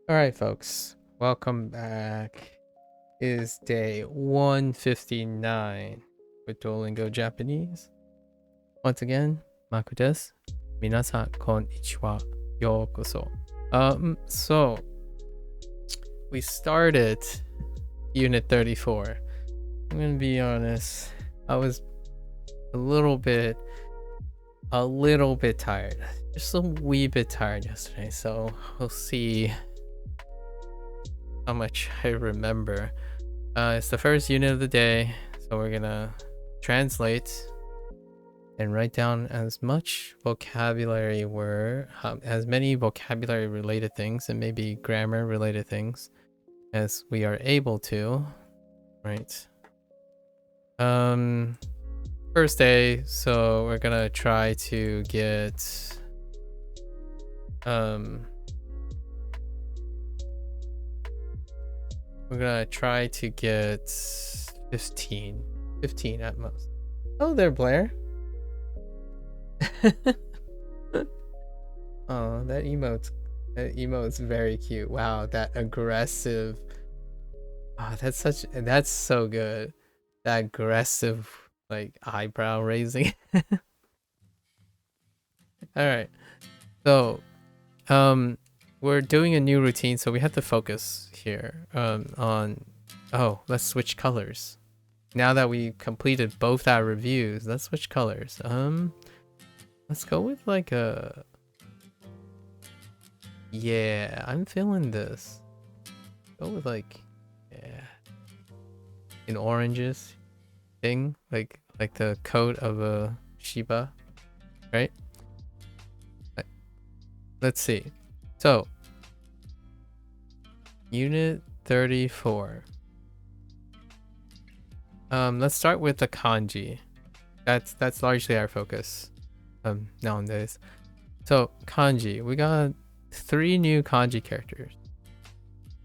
All right, folks, welcome back. It is day 159 with Duolingo Japanese. Once again, Maku desu. Minasan konnichiwa. Yokoso. So we started Unit 34. I'm gonna be honest. I was a little bit tired. Just a wee bit tired yesterday, so we'll see how much I remember. It's the first unit of the day, so we're gonna translate and write down as much vocabulary as many vocabulary related things and maybe grammar related things as we are able to. Right. First day, so we're gonna try to get we're gonna try to get 15 at most. Oh, there, Blair. Oh, that emote's very cute. Wow, that aggressive. Oh, that's so good. That aggressive like eyebrow raising. All right. So, we're doing a new routine, so we have to focus here on let's switch colors. Now that we completed both our reviews, let's switch colors. Let's go with like a yeah, I'm feeling this. Go with like an oranges thing, like the coat of a Shiba, right? Let's see. So, Unit 34. Let's start with the kanji. That's largely our focus nowadays. So, kanji. We got 3 new kanji characters.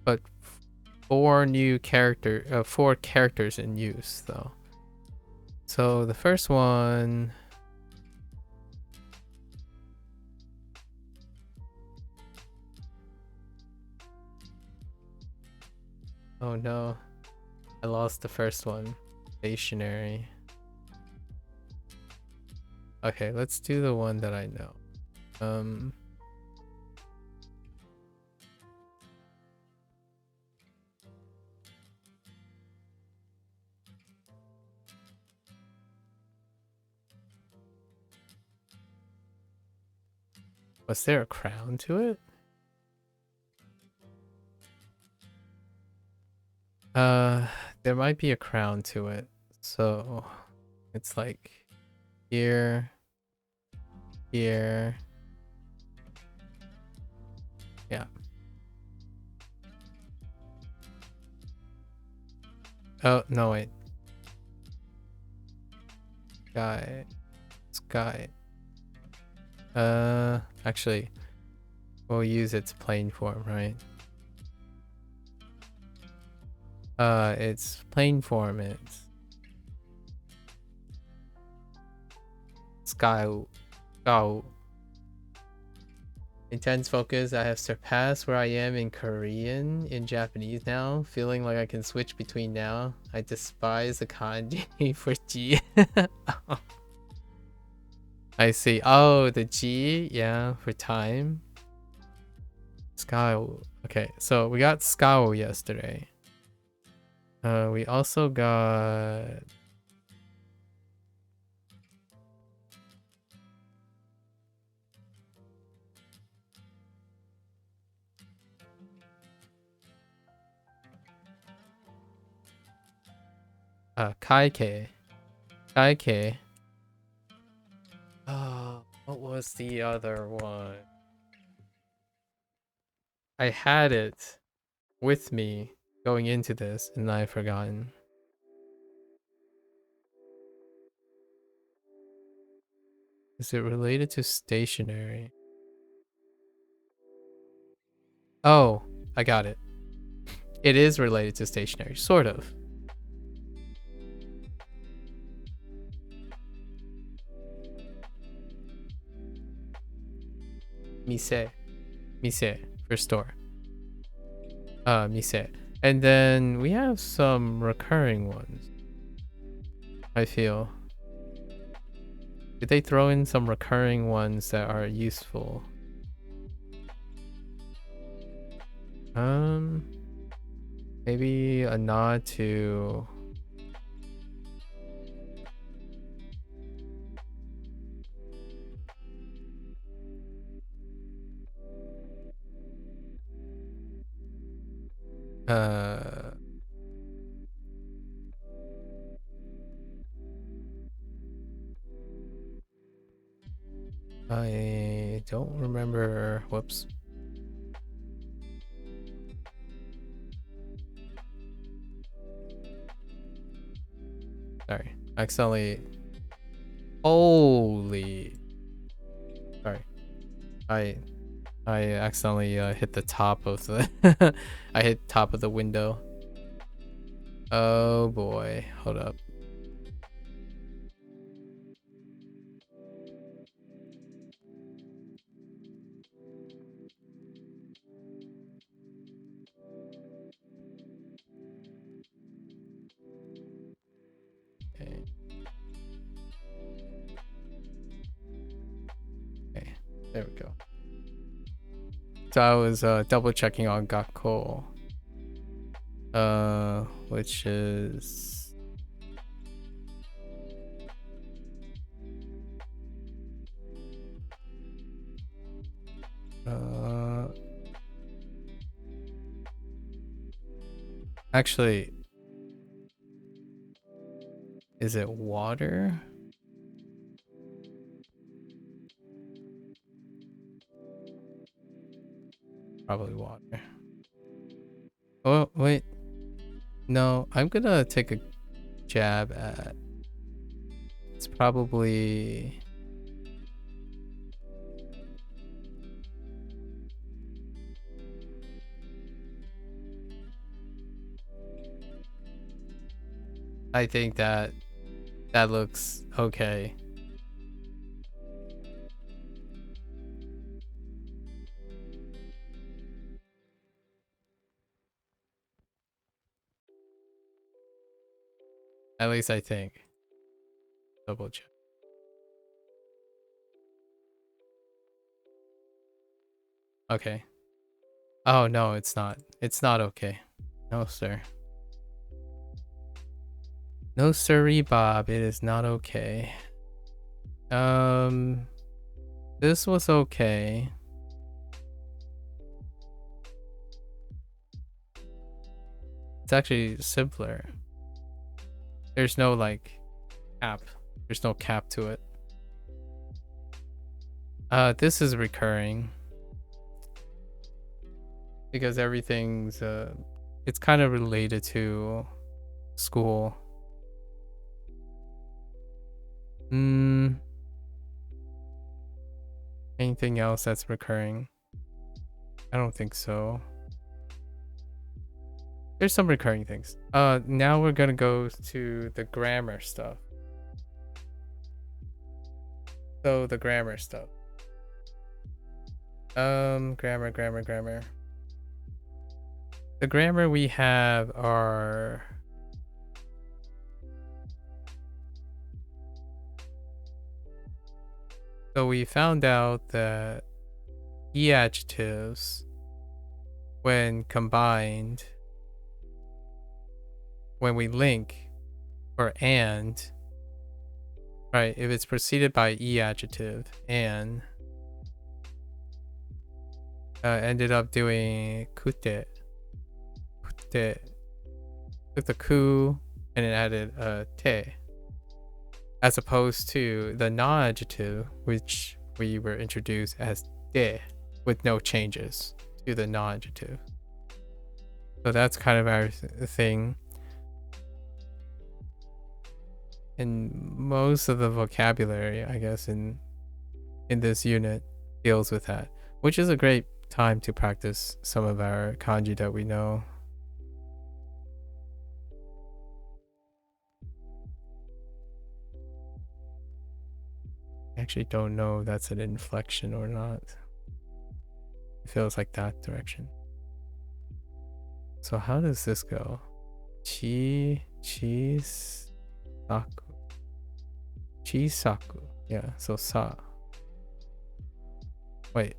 But 4 characters in use though. So, the first one, oh no. I lost the first one. Stationary. Okay, let's do the one that I know. Was there a crown to it? There might be a crown to it. So it's like here, here. Yeah. Oh, no, wait. Sky. Actually, we'll use its plain form, right? Its plain form is sky. Intense focus. I have surpassed where I am in Korean in Japanese now. Feeling like I can switch between now. I despise the kanji for G. I see. Oh, the G, yeah, for time. Sky. Okay, so we got Skao yesterday. We also got Kaike. Oh, what was the other one? I had it with me going into this and I've forgotten. Is it related to stationary? Oh, I got it. It is related to stationary, sort of. Mise for store. mise. And then we have some recurring ones, I feel. Did they throw in some recurring ones that are useful? Maybe a nod to I don't remember. Whoops. Sorry. Accidentally. Holy. Sorry. I accidentally hit the top of the I hit top of the window. Oh boy. Hold up. Okay. Okay. There we go. So I was double checking on Gakko. Which is actually, is it water? Probably water. Oh wait, no, I'm gonna take a jab at, it's probably I think that looks okay. At least I think. Double check. Okay. Oh no, it's not. It's not okay. No sir. No sirree, Bob. It is not okay. This was okay. It's actually simpler. There's no like cap. There's no cap to it. This is recurring because everything's it's kind of related to school. Anything else that's recurring? I don't think so. There's some recurring things. Now we're gonna go to the grammar stuff. So the grammar stuff. Grammar. The grammar we have are so we found out that e adjectives, when combined, when we link or and, right, if it's preceded by e adjective and ended up doing kute. Took the ku and it added te, as opposed to the non-adjective, which we were introduced as de, with no changes to the non-adjective. So that's kind of our thing. And most of the vocabulary, I guess, in this unit deals with that, which is a great time to practice some of our kanji that we know. I actually don't know if that's an inflection or not. It feels like that direction. So how does this go? Cheese, saku. Chisaku. Yeah, so sa. Wait.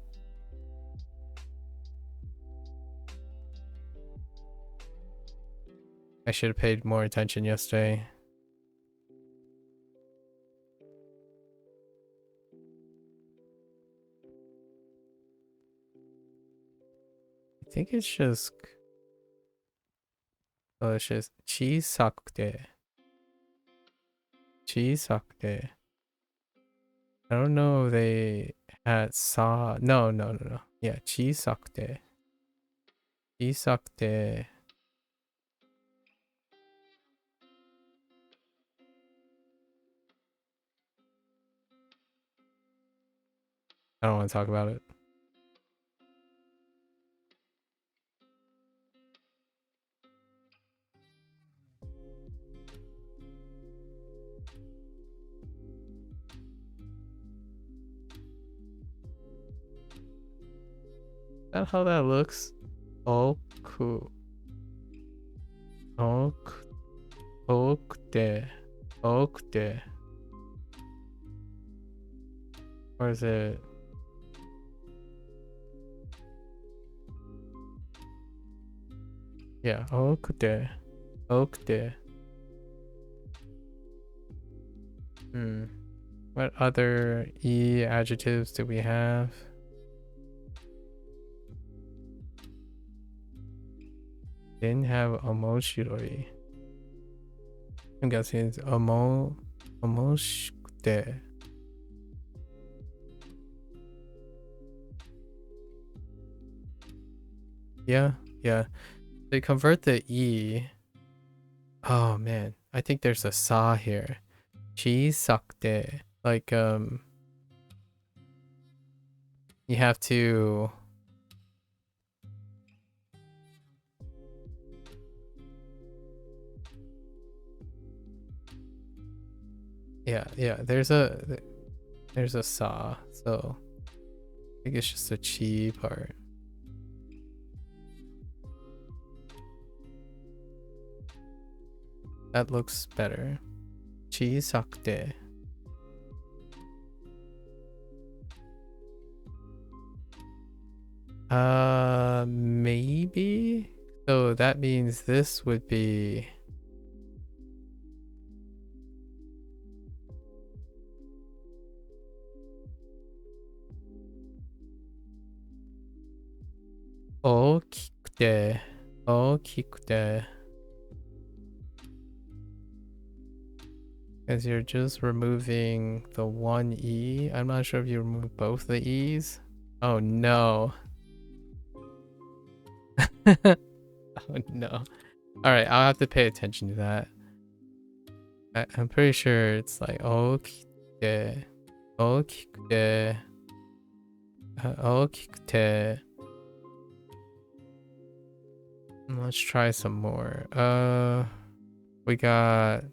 I should have paid more attention yesterday. I think it's just... Oh, it's just chisakute. Chisakute. I don't know if they had sa... No. Yeah, chisakute. Chisakute. I don't want to talk about it. Is that how that looks? Oku. Okute. Okute. Or is it... Yeah, okute. Okute. What other E adjectives do we have? Didn't have omoshiroi. I'm guessing it's omoshikute. Yeah. They convert the E. Oh man, I think there's a sa here. Chisakute. Like you have to... Yeah, there's a sa, so I think it's just a chi part. That looks better. Chisakute. Maybe? So that means this would be... Okikute. Because you're just removing the one E. I'm not sure if you remove both the E's. Oh no. Oh no. Alright, I'll have to pay attention to that. I'm pretty sure it's like okikute. Okikute. Let's try some more. We got...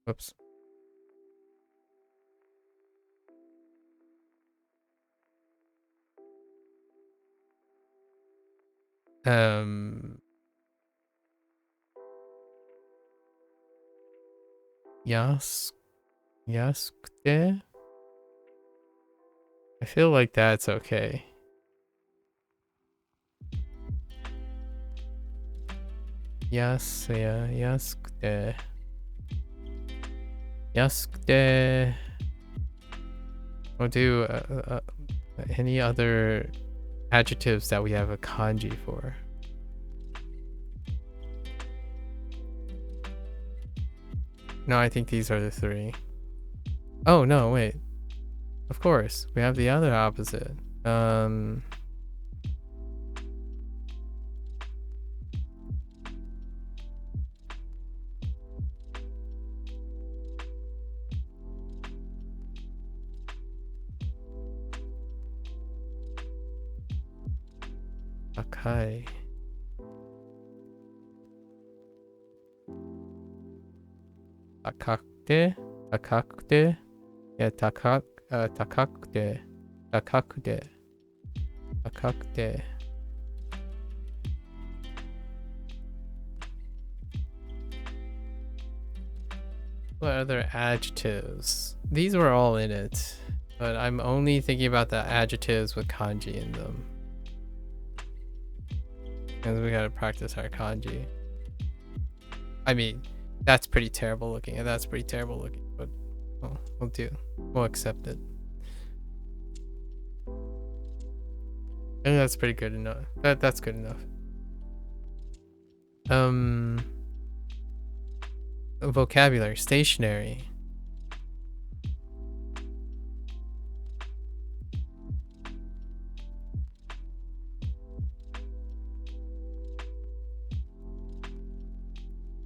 Whoops. Yasukute? I feel like that's okay. Yasukute. Yasukute. We'll do any other adjectives that we have a kanji for. No, I think these are the three. Oh no, wait. Of course, we have the other opposite. Akai. Akakute. Yeah, takakute. Takakute. Takakute. What other adjectives? These were all in it, but I'm only thinking about the adjectives with kanji in them. Because we gotta practice our kanji. I mean, that's pretty terrible looking, and that's pretty terrible looking, but we'll do. We'll accept it. I think that's pretty good enough. That's good enough. Vocabulary, stationary.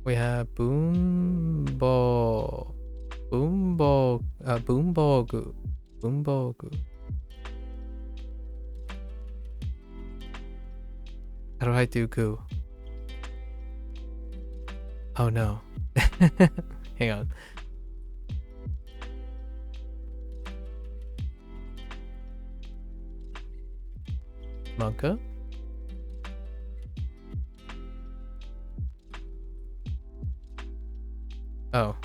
We have boombogu. Boombogu. How do I do goo? Oh no. Hang on. Monka? Oh.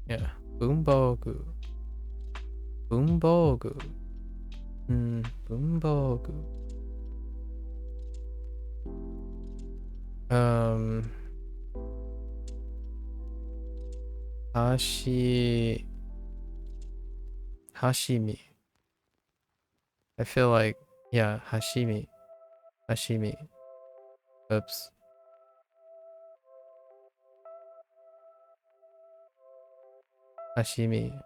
Yeah. Boombogu. Boombogu. Boombogu. Hashimi. I feel like, yeah, Hashimi. Oops. Hashimi.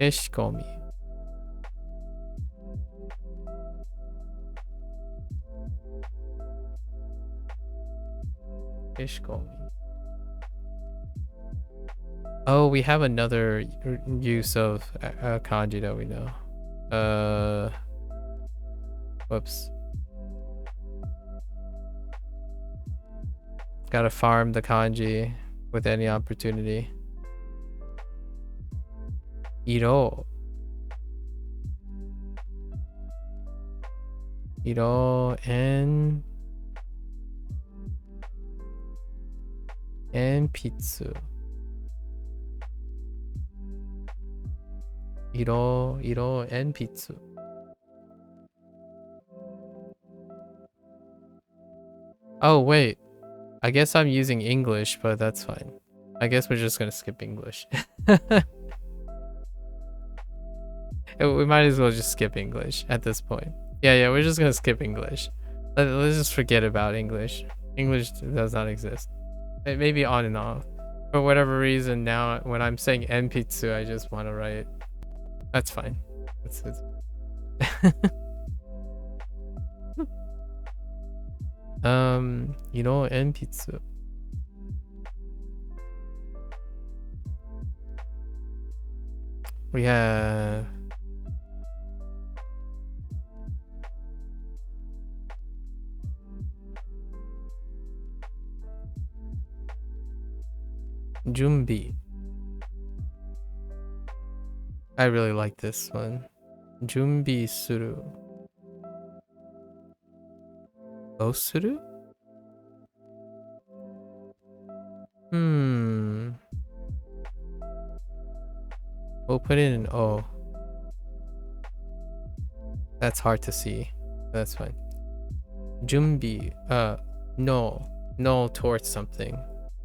Kishkomi. Oh, we have another use of kanji that we know. Whoops. Gotta farm the kanji with any opportunity. Iro and pitsu. Iro and pitsu. Oh wait, I guess I'm using English, but that's fine. I guess we're just gonna skip English. We might as well just skip English at this point. Yeah, we're just gonna skip English. Let's just forget about English. English does not exist. Maybe on and off. For whatever reason, now when I'm saying enpitsu, I just want to write. That's fine. That's it. enpitsu. We have Junbi. I really like this one. Junbi suru. Osuru? We'll put it in O. That's hard to see. That's fine. Junbi. No towards something.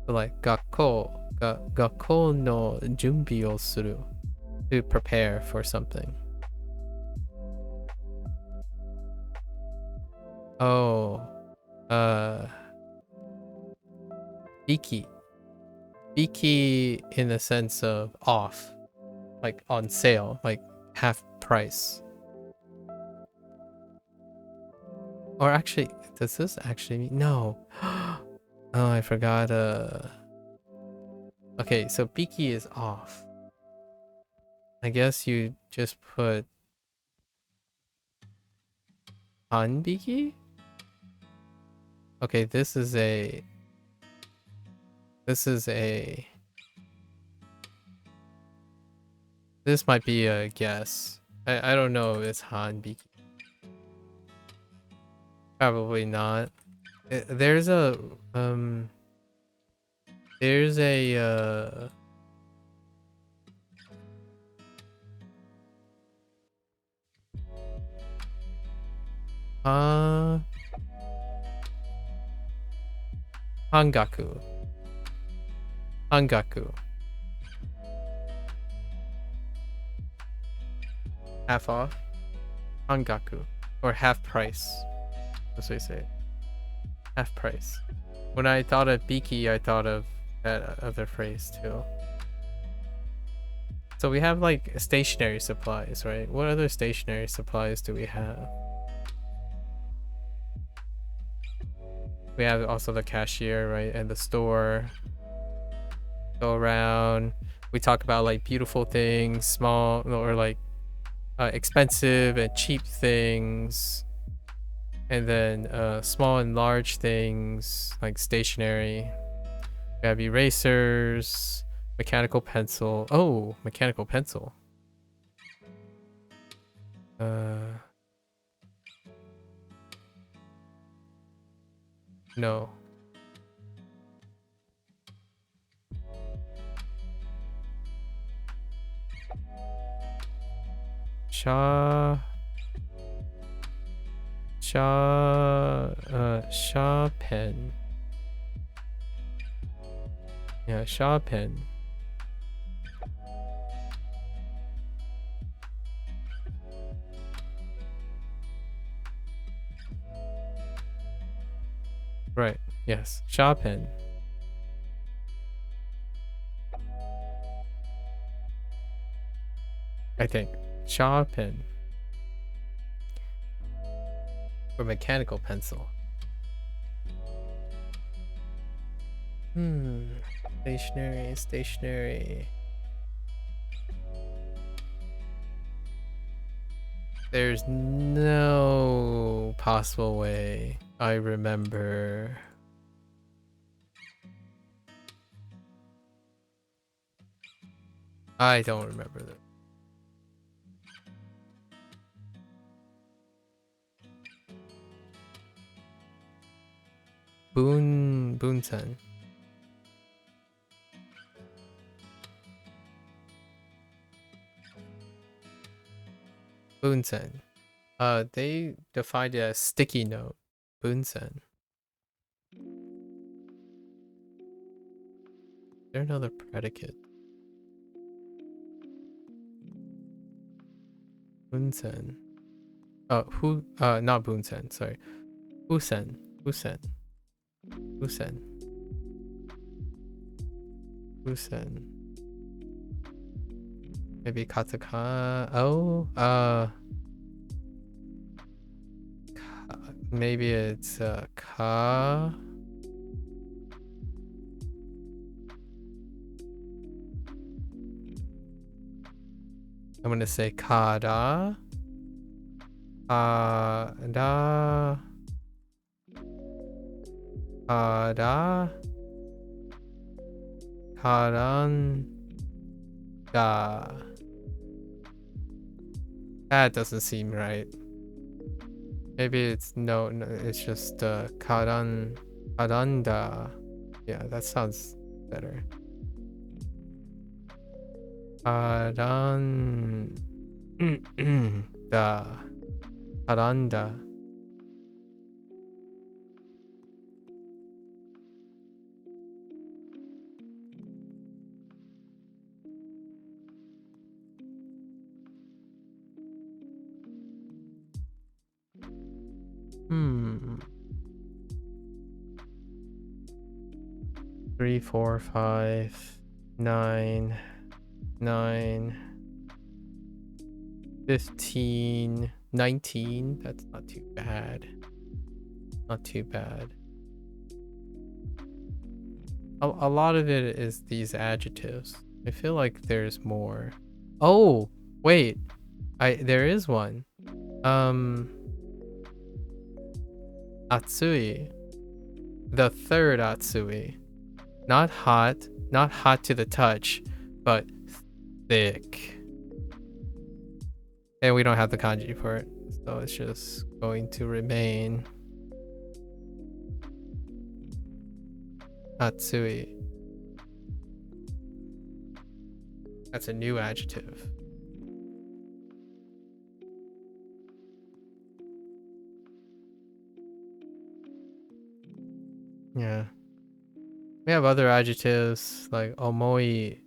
Like gakko no junbi o suru. To prepare for something. Oh. Biki. Biki in the sense of off. Like on sale. Like half price. Or actually, does this actually mean? No. Oh, I forgot. Okay, so Biki is off. I guess you just put Hanbiki? Okay, this is a this might be a guess. I don't know if it's Hanbiki. Probably not. There's a there's a uh Hangaku. Hangaku. Half off. Hangaku. Or half price. That's what you say. Half price. When I thought of Biki, I thought of that other phrase too. So we have like stationary supplies, right? What other stationary supplies do we have? We have also the cashier, right? And the store. Go around. We talk about like beautiful things, small or like expensive and cheap things. And then small and large things like stationary. We have erasers, mechanical pencil. Oh, mechanical pencil. No. Shaw pen. Yeah, Shaw pen. Right. Yes, Shaw pen. I think Shaw pen. Or mechanical pencil. Stationary. There's no possible way I remember. I don't remember that. Bunsen. Bunsen. They defined it as sticky note. Bunsen. Is there another predicate? Bunsen. Oh, not Bunsen, sorry. Busen. Maybe katakana. Oh, maybe it's ka. I'm gonna say kada. Kada. Kada. Karanda. That doesn't seem right. Maybe it's no, it's just karanda. Yeah, that sounds better. Karanda. Karanda. Three, 4, 5, 9, 15, 19. That's not too bad. Not too bad. A lot of it is these adjectives. I feel like there's more. Oh, wait. There is one. Atsui. The third Atsui. Not hot, not hot to the touch, but thick. And we don't have the kanji for it, so it's just going to remain Atsui. That's a new adjective. Yeah. We have other adjectives like omoi,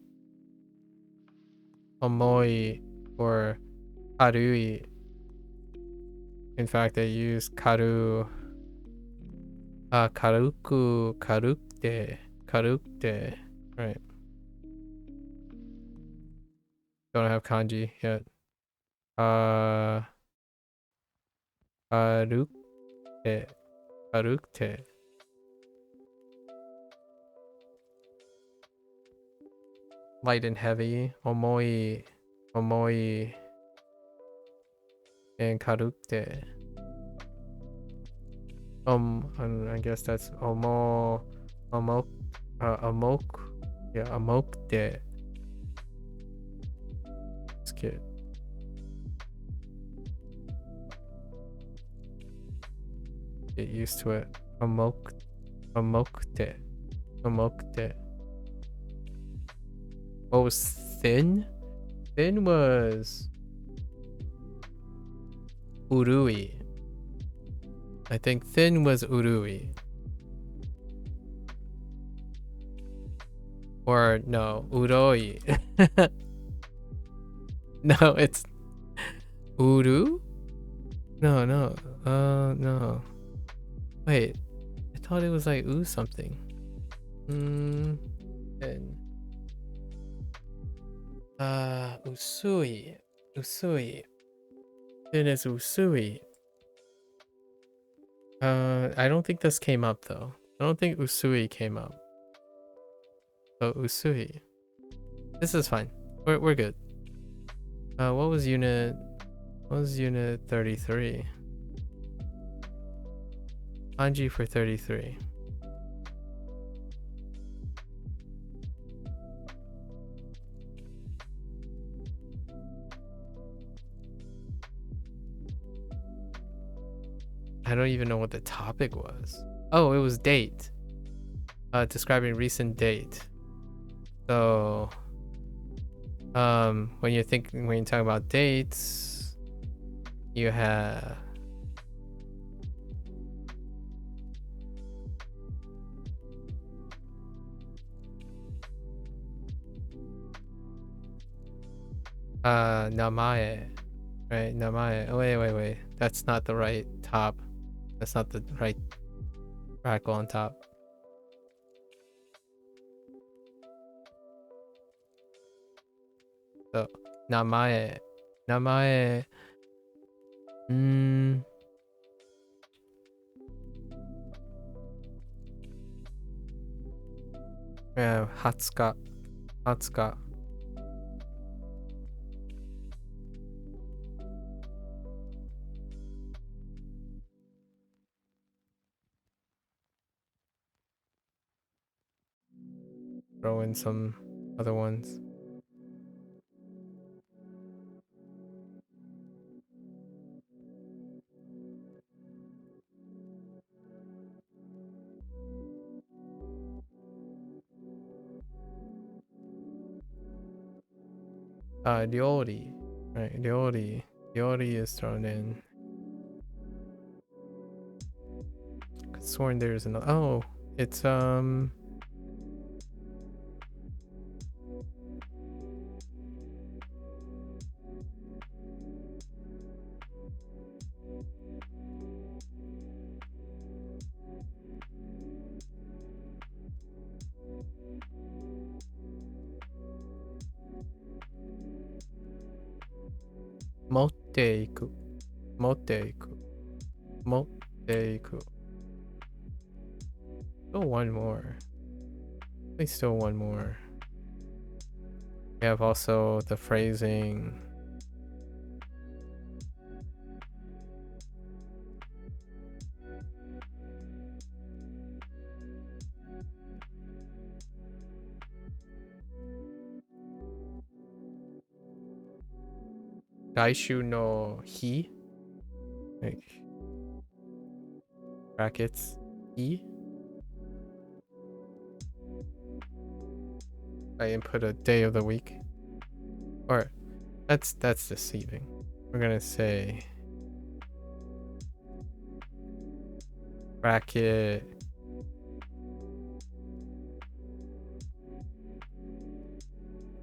or karui. In fact, they use karu, karukute, right? Don't have kanji yet. Karukte, karukte. Light and heavy, omoi, and karukte. I guess that's amok, yeah, amokte. It's good. Get used to it. Amokte. What was thin? Thin was urui. I think thin was urui. Or no, uroi. No, it's uru? No. No. Wait. I thought it was like ooh something. Thin. Usui. Thin is usui. I don't think this came up though. I don't think usui came up. So usui. This is fine. We're good. What was unit 33? Kanji for 33. I don't even know what the topic was. Oh, it was date. Describing recent date. So when you talk about dates, you have namae, right? Namae. Oh, wait. That's not the right top. That's not the right bracket on top. So namae. Yeah, Hatsuka. Throw in some other ones. Ryori. Right, Ryori. Ryori is thrown in. Could sworn there's another. Oh, it's Moteiku. Still one more. At least still one more. We have also the phrasing. Daishu no hi, like brackets hi. I input a day of the week, or that's deceiving. We're gonna say bracket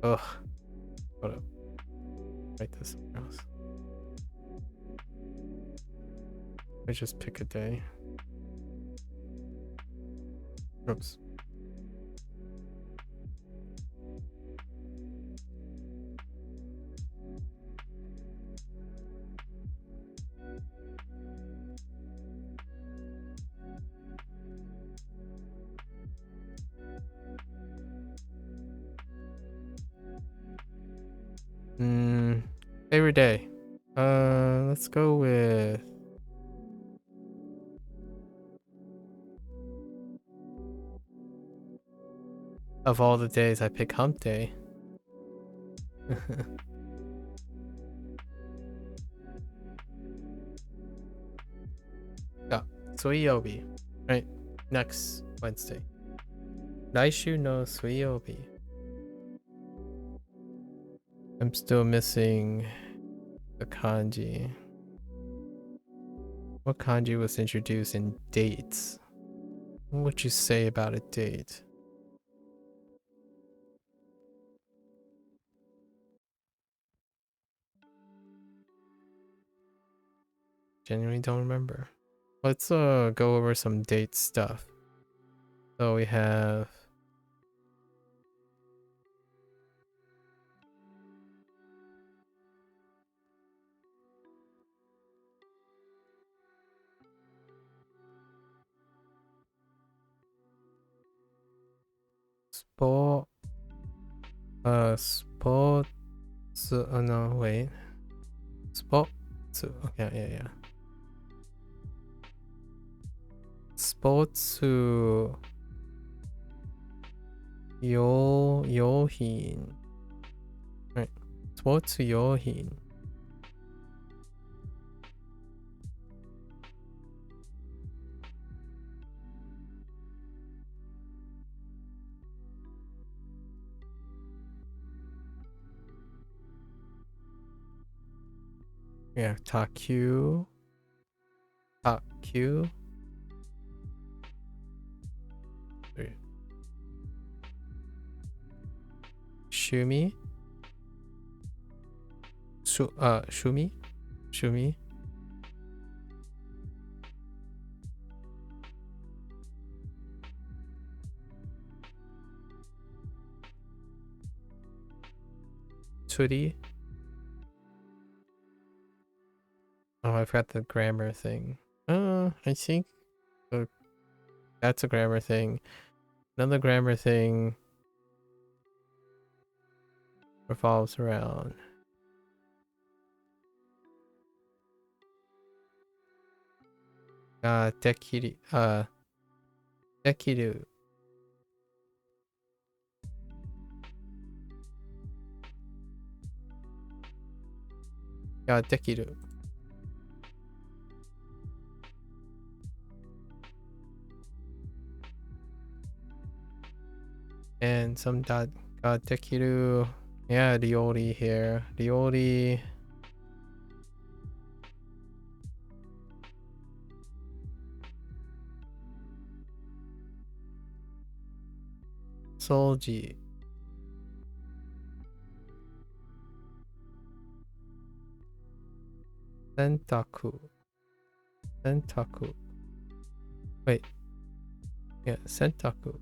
ugh, hold up, write this somewhere else. I just pick a day. Oops. Favorite day. Let's go with of all the days I pick hump day. Yeah, Suiyobi. Right. Next Wednesday. Naishu no Suiyobi. I'm still missing the kanji. What kanji was introduced in dates? What would you say about a date? Genuinely don't remember. Let's go over some date stuff. So we have sport sports no wait. Sports okay, yeah. Sports yohin. Right. Sports yohin. Yeah, Taku. Shumi. Shumi. Churi. Oh, I forgot the grammar thing. I think that's a grammar thing. Another grammar thing revolves around dekiru. Dekiru. And some dekiru. Yeah, Ryori here. Ryori. Solji. Sentaku. Wait. Yeah, Sentaku.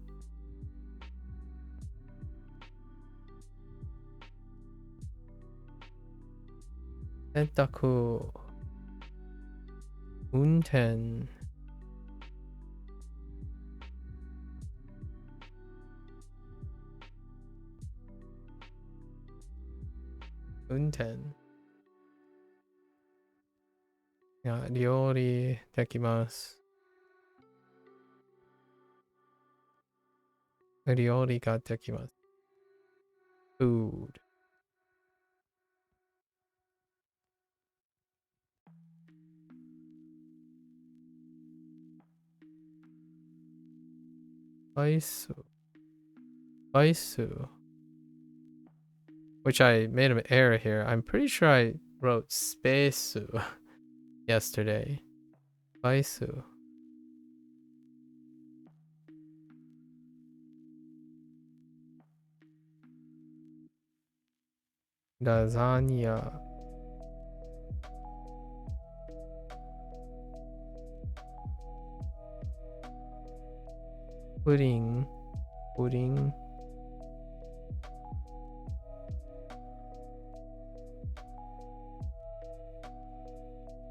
Unten. Unten. Yeah, ryori dekimasu. Ryori ga dekimasu. Food. Aisu. Aisu. Which I made an error here. I'm pretty sure I wrote Spesu yesterday. Aisu. Lasagna. Pudding. Pudding.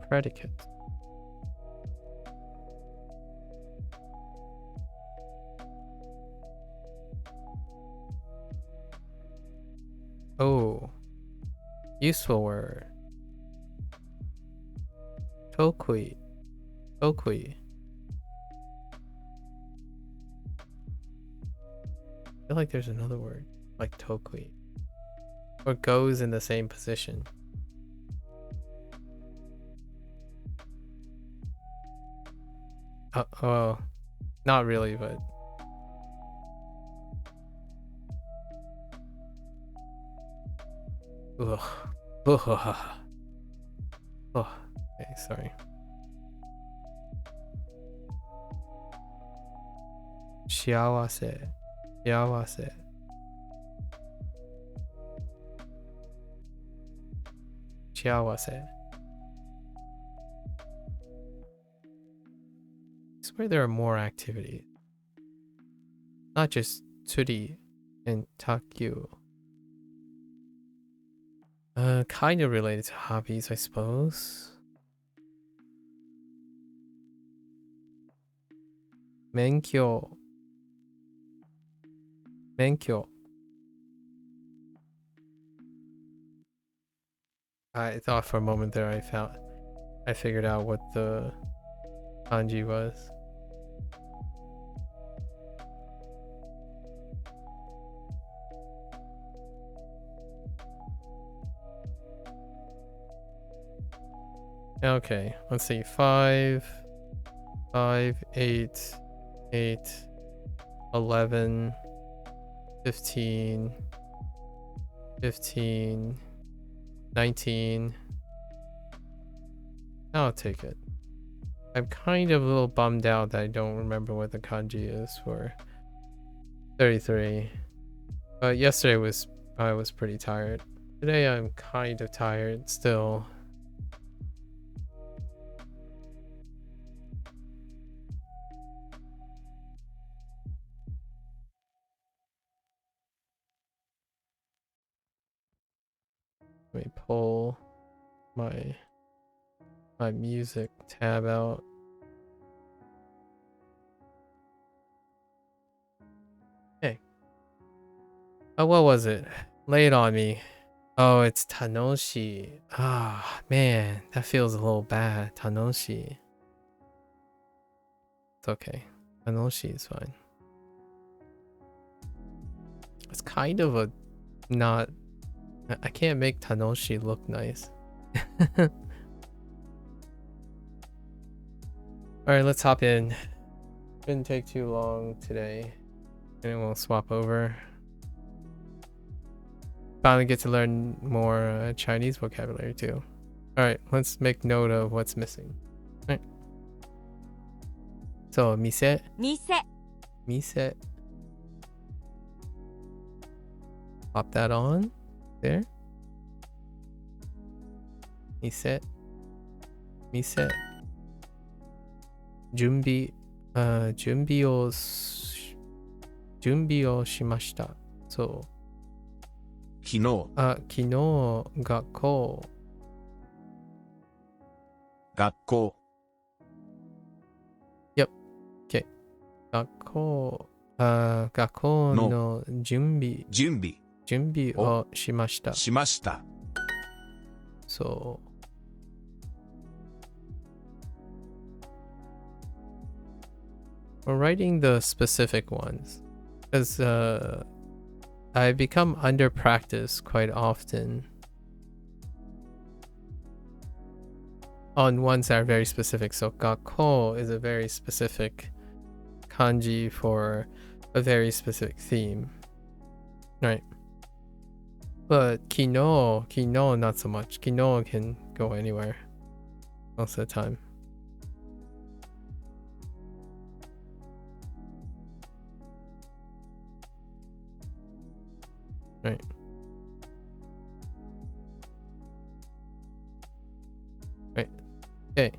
Predicate. Oh. Useful word. Tokui. Tokui. I feel like there's another word. Like tokui. Or goes in the same position. Oh. Not really, but... Ugh. Ugh. Oh, okay, sorry. Shiawase. Shiawase. Shiawase. I swear there are more activities. Not just tsuri and takyu. Kind of related to hobbies, I suppose. Menkyo. Menkyo. I thought for a moment there I figured out what the kanji was. Okay, let's see. 5, 8, 8, 11, 15, 15, 19. I'll take it. I'm kind of a little bummed out that I don't remember what the kanji is for 33. But yesterday I was pretty tired. Today I'm kind of tired still. Let me pull my music tab out. Hey. Oh, what was it? Lay it on me. Oh, it's Tanoshi. Ah, man, that feels a little bad. Tanoshi. It's okay. Tanoshi is fine. It's kind of a not... I can't make Tanoshi look nice. Alright, let's hop in. Didn't take too long today. And we'll swap over. Finally get to learn more Chinese vocabulary too. Alright, let's make note of what's missing. Alright. So, mise. Mise. Pop that on. There. Mise. Mise. Junbi o shimashita. So. 昨日、昨日、学校。学校、Yep. Okay. 学校の準備準備をしました。しました。So we're writing the specific ones because I become under practice quite often on ones that are very specific. So gakko is a very specific kanji for a very specific theme, right? But kino not so much. Kino can go anywhere most of the time. Right. Right. Okay.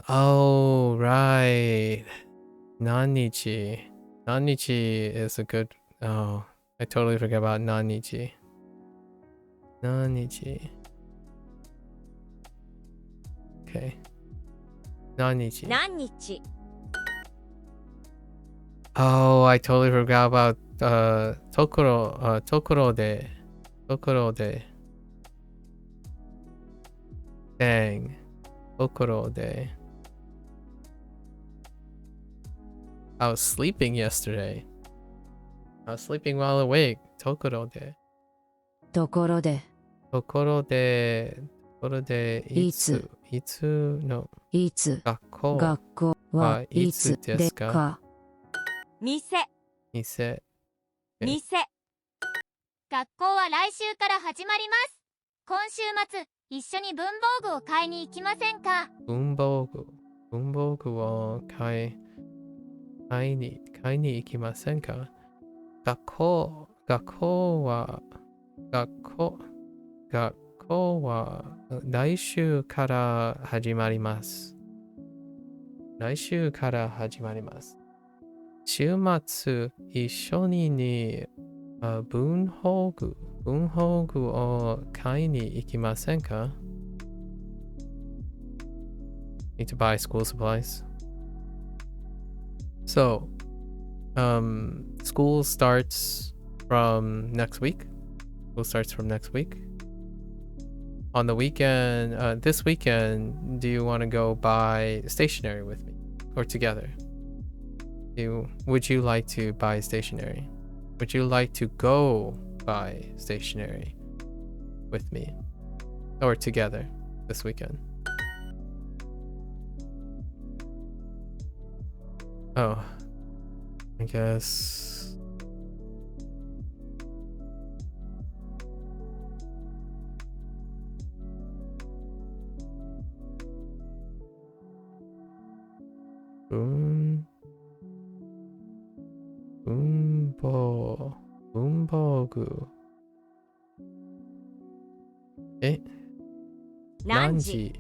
Oh, right. Nanichi. Nanichi is a good... Oh, I totally forgot about Nanichi. Nanichi. Okay. Nanichi. Nanichi. Oh, I totally forgot about Tokoro de. Dang. Tokoro de. I was sleeping yesterday. I was sleeping while awake. Tokoro de. ところで Tokoro de. Itsu. Itsu no. いつ Gakko. 学校はいつでか店 Mise. 店学校は来週から始まります。今週末一緒に文房具を買いに行きませんか？文房具を買いに行きませんか？学校は来週から始まります。週末一緒に文房具を買いに行きませんか？ Need to buy school supplies. So, school starts from next week. On the weekend, this weekend, do you want to go buy stationery with me or together? Would you like to buy stationery? Would you like to go buy stationery with me or together this weekend? Oh, I guess.文房具。え？何時？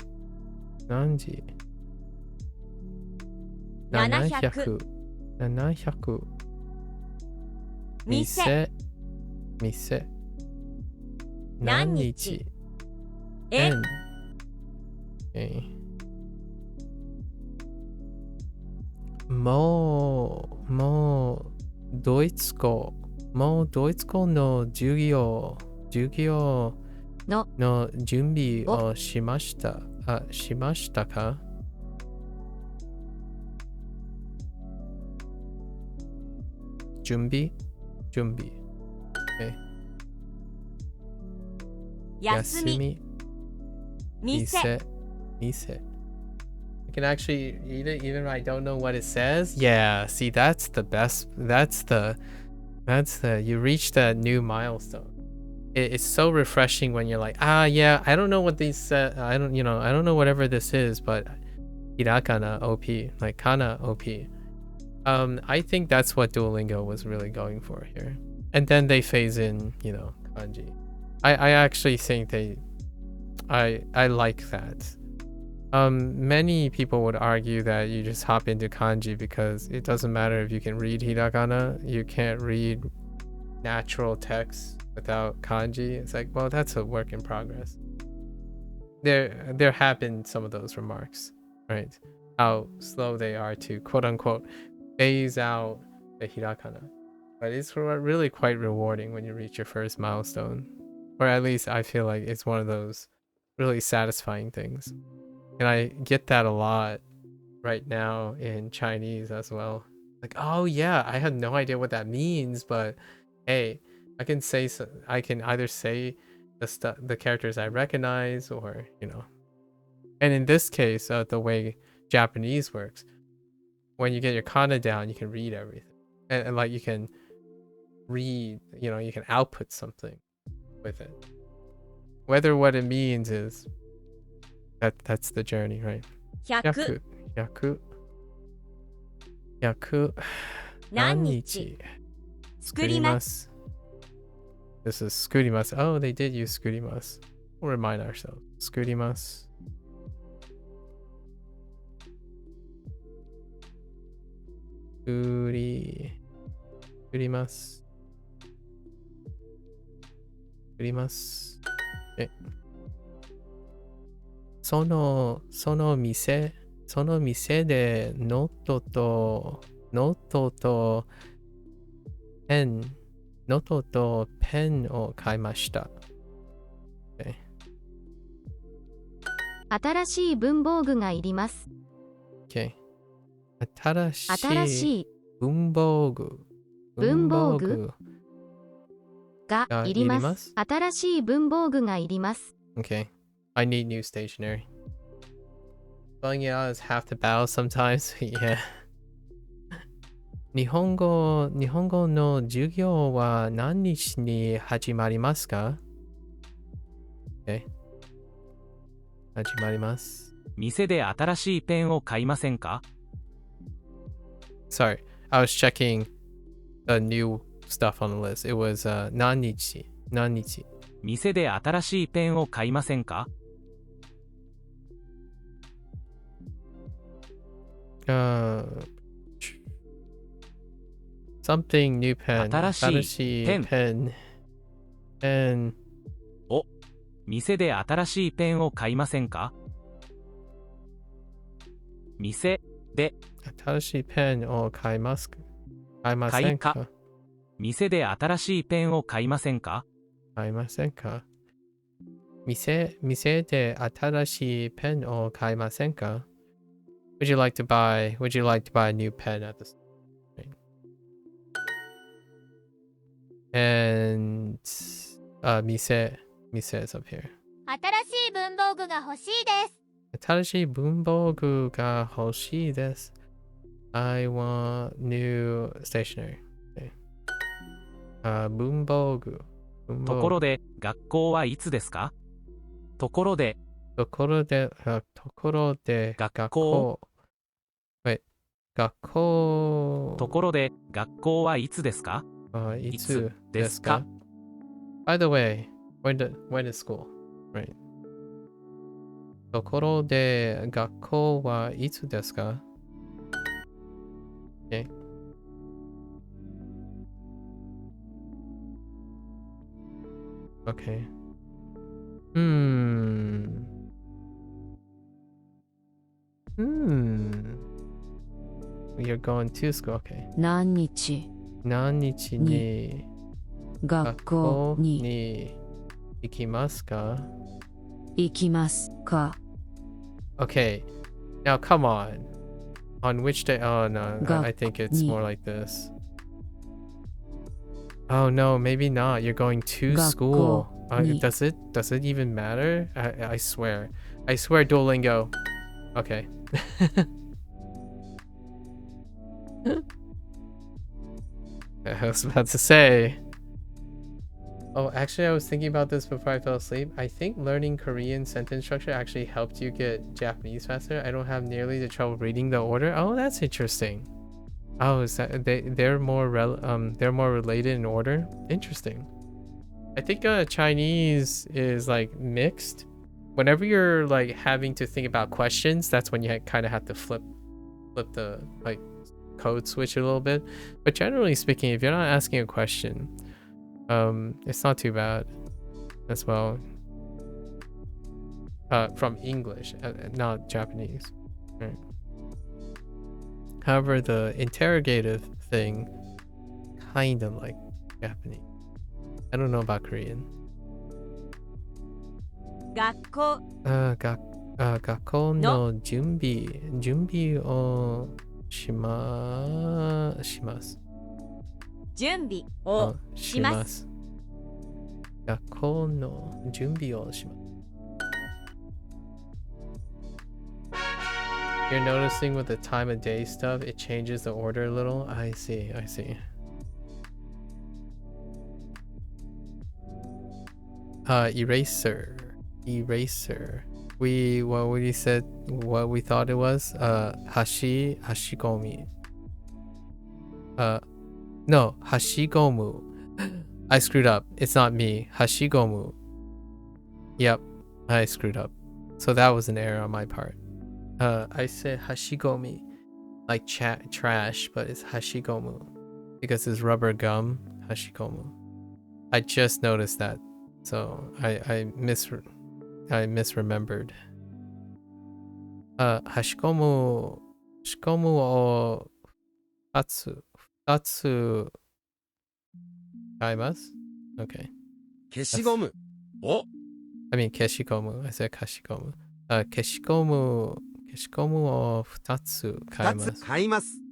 700。店。何日？円。もうドイツ語の授業の準備をしましたか？準備。休み。店。I can actually read it even if I don't know what it says. Yeah, see, that's the best. That's the you reach that new milestone. It's so refreshing when you're like, yeah, I don't know what these said. I don't know whatever this is, but hirakana OP, like kana OP. I think that's what Duolingo was really going for here. And then they phase in, kanji. I actually think I like that. Many people would argue that you just hop into kanji because it doesn't matter if you can read hiragana, you can't read natural text without kanji. It's like, well, that's a work in progress. There have been some of those remarks, right? How slow they are to quote unquote phase out the hiragana. But it's really quite rewarding when you reach your first milestone. Or at least I feel like it's one of those really satisfying things. And I get that a lot right now in Chinese as well. Like, oh yeah, I had no idea what that means, but hey, I can say I can either say the characters I recognize, or and in this case, the way Japanese works, when you get your kana down, you can read everything, and like you can read, you can output something with it, whether what it means is that's the journey, right? 100 Yaku Yaku 何日 Skurimasu. This is skurimasu. Oh, they did use skurimasu. We'll remind ourselves. Skurimasu. Skurimasu. Skurimasu. Okay. その店でノートとペンを買いました。Okay. 新しい文房具がいります。 Okay. 新しい文房具がいります。新しい文房具がいります。 Okay. I need new stationery. Spelling it out is half the battle sometimes. Yeah. 日本語の授業は何日に始まりますか？ Okay. 始まります。店で新しいペンを買いませんか？ Sorry, I was checking the new stuff on the list. It was 何日。店で新しいペンを買いませんか？ Something new pen. 新しいペン。pen. お、店で新しいペンを買いませんか？店で新しいペンを買いませんか？店で新しいペンを買いませんか？買いませんか？店で新しいペンを買いませんか？ Would you like to buy a new pen at the store? And 店 is up here. 新しい文房具が欲しいです。新しい文房具が欲しいです。I want new stationery. Okay. 文房具。ところで、学校はいつですか？ところで、学校。Wait. 学校。ところで、学校はいつですか？いつですか？ By the way, when is school? Right. ところで、学校はいつですか？ Okay. Okay. You're going to school. Okay. 何日何日に学校に行きますか？行きますか？ Okay. Now come on. On which day? Oh no, I think it's more like this. Oh no, maybe not. You're going to school. Does it even matter? I swear. I swear Duolingo. Okay. I was about to say. Oh, actually, I was thinking about this before I fell asleep. I think learning Korean sentence structure actually helped you get Japanese faster. I don't have nearly the trouble reading the order. Oh, that's interesting. Oh, is that they're more related in order? Interesting. I think Chinese is like mixed. Whenever you're like having to think about questions, that's when you kind of have to flip the like code switch a little bit. But generally speaking, if you're not asking a question, it's not too bad as well. From English, not Japanese. Right. However, the interrogative thing kind of like Japanese. I don't know about Korean. 学校学校の準備をします。準備をします。学校の準備をします。You're noticing with the time of day stuff, it changes the order a little? I see. Eraser. What we said, what we thought it was, hashigomi. No, hashigomu. I screwed up. It's not me. Hashigomu. Yep, I screwed up. So that was an error on my part. I said hashigomi, like trash, but it's hashigomu because it's rubber gum. Hashigomu. I just noticed that, so I misremembered. Hashigomu o tatsu kaimasu. Okay. 消しゴムを I mean keshikomu. I said kashikomu. 消しゴムを2つ買います。買います。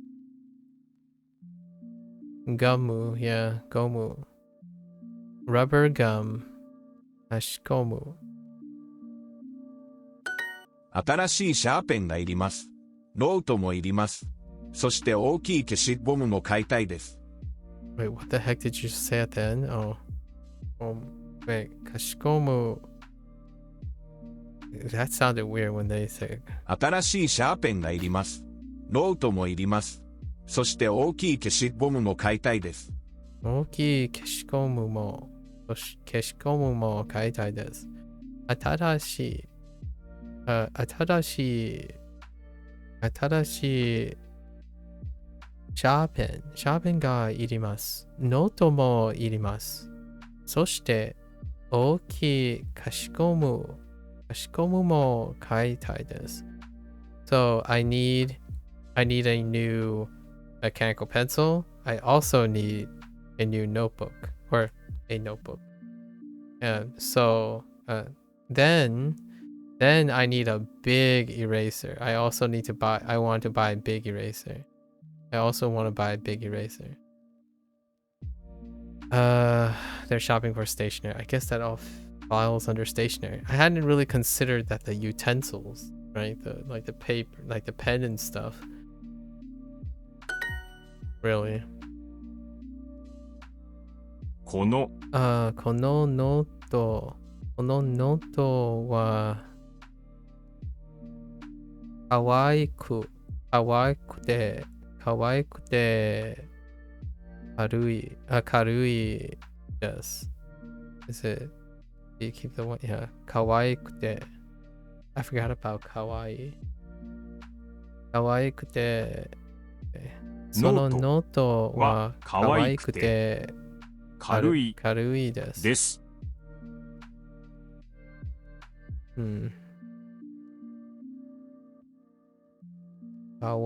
Gum, yeah, gomu. Rubber gum. 消しゴム。新しいシャーペンがいります。ノートもいります。そして大きい消しゴムも買いたいです。Wait, what the heck did you say at the end? Wait, 消しゴム。That sounded weird when they said. 新しいシャーペンがいります。ノートもいります。そして大きい消しゴムも買いたいです。大きい消しゴムも買いたいです。新しいシャーペンがいります。ノートもいります。そして大きい消しゴムも買いたいです。So I need a new mechanical pencil. I also need a new notebook or a notebook. And so then I need a big eraser. I want to buy a big eraser. I also want to buy a big eraser. They're shopping for stationery. I guess that all files under stationery. I hadn't really considered that the utensils, right? Like the paper, like the pen and stuff. Really. このノートは可愛くて軽いです。Is it? Do you keep the one? Yeah. 可愛くて I forgot about 可愛くてそのノートは可愛くて軽いです。か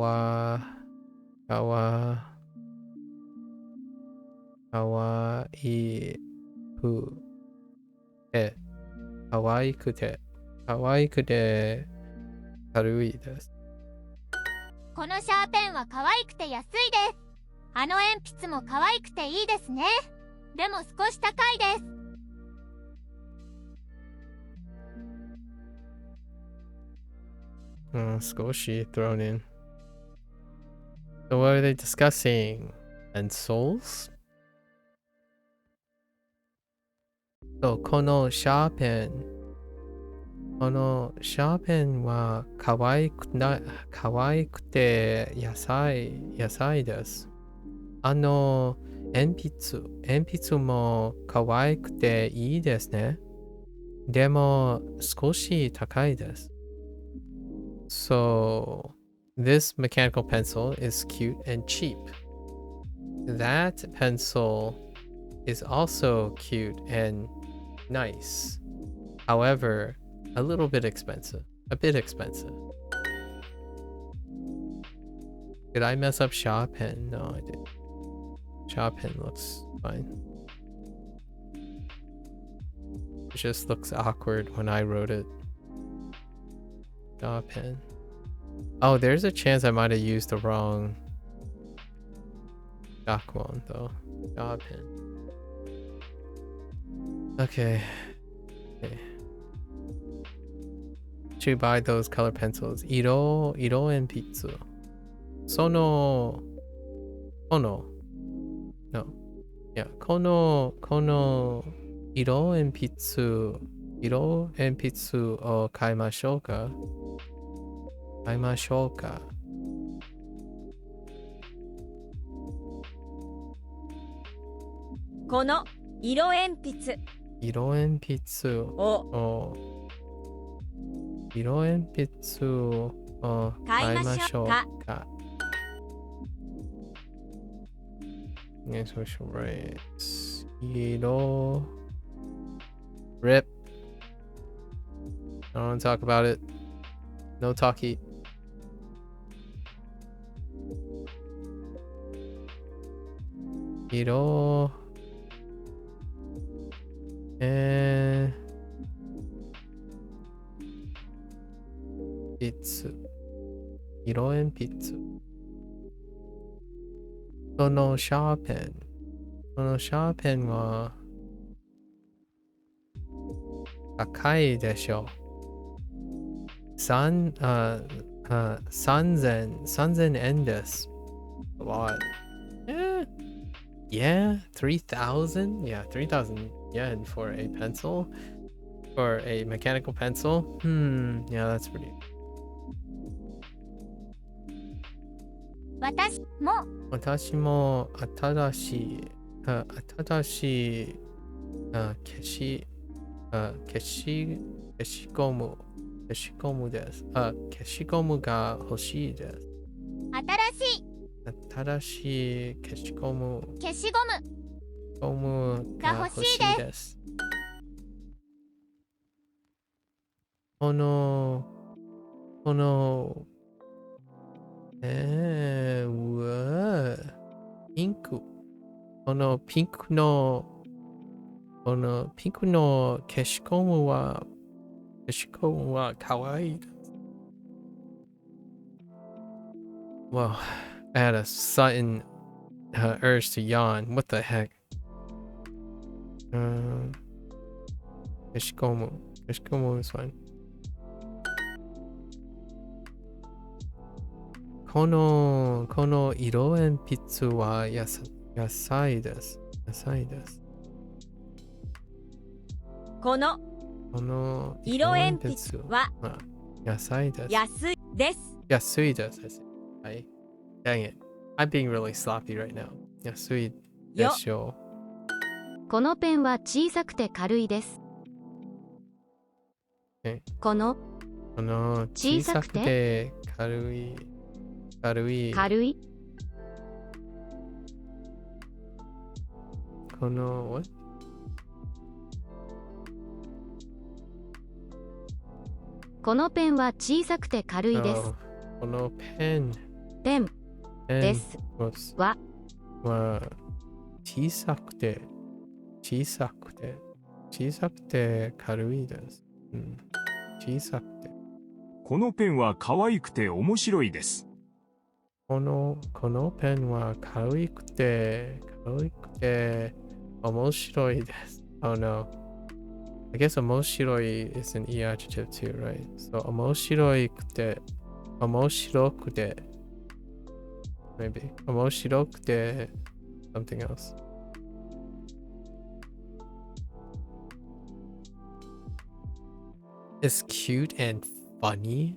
わいくて軽いです。このシャーペンは可愛くて安いです。あの鉛筆も可愛くていいですね。でも少し高いです。少し thrown in. So what are they discussing? Pencils? So このシャーペンは可愛くて野菜です。鉛筆も可愛くていいですね。でも少し高いです。So this mechanical pencil is cute and cheap. That pencil is also cute and nice. However, a little bit expensive. A bit expensive. Did I mess up shop pen? No, I didn't. Shop pen looks fine. It just looks awkward when I wrote it. Shop pen. Oh, there's a chance I might have used the wrong Gakuon though. Shop pen. Okay. To buy those color pencils. Iro enpitsu. Sono. No. Yeah. Kono iro enpitsu o kaimashou ka? Kono iro enpitsu Iro enpitsu o kaimashou ka? Yes, we should write Iro. Rip. I don't want to talk about it. No talkie. Iro. Pitsu. Iro enpitsu. このシャーペンは高いでしょう。3000円です。A lot. Yeah, 3,000? Yeah, 3,000 yen for a pencil? For a mechanical pencil? Yeah, that's pretty. 私も新しい消しゴムです。消しゴムが欲しいです。新しい消しゴムが欲しいです。このピンク。このピンクの消しゴムはかわいいです。Well, I had a sudden urge to yawn. What the heck? 消しゴム is fine. この色鉛筆は野菜です。この色鉛筆は野菜です。安いです。はい。Dang it. I'm being really sloppy right now. 安いでしょう。このペンは小さくて軽いです。この小さくて軽い。この what? このペンは小さくて軽いです。このペンですは小さくて軽いです。小さくて。このペンは可愛くて面白いです。このペンは可愛くて面白いです。Oh no. I guess 面白い is an E adjective too, right? So 面白くて maybe 面白くて something else. Is cute and funny?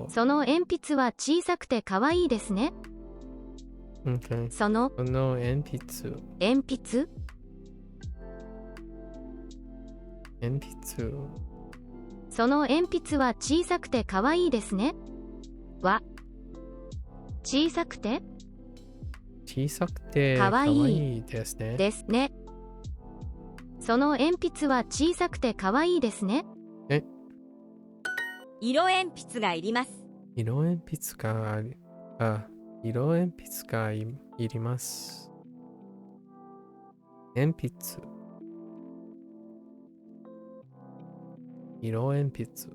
その鉛筆は小さくて可愛いですね。Okay. その鉛筆その鉛筆は小さくて可愛いですね。小さくて可愛いですね。その鉛筆は小さくて可愛いですね。色鉛筆がいります。色鉛筆があり、あ、色鉛筆がいります。鉛筆。色鉛筆。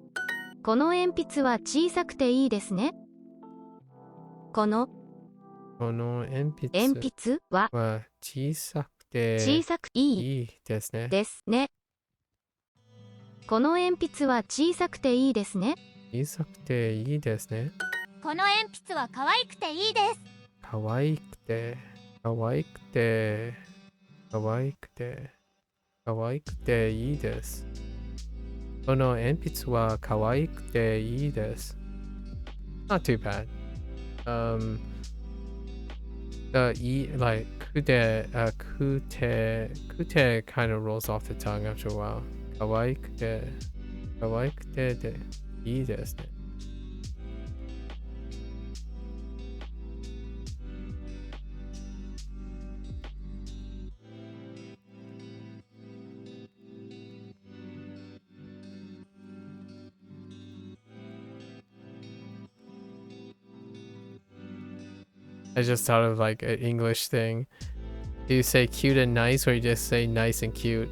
この鉛筆は小さくていいですね。このこの鉛筆鉛筆はは小さくて小さくいいいいですね。ですね。この鉛筆は小さくていいですね。小さくていいですね。この鉛筆は可愛くていいです。かわいくて、かわいくて、かわいくて、かわいくていいです。この鉛筆はかわいくていいです。Not too bad. The like kute kind of rolls off the tongue after a while. かわいくてでいいですね。I just thought of like an English thing. Do you say cute and nice, or you just say nice and cute?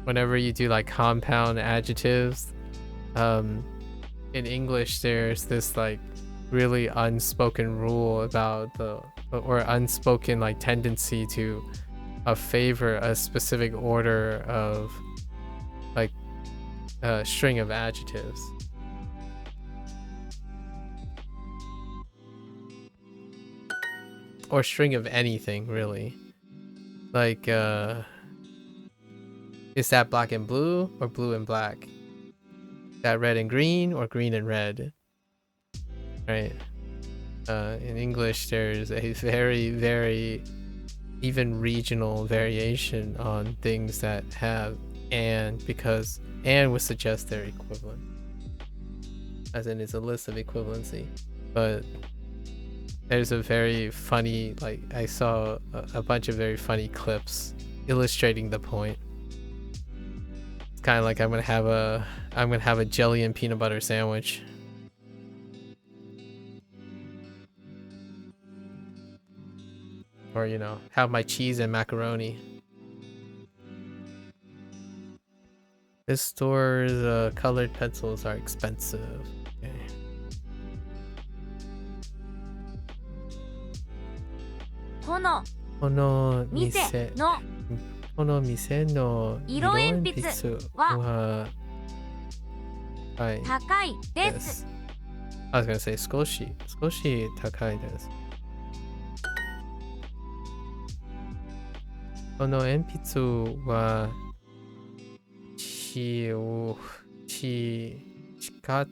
Whenever you do like compound adjectives, in English there's this like really unspoken rule about or unspoken like tendency to favor a specific order of like a string of adjectives. Or string of anything, really. Like, is that black and blue or blue and black? Is that red and green or green and red? Right. In English, there's a very, very even regional variation on things that have and, because and would suggest they're equivalent. As in, it's a list of equivalency. But there's a very funny, like, I saw a bunch of very funny clips illustrating the point. It's kind of like I'm gonna have a jelly and peanut butter sandwich. Or, you know, have my cheese and macaroni. This store's colored pencils are expensive. Okay. このこの店の色鉛筆ははい高いで。ですす。I was gonna say 少し高いです。この鉛筆は近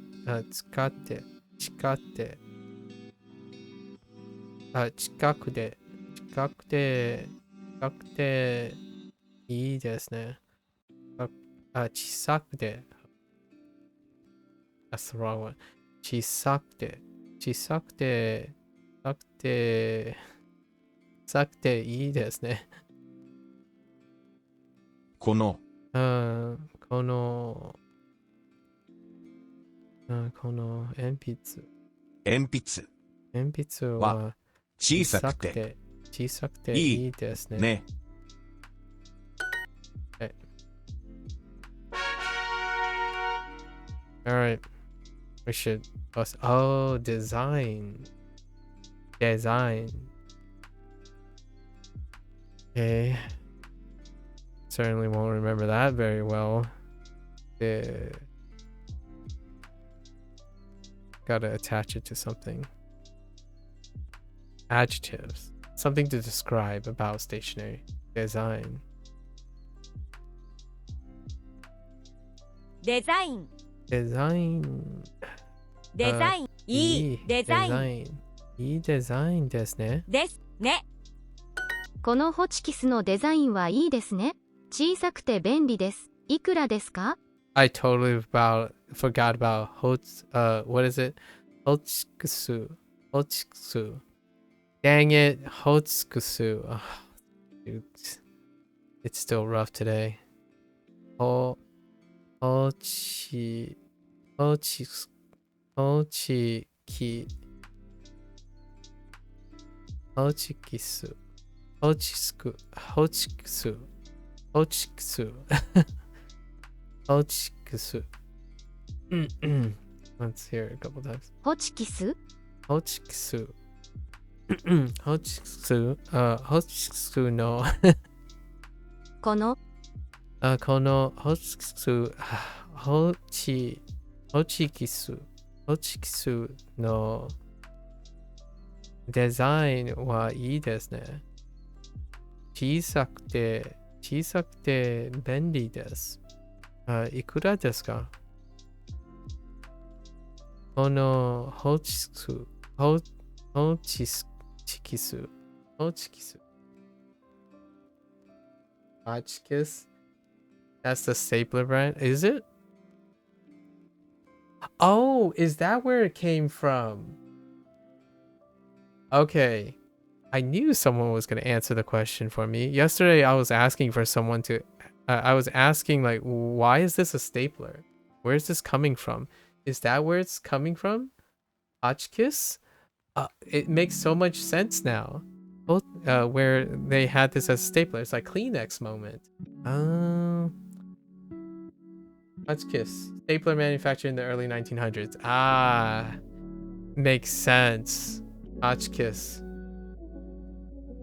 くていいですね。小さくて That's the wrong one. 小さくていいですね。このこの鉛筆は小さくていいですね。ね。Alright. We should oh, design. Okay. Certainly won't remember that very well. Gotta attach it to something. Adjectives. Something to describe about stationery. Design. デザイン Design. デザインいいデザインいいデザインですね。ですね。このホチキスのデザインはいいですね。小さくて便利です。いくらですか？ I totally forgot about what is it? Hochikusu. Dang it, Hochikusu. Oh, dude. It's still rough today. Hochikusu. Hochis. Hochiki. Hochikisu. Hochisku. Hochikusu. Hochikusu. Hochikusu. Let's hear it a couple times. ホチキス Hochikusu. Hochikusu. Hochikusu no. このこのHochikusu. Hochikisu のデザインはいいですね。小さくて便利です。いくらですか？このホチキス。That's the stapler brand, is it? Oh, is that where it came from? Okay. I knew someone was going to answer the question for me. Yesterday, I was asking for someone to... I was asking, like, why is this a stapler? Where is this coming from? Is that where it's coming from? Hotchkiss? It makes so much sense now. Both, where they had this as a stapler. It's like Kleenex moment. Hotchkiss. Stapler manufactured in the early 1900s. Ah, makes sense. Hotchkiss.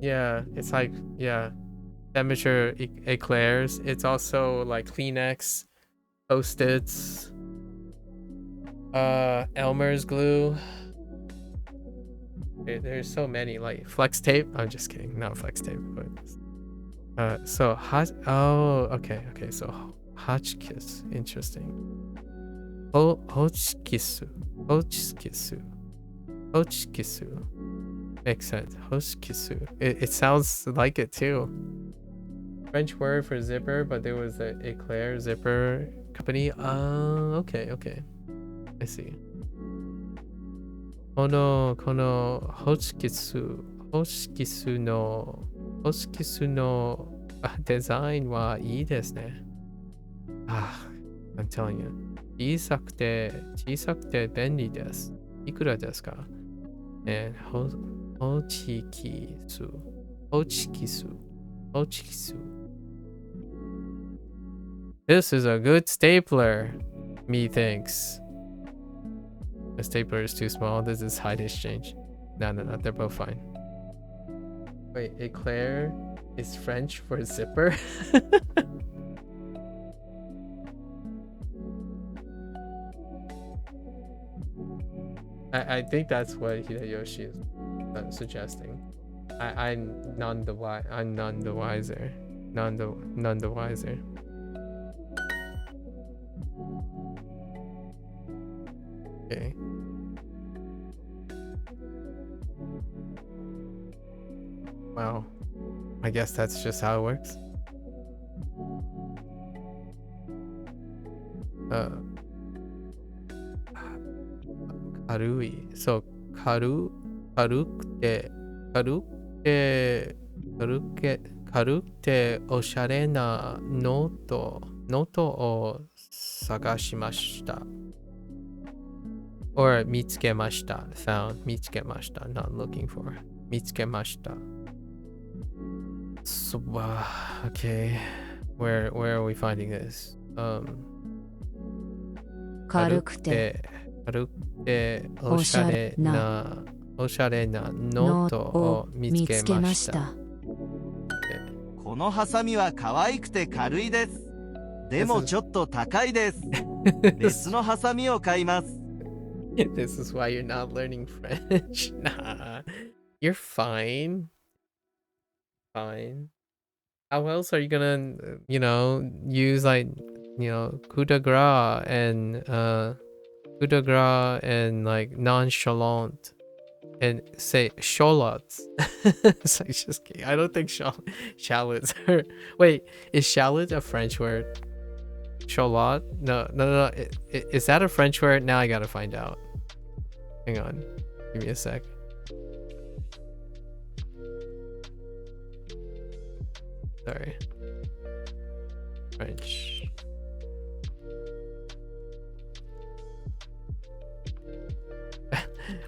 Yeah, it's like, yeah, temperature eclairs. It's also like Kleenex, Post-its, Elmer's glue. There's so many, like flex tape. I'm just kidding, not flex tape, but so hot. Oh, okay, so Hotchkiss, interesting. Hochkisu. Makes sense. Hochkisu. It sounds like it too. French word for zipper, but there was the Eclair zipper company. Okay. I see. Kono Hochkisu no design wa ii desu ne. I'm telling you. 小さくて便利です。いくらですか？And Hochikisu. This is a good stapler, methinks. The stapler is too small. This is height exchange. No, they're both fine. Wait, Eclair is French for zipper? I think that's what Hideyoshi is suggesting. I'm none the wiser. None the wiser. Okay. Wow. I guess that's just how it works. Karui. So karukute oshare na noto o sagashimashita. Or mitsukemashita. Found. Mitsukemashita. Not looking for. Mitsukemashita. So, okay. Where are we finding this? Karukute oshare na noto o mitsukemashita. このハサミは可愛くて軽いです。でもちょっと高いです。別のハサミを買います。This is why you're not learning French. Nah, you're fine. Fine. How else are you gonna, use like, coup de grace and like nonchalant and say shallots. It's like, just kidding. I don't think shallots are. Wait, is shallot a French word? Shallot? No. Is that a French word? Now I gotta find out. Hang on. Give me a sec. Sorry. French.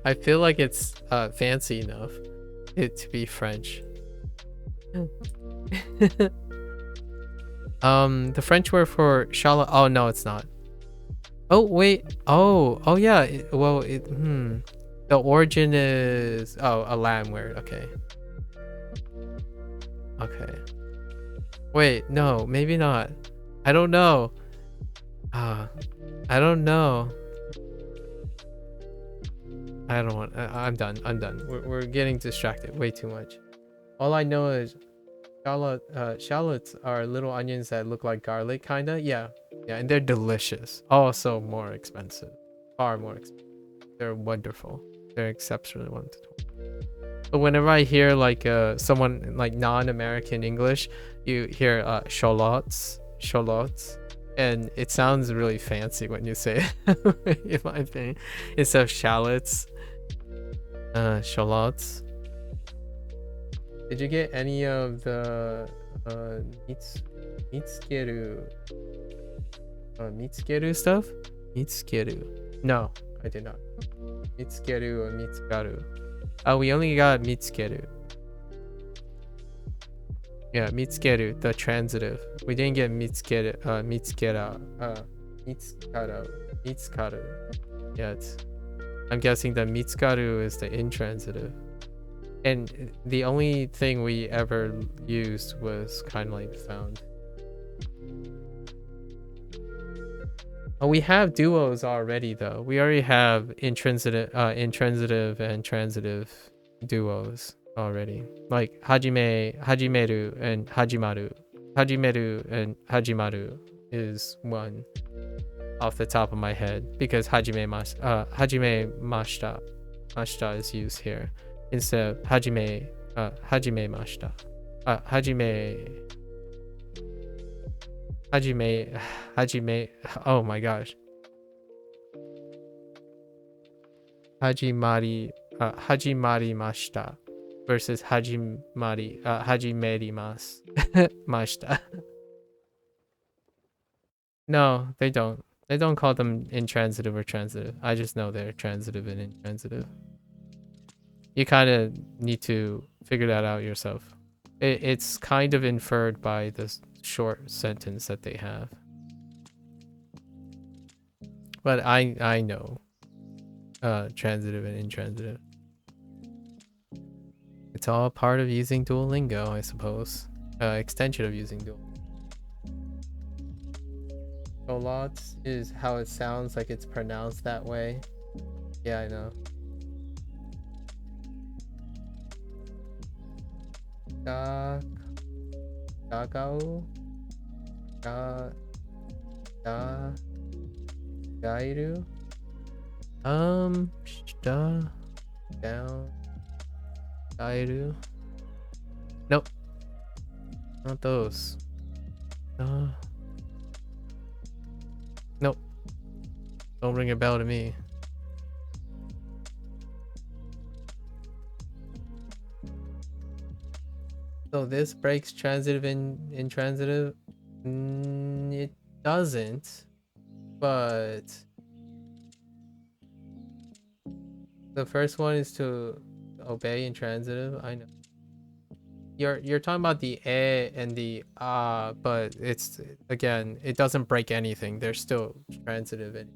I feel like it's fancy enough to be French. The French word for shala. Oh no, it's not. Oh wait. Oh yeah. The origin is a Latin word. Okay. Okay. Wait, no, maybe not. I don't know. I don't know. I don't want. I'm done. I'm done. We're getting distracted way too much. All I know is shallots are little onions that look like garlic, kinda. Yeah, and they're delicious. Also more expensive, far more expensive. They're wonderful. They're exceptionally wonderful. But whenever I hear like someone like non-American English, you hear shallots, and it sounds really fancy when you say it, in my opinion, instead of shallots. Shallots. Did you get any of the Mitskeru stuff? Mitskeru. No, I did not. Mitskeru or Mitskaru. Oh, we only got Mitskeru. Yeah, Mitskeru, the transitive. We didn't get Mitskaru, Mitskaru yet. I'm guessing the Mitskaru is the intransitive. And the only thing we ever used was kindly found. Oh, we have duos already though. We already have intransitive and transitive duos already. Like hajimeru and hajimaru. Hajimeru and hajimaru is one off the top of my head because hajimemashita is used here instead of hajimemashita. Hajime, oh my gosh. Hajimarimashita versus hajimerimasu. No, they don't. They don't call them intransitive or transitive. I just know they're transitive and intransitive. You kind of need to figure that out yourself. It's kind of inferred by the short sentence that they have. But I know transitive and intransitive. It's all part of using Duolingo, I suppose. Extension of using Duolingo. Lots is how it sounds like it's pronounced that way. Yeah, I know. Gagao? Gairu? Down. Gairu? Nope. Not those. Nope. Don't ring a bell to me. So this breaks transitive and intransitive? It doesn't, but the first one is to obey intransitive. I know. You're talking about the and the but it's again, it doesn't break anything. They're still transitive and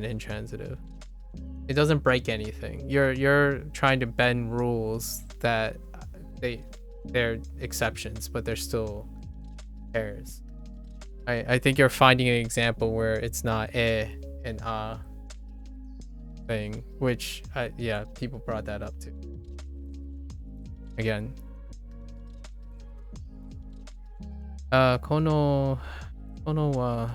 intransitive. It doesn't break anything. You're trying to bend rules that they're exceptions, but they're still pairs. I think you're finding an example where it's not and thing, which yeah, people brought that up too. Again, kono wa,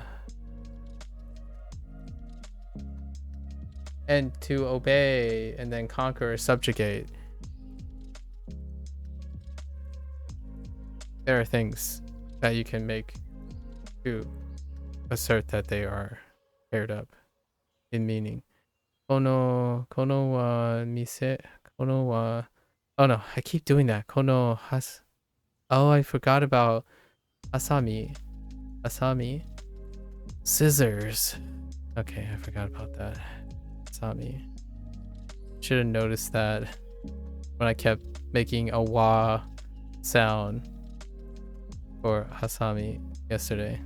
and to obey and then conquer or subjugate. There are things that you can make to assert that they are paired up in meaning. Kono wa mise, kono wa, oh no, I keep doing that. Kono has, oh, I forgot about asami. Scissors. Okay, I forgot about that. Hasami. Should have noticed that when I kept making a wa sound for Hasami yesterday.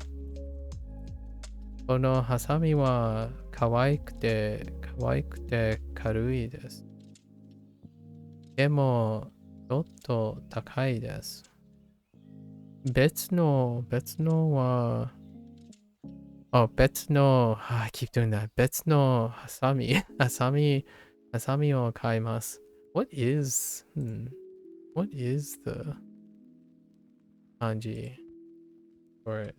このハサミは可愛くて軽いです。でもちょっと高いです。別のは、別の、I keep doing that. 別のハサミを買います。What is the kanji for it?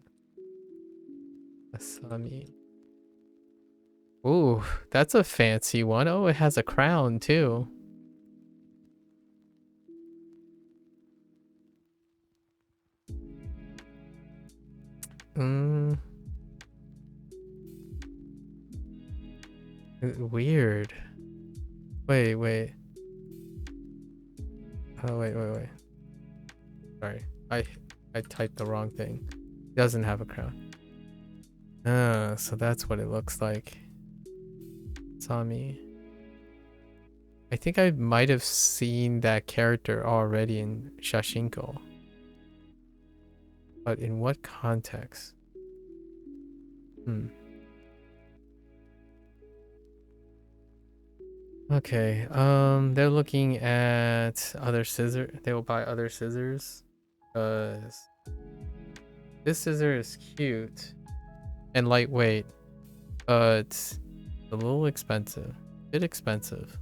Hasami. Ooh, that's a fancy one. Oh, it has a crown too. Weird. Wait. Oh, wait. Sorry. I typed the wrong thing. It doesn't have a crown. So that's what it looks like. Sami. I think I might have seen that character already in Shashinko. But in what context? Okay, they're looking at other scissors. They will buy other scissors. Because this scissor is cute and lightweight, but a little expensive. A bit expensive.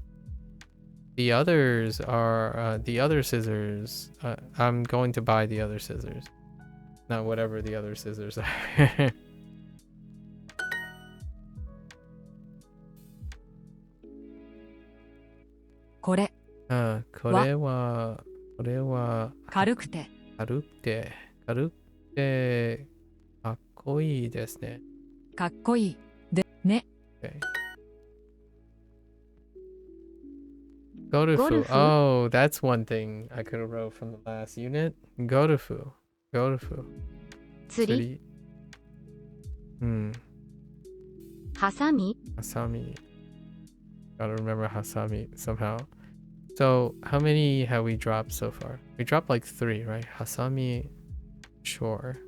The others are, the other scissors, I'm going to buy the other scissors. Not whatever the other scissors are. これは軽くてかっこいいですね。かっこいいでね。Okay. Gorufu. Oh, that's one thing I could have wrote from the last unit. Gorufu. 釣り。ハサミ。Gotta remember Hasami somehow. So, how many have we dropped so far? We dropped like 3, right? Hasami, sure.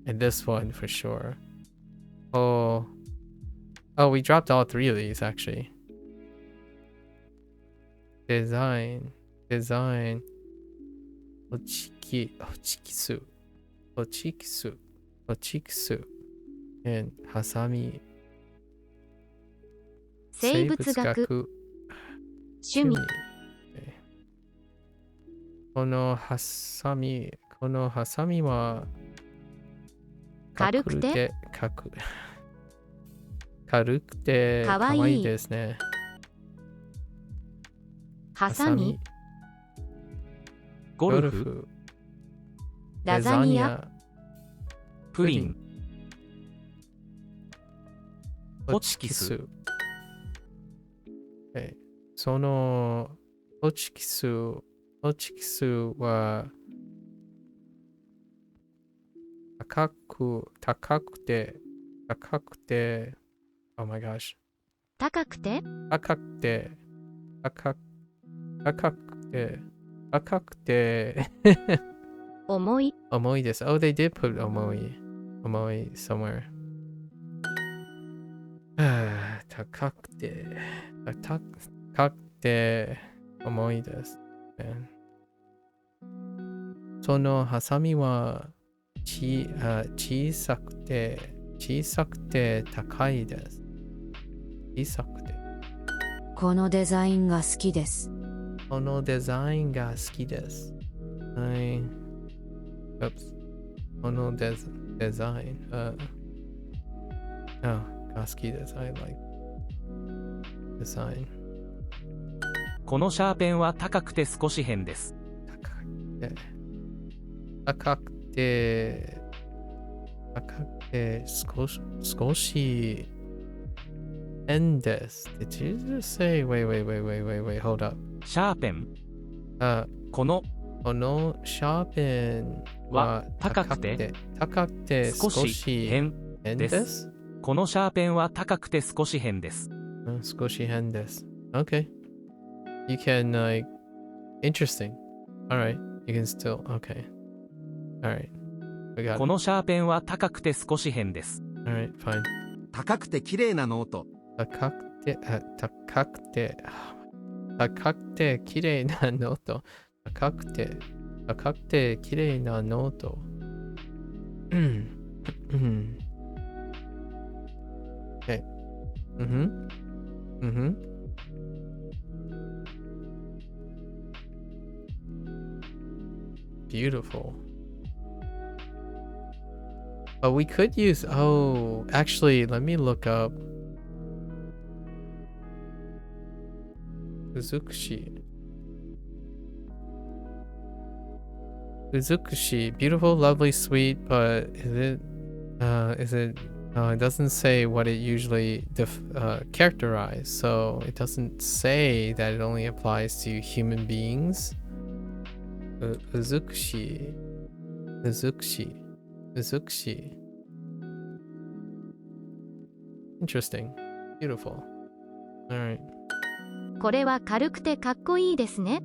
And this one for sure. Oh, we dropped all 3 of these actually. Design. Ochikisu. And Hasami. 生物学。趣味。このハサミは軽くてかわいいですね。ハサミ。ゴルフ。ラザニア。プリン。ホチキス。そのホチキスは高くて Oh my gosh 高くて重いです。Oh, they did put 重い somewhere. 高くて重いです。そのハサミは小さくて高いです。小さくて。このデザインが好きです。はい。Oops. このデザイン。が好きです。I like design. このシャーペンは高くて少し変です。高くて少し変です。Did you just say wait, hold up. シャーペン。このシャーペンは高くて少し変です。このシャーペンは高くて少し変です。Squishy hand desu. Okay. You can, like, interesting. Alright. You can still, okay. Alright. We got こ it. のシャーペンは高くて少し変です。Alright, fine. 高くて綺麗なノート。高くて、綺麗なノート。高くて綺麗なノート。Okay. Beautiful. But we could use, oh, actually, let me look up Uzukushi. Uzukushi, beautiful, lovely, sweet, but it doesn't say what it usually characterize, so it doesn't say that it only applies to human beings. Uzukushi. Interesting. Beautiful. Alright. これは軽くてかっこいいですね。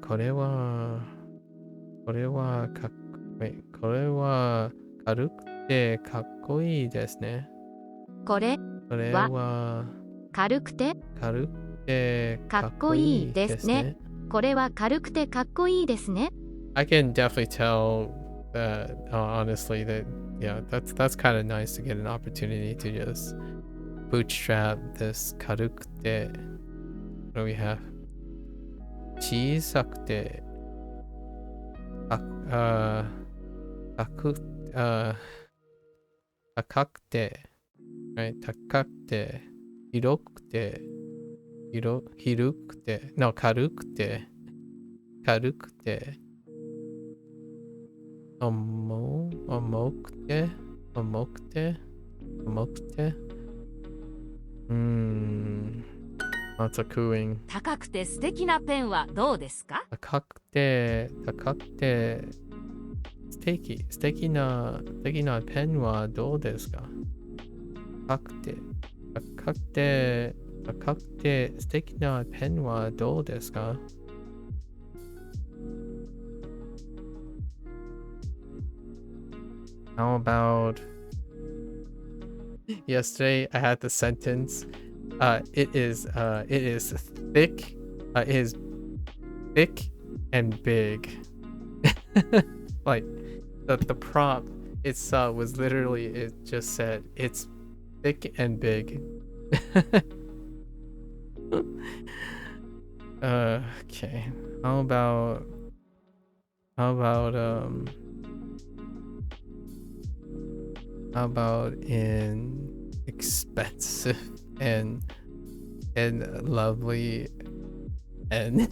これは軽くてかっこいいですね。これは軽くてかっこいいですね。これは軽くてかっこいいですね。I can definitely tell that, honestly, that yeah, that's kind of nice to get an opportunity to just bootstrap this 軽くて. What do we have? 小さくて高くて、right? 高くて、広くて、no, 軽くて、重くて、Lots of cooing. 高くて素敵なペンはどうですか？高くて素敵なペンはどうですか？高くて素敵なペンはどうですか？ How about yesterday I had the sentence it is thick it is thick and big. Like the prompt itself was literally, it just said it's thick and big. Okay. How about in expensive and lovely and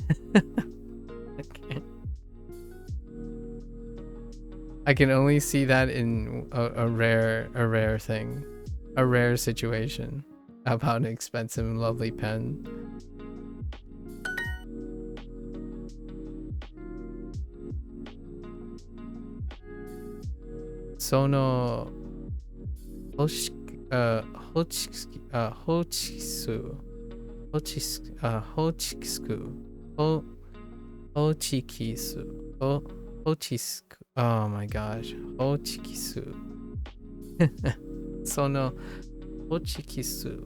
okay. I can only see that in a rare thing, a rare situation about an expensive and lovely pen. Sono oh my gosh, hochikisu. Sono hochikisu.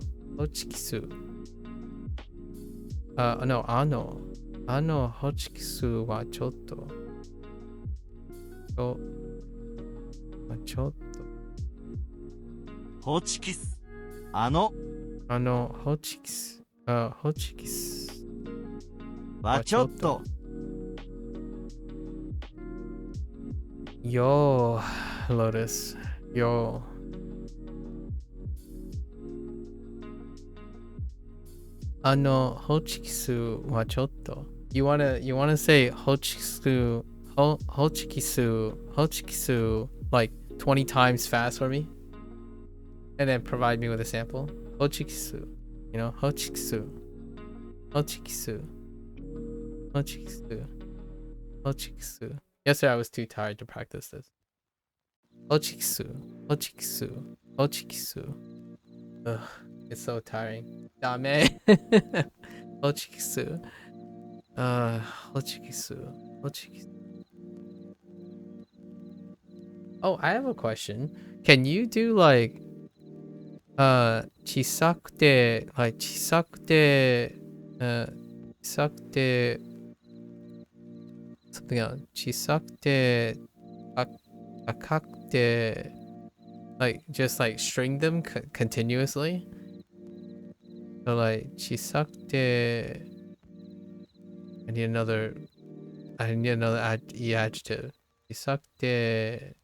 No, ano hochikisu wa chotto. Chotto. ホチキス。ホチキスはちょっと。Yo, Lotus. Yo. Hochikisu wa chotto. You wanna say hochikisu like 20 times fast for me? And then provide me with a sample. Hochikisu. You know, hochikisu. Yesterday I was too tired to practice this. Hochikisu. Hochikisu. Ugh, it's so tiring. Dame. Hochikisu. Hochikisu. Hochikisu. Oh, I have a question. Can you do like chisakute, like chisakute, chisakute, something else. Chisakute, akakute, like just like string them continuously. So like chisakute. I need another adjective. Chisakute.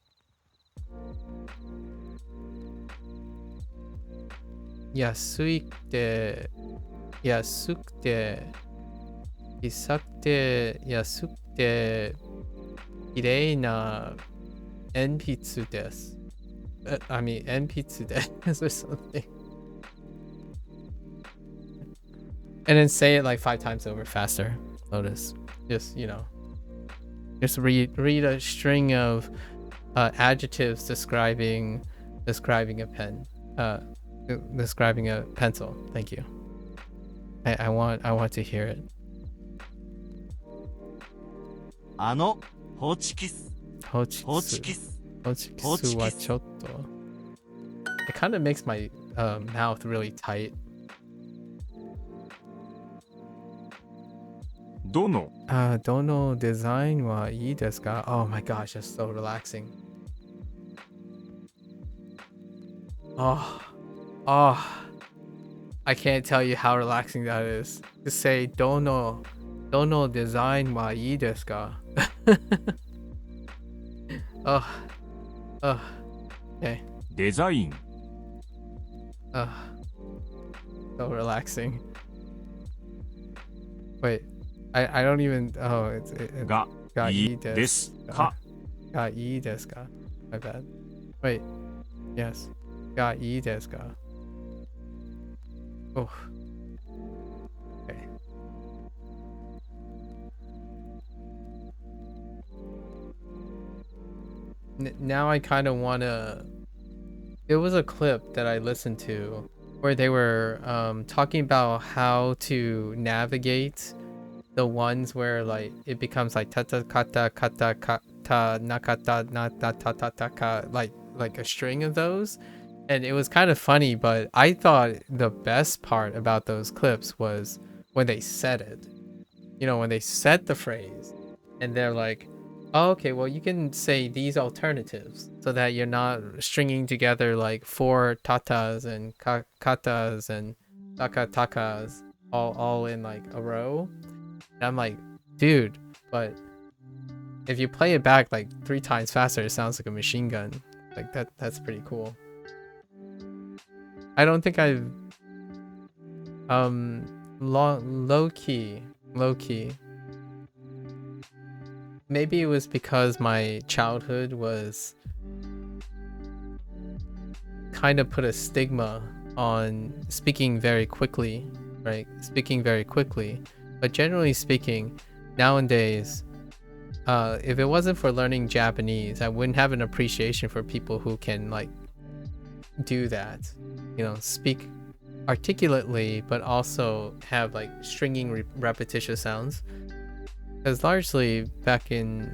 Yasukute, isakute, yasukute, kirei na enpitsu desu. I mean, enpitsu desu or something. And then say it like 5 times over faster. Notice, just just read a string of adjectives describing a pen. Describing a pencil. Thank you. I want to hear it. ホチキス。ホチキス。Hochikisu wa chotto. It kind of makes my mouth really tight. どの Dono design wa ii desu ka? Oh my gosh, that's so relaxing. Oh, I can't tell you how relaxing that is. To say dono design wa ii desu ka? Oh, okay. デザイン So relaxing. Wait, I don't even. Oh, it's が got い ii い desu ですか ka. Got ii desu ka? My bad. Wait, yes. Got ii desu ka? Oh. Okay. Now I kind of want to. It was a clip that I listened to where they were talking about how to navigate the ones where like it becomes like tata kata kata kata nakata nata tata taka, like a string of those. And it was kind of funny, but I thought the best part about those clips was when they said it. When they said the phrase and they're like, oh, okay, well, you can say these alternatives so that you're not stringing together like 4 tatas and katas and taka-takas all in like a row. And I'm like, dude, but if you play it back like 3 times faster, it sounds like a machine gun. Like that's pretty cool. I don't think I've low key. Maybe it was because my childhood was kind of put a stigma on speaking very quickly, right? Speaking very quickly. But generally speaking, nowadays, if it wasn't for learning Japanese, I wouldn't have an appreciation for people who can like do that. Speak articulately, but also have like stringing repetitious sounds. Because largely back in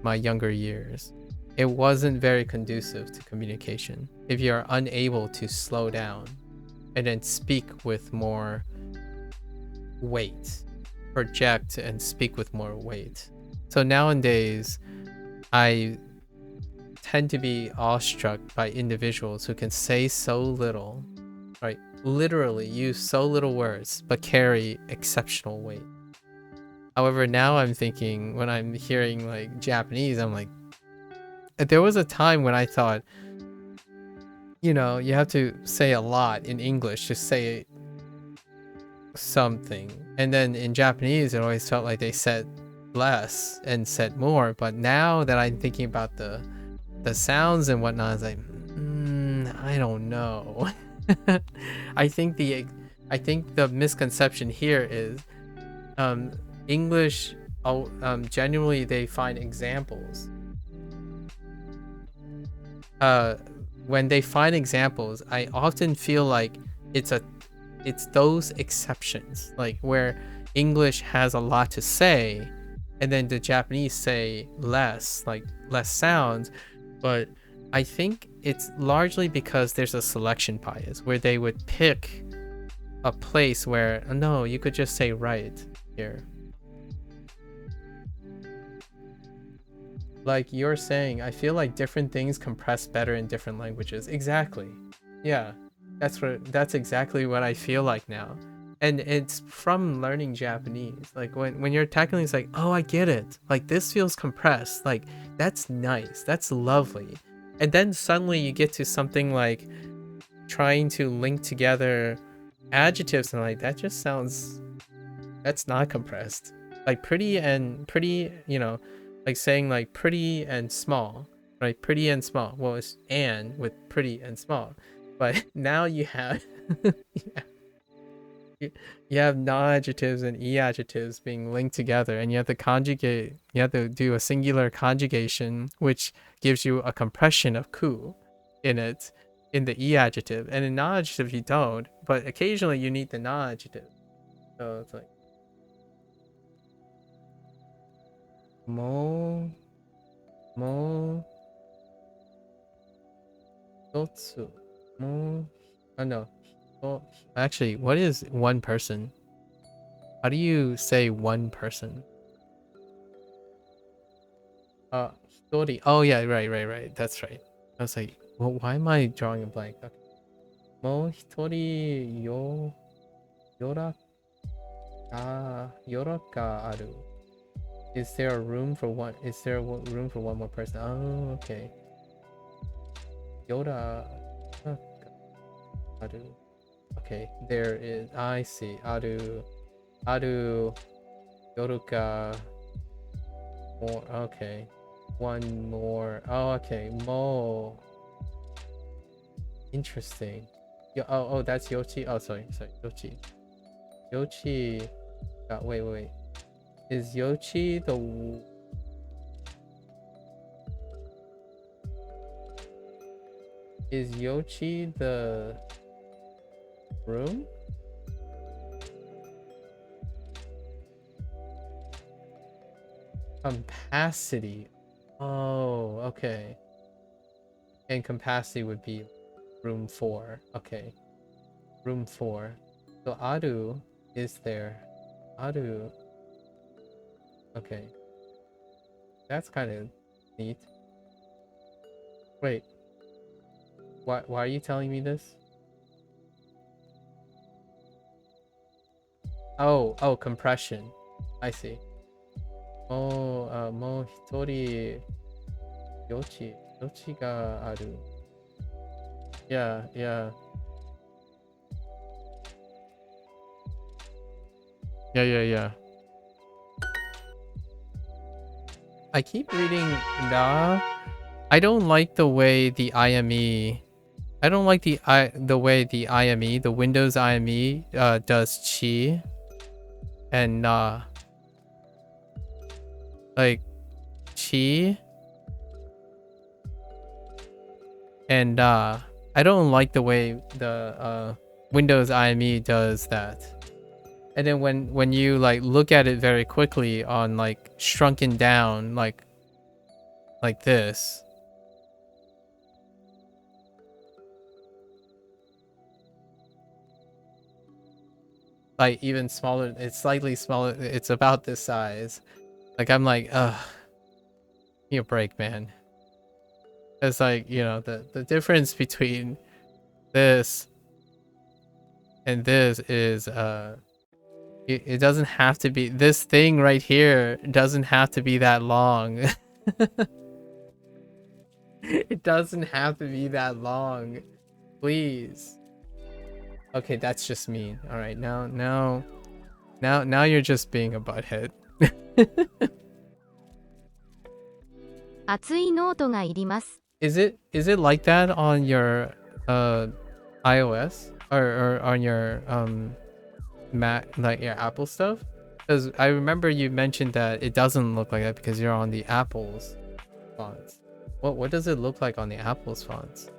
my younger years, it wasn't very conducive to communication. If you're unable to slow down and then speak with more weight, project and speak with more weight. So nowadays, I tend to be awestruck by individuals who can say so little, right? Literally use so little words, but carry exceptional weight. However, now I'm thinking when I'm hearing like Japanese, I'm like, there was a time when I thought, you have to say a lot in English to say something. And then in Japanese, it always felt like they said less and said more. But now that I'm thinking about the sounds and whatnot, it's like, I don't know. I think the misconception here is English, genuinely they find examples when they find examples, I often feel like it's those exceptions, like where English has a lot to say and then the Japanese say less, like less sounds. But I think it's largely because there's a selection bias where they would pick a place where, no, you could just say right here. Like you're saying, I feel like different things compress better in different languages. Exactly. Yeah, that's exactly what I feel like now. And it's from learning Japanese. Like when you're tackling, it's like, oh, I get it. Like this feels compressed. Like that's nice. That's lovely. And then suddenly you get to something like trying to link together adjectives and like that just sounds, that's not compressed. Like pretty, you know, like saying like pretty and small, right? Pretty and small. Well, it's and with pretty and small. But now you have you have non-adjectives and e-adjectives being linked together, and you have to conjugate, you have to do a singular conjugation, which gives you a compression of ku in it, in the e-adjective. And in non-adjective you don't, but occasionally you need the non-adjective. So it's like mo hitotsu mo, oh no, actually, what is one person? How do you say one person? Hitori. Oh yeah, right. That's right. I was like, well, why am I drawing a blank? Okay. Mo hitori yora ka aru. Is there a room for one? Is there room for one more person? Oh, okay. Yora aru. Okay, there is. I see. Aru yoruka more. Okay, one more. Oh, okay. Mo. Interesting. Oh, that's Yoshi. Oh, sorry. Yoshi. Wait. Is Yoshi the? Is Yoshi the room? Capacity. Oh, okay. And capacity would be room 4. Okay. Room 4. So aru is there. Aru. Okay. That's kind of neat. Wait. Why are you telling me this? Oh, compression. I see. Oh, mo hitori yoshi ga aru. Yeah. Yeah. I keep reading na. I don't like the way the IME. I don't like the way the IME, the Windows IME, does chi and na. Like chi and na. I don't like the way the Windows IME does that. And then when you like look at it very quickly on like shrunken down like this. Like even smaller, it's slightly smaller, it's about this size. Like I'm like, ugh, give me a break, man. It's like, you know, the difference between this and this is it doesn't have to be, this thing right here doesn't have to be that long. It doesn't have to be that long, please. Okay, that's just mean. All right, now you're just being a butthead. 熱いノートがいります。 Is it like that on your iOS or on your Mac, like your Apple stuff? Because I remember you mentioned that it doesn't look like that because you're on the Apple's fonts. What does it look like on the Apple's fonts?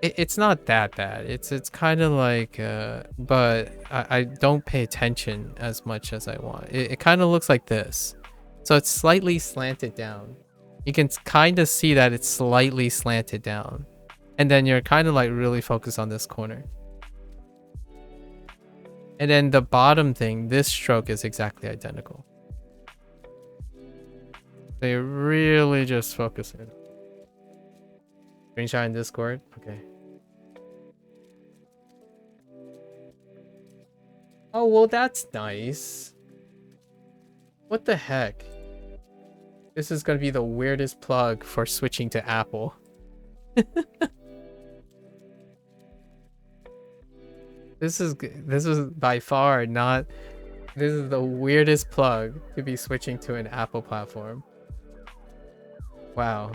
It's not that bad. It's kind of like, but I don't pay attention as much as I want. It kind of looks like this. So it's slightly slanted down. You can kind of see that it's slightly slanted down. And then you're kind of like really focused on this corner. And then the bottom thing, this stroke is exactly identical. So you're really just focusing. Screenshot in Discord? Okay. Oh, well, that's nice. What the heck? This is gonna be the weirdest plug for switching to Apple. This is by far not. This is the weirdest plug to be switching to an Apple platform. Wow.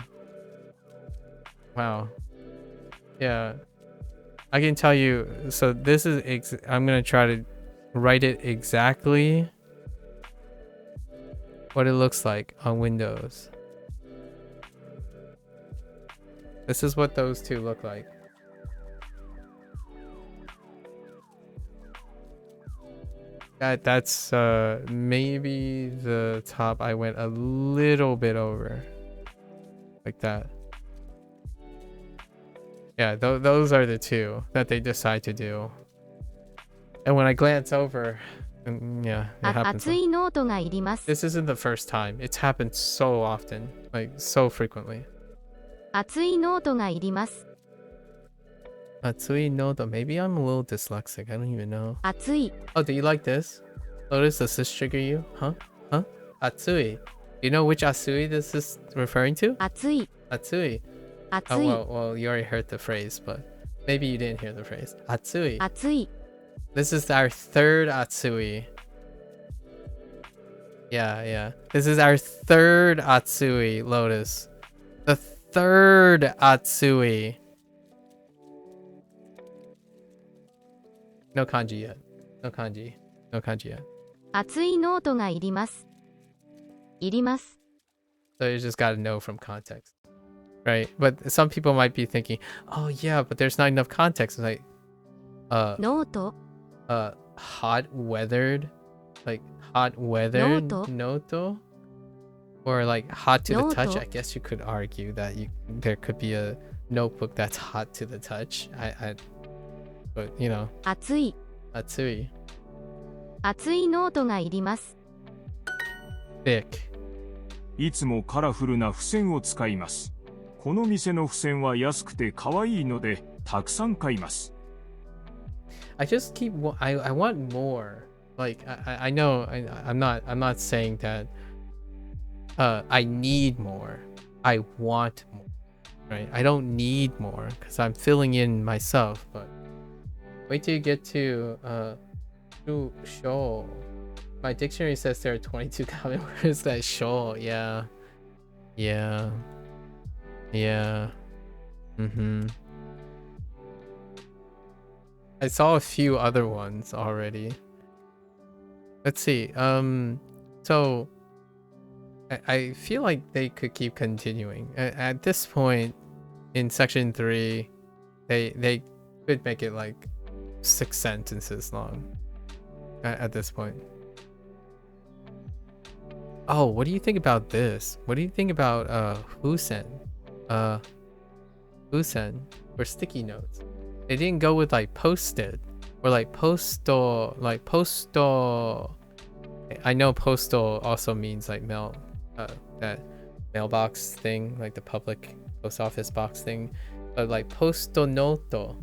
Wow. Yeah. I can tell you. So this is. I'm gonna try to write it exactly what it looks like on Windows. This is what those two look like. That's maybe the top. I went a little bit over, like that. Yeah, those are the two that they decide to do. And when I glance over, yeah, it happens. This isn't the first time. It's happened so often, like so frequently. 熱いノートがいります。 Atsui noto. Maybe I'm a little dyslexic. I don't even know. 熱い Oh, do you like this? Lotus, does this trigger you? Huh? Huh? Atsui. Do you know which Atsui this is referring to? 熱い Atsui. 熱 Oh, い well, you already heard the phrase, but maybe you didn't hear the phrase. Atsui. 熱い This is our third Atsui. Yeah. This is our third Atsui, Lotus. The third Atsui. No kanji yet. No kanji yet. 熱いノートがいります。いります。 So you just gotta know from context. Right? But some people might be thinking, oh yeah, but there's not enough context. It's like, ノート hot weathered? Like hot weathered noto? Or like hot to the touch? Noto. I guess you could argue that there could be a notebook that's hot to the touch. But you know. 熱い Atsui. 熱いノートがいります。 Thick. いつもカラフルな付箋を使います。この店の付箋は安くて可愛いのでたくさん買います。I just keep I want more. Like I know I'm not saying that I need more. I want more. Right? I don't need more because I'm filling in myself, but wait till you get to show. My dictionary says there are 22 common words that show. Yeah. I saw a few other ones already. Let's see. So I feel like they could keep continuing. At this point in section 3, they could make it like 6 sentences long at this point. Oh, what do you think about this? What do you think about Husen? Husen or sticky notes? They didn't go with like posted or like postal, like postal. I know postal also means like mail, that mailbox thing, like the public post office box thing, but like posto noto.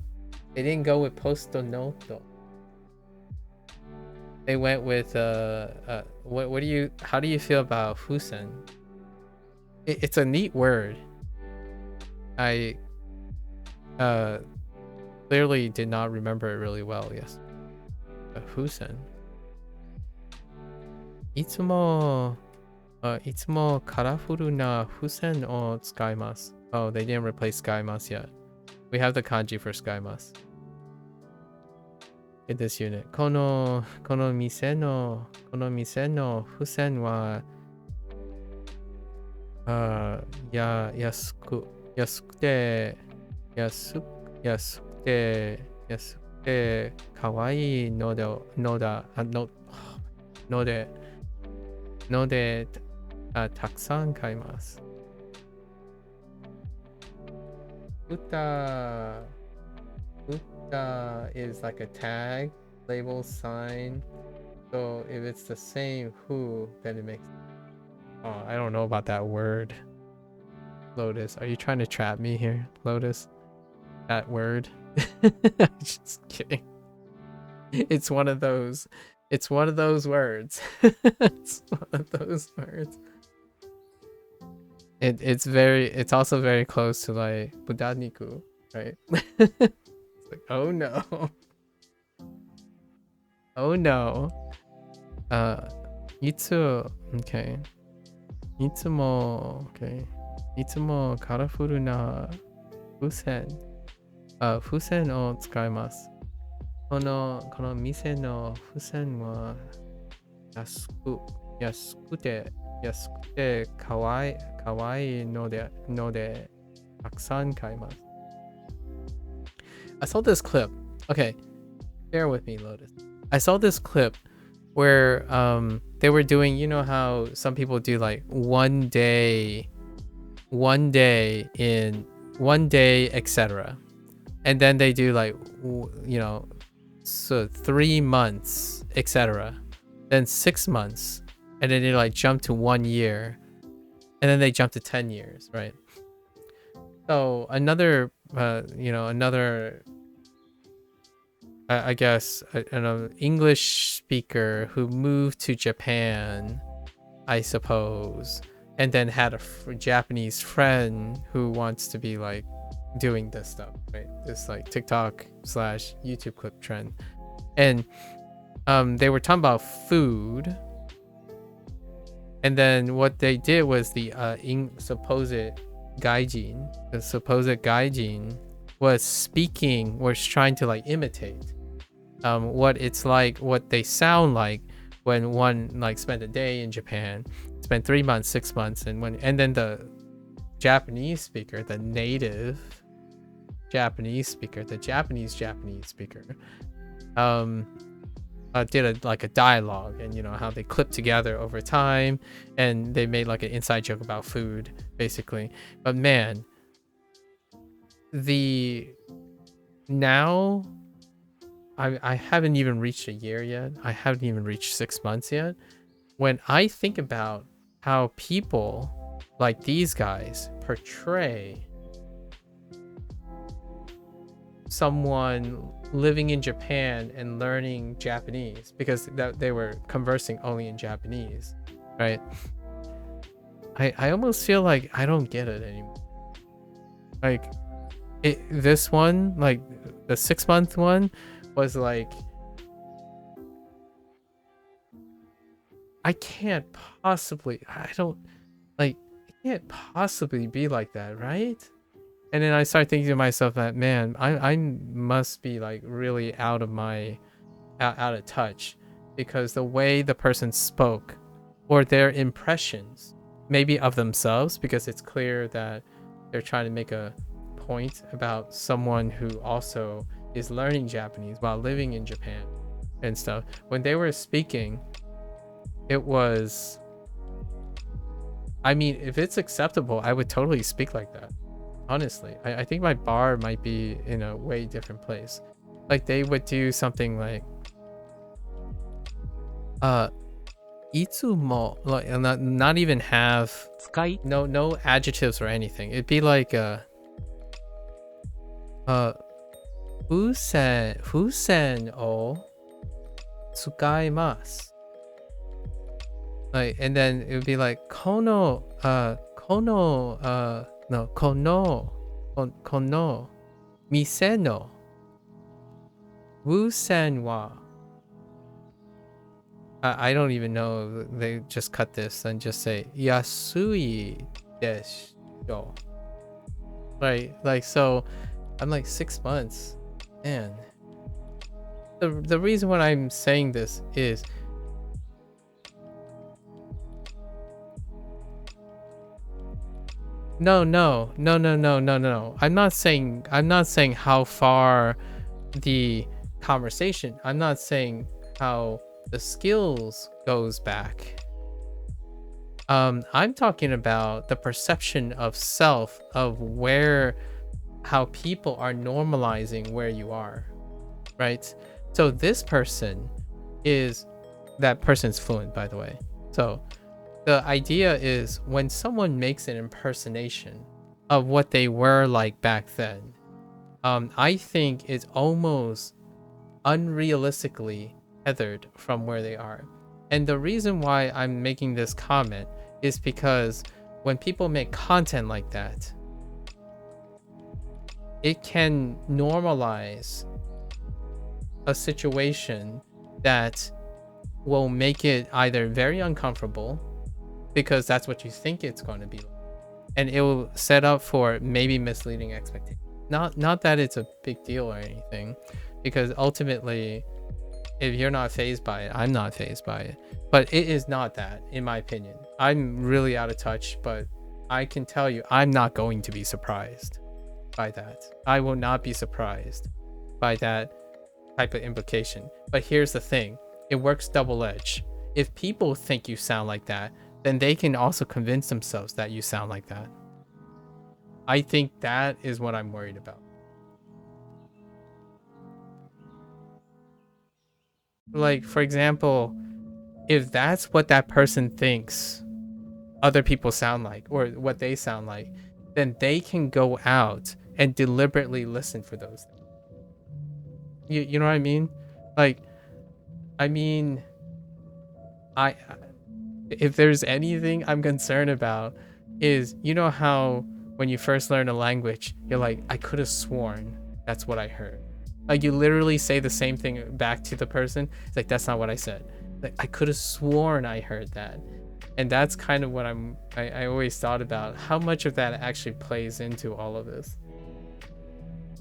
They didn't go with posto noto. They went with what do you, how do you feel about Husen? It's a neat word. I clearly did not remember it really well. Yes. Husen. いつもカラフルな付箋を使います。Oh, they didn't replace 使います yet. We have the kanji for 使います。In this unit. この店の付箋は安く安くて、安くて、かわいいので、ので、たくさん買います。Uta is like a tag, label, sign. So if it's the same who, then it makes. Oh, I don't know about that word. Lotus, are you trying to trap me here, Lotus? That word? Just kidding. It's one of those. It's one of those words. It's one of those words. It's also very close to like budaniku, right? It's like, oh no. Oh no. Itsu, okay. Itsumo, okay. Itsumo colorful na fusen. Fusen o tsukaimasu. この店の付箋は安くてかわいいのでたくさん買います。I saw this clip. Okay, bear with me, Lotus. I saw this clip where they were doing, you know how some people do like one day, etc. And then they do like, you know, so 3 months, etc. Then 6 months, and then they like jump to 1 year, and then they jump to 10 years, right? So another, I guess, an English speaker who moved to Japan, I suppose, and then had a Japanese friend who wants to be like doing this stuff, right? This like TikTok / YouTube clip trend. And they were talking about food. And then what they did was the supposed gaijin was trying to like imitate what it's like, what they sound like when one like spent a day in Japan, spent 3 months, 6 months, and then the Japanese speaker, the native Japanese speaker, the Japanese speaker, did a dialogue, and you know how they clipped together over time, and they made like an inside joke about food, basically. But man, now I haven't even reached a year yet. I haven't even reached 6 months yet. When I think about how people like these guys portray someone living in Japan and learning Japanese, because they were conversing only in Japanese, right? I almost feel like I don't get it anymore. Like this one, like the 6 month one, was like, it can't possibly be like that, right? And then I start thinking to myself that, man, I must be like really out of touch, because the way the person spoke, or their impressions, maybe of themselves, because it's clear that they're trying to make a point about someone who also is learning Japanese while living in Japan and stuff. When they were speaking, it was, I mean, if it's acceptable, I would totally speak like that. Honestly, I think my bar might be in a way different place. Like they would do something like itsumo, like not even have no adjectives or anything. It'd be like fusen o tsukaimasu. Like, and then it would be like kono mise no wusen wa. I don't even know. They just cut this and just say yasui desu. Right, like, so I'm like 6 months, man. The reason why I'm saying this is No. I'm not saying how far the conversation. I'm not saying how the skills goes back. I'm talking about the perception of self, of how people are normalizing where you are, right? So this person that person's fluent, by the way. So the idea is when someone makes an impersonation of what they were like back then, I think it's almost unrealistically tethered from where they are. And the reason why I'm making this comment is because when people make content like that, it can normalize a situation that will make it either very uncomfortable because that's what you think it's going to be, and it will set up for maybe misleading expectations. Not that it's a big deal or anything, because ultimately, if you're not fazed by it, I'm not fazed by it. But it is not that, in my opinion. I'm really out of touch, but I can tell you, I'm not going to be surprised by that. I will not be surprised by that type of implication. But here's the thing, it works double-edged. If people think you sound like that, then they can also convince themselves that you sound like that. I think that is what I'm worried about. Like, for example, if that's what that person thinks other people sound like, or what they sound like, then they can go out and deliberately listen for those things. You know what I mean? Like, I mean, if there's anything I'm concerned about is, you know how when you first learn a language, you're like, I could have sworn that's what I heard. Like, you literally say the same thing back to the person. It's like, that's not what I said. Like, I could have sworn I heard that. And that's kind of what I always thought about, how much of that actually plays into all of this.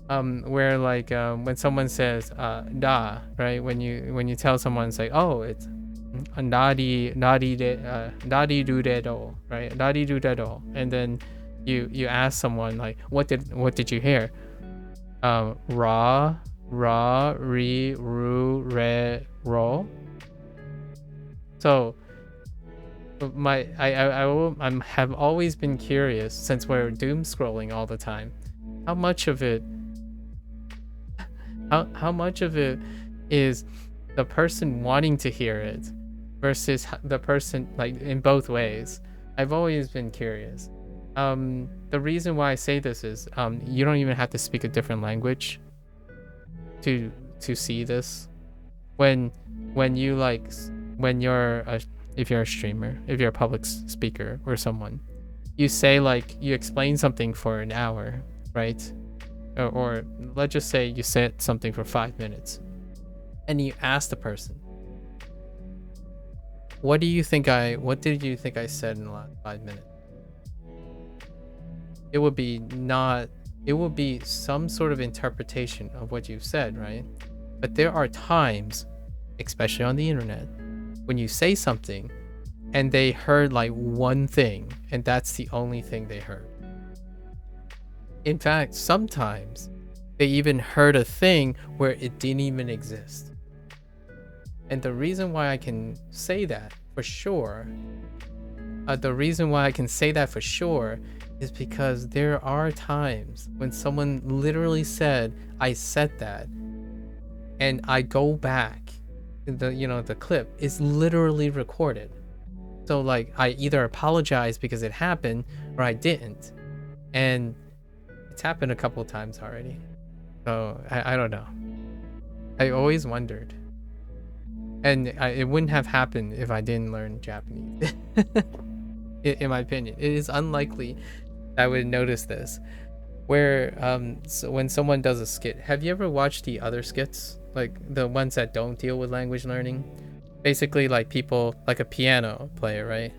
Where like when someone says da, right? When you tell someone, it's like, oh, it's nadi do dedo, right? Nadi do dedo. And then you ask someone like, what did you hear? Ra, ri, ru, re, ro. So I have always been curious, since we're doom scrolling all the time, how much of it is the person wanting to hear it versus the person, like, in both ways. I've always been curious. The reason why I say this is you don't even have to speak a different language to see this. If you're a streamer, if you're a public speaker or someone, you say, like, you explain something for an hour, right? Or let's just say you said something for 5 minutes, and you ask the person, what did you think I said in the last 5 minutes? It would be some sort of interpretation of what you've said, right? But there are times, especially on the internet, when you say something and they heard like one thing, and that's the only thing they heard. In fact, sometimes they even heard a thing where it didn't even exist. And the reason why I can say that for sure, is because there are times when someone literally said, I said that, and I go back, the clip is literally recorded. So like, I either apologize because it happened or I didn't. And it's happened a couple of times already. So I don't know. I always wondered. And it wouldn't have happened if I didn't learn Japanese. In my opinion, it is unlikely I would notice this. Where so when someone does a skit, have you ever watched the other skits, like the ones that don't deal with language learning? Basically, like, people, like a piano player, right?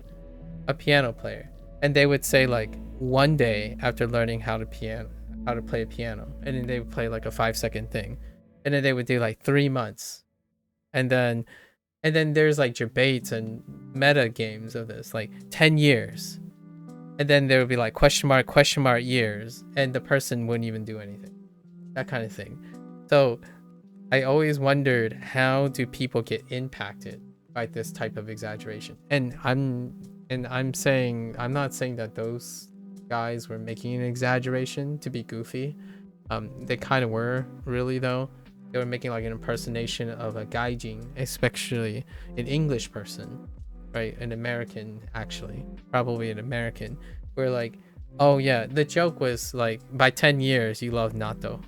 A piano player, and they would say, like, one day after learning how to play a piano, and then they would play like a 5-second thing, and then they would do like 3 months, and then there's like debates and meta games of this, like 10 years. and then there would be like question mark years, and the person wouldn't even do anything. That kind of thing. So I always wondered, how do people get impacted by this type of exaggeration? And I'm not saying that those guys were making an exaggeration to be goofy. They kind of were, really, though. They were making like an impersonation of a gaijin, especially an English person, right? An American, actually, probably an American. Where like, oh yeah, the joke was like, by 10 years you love natto.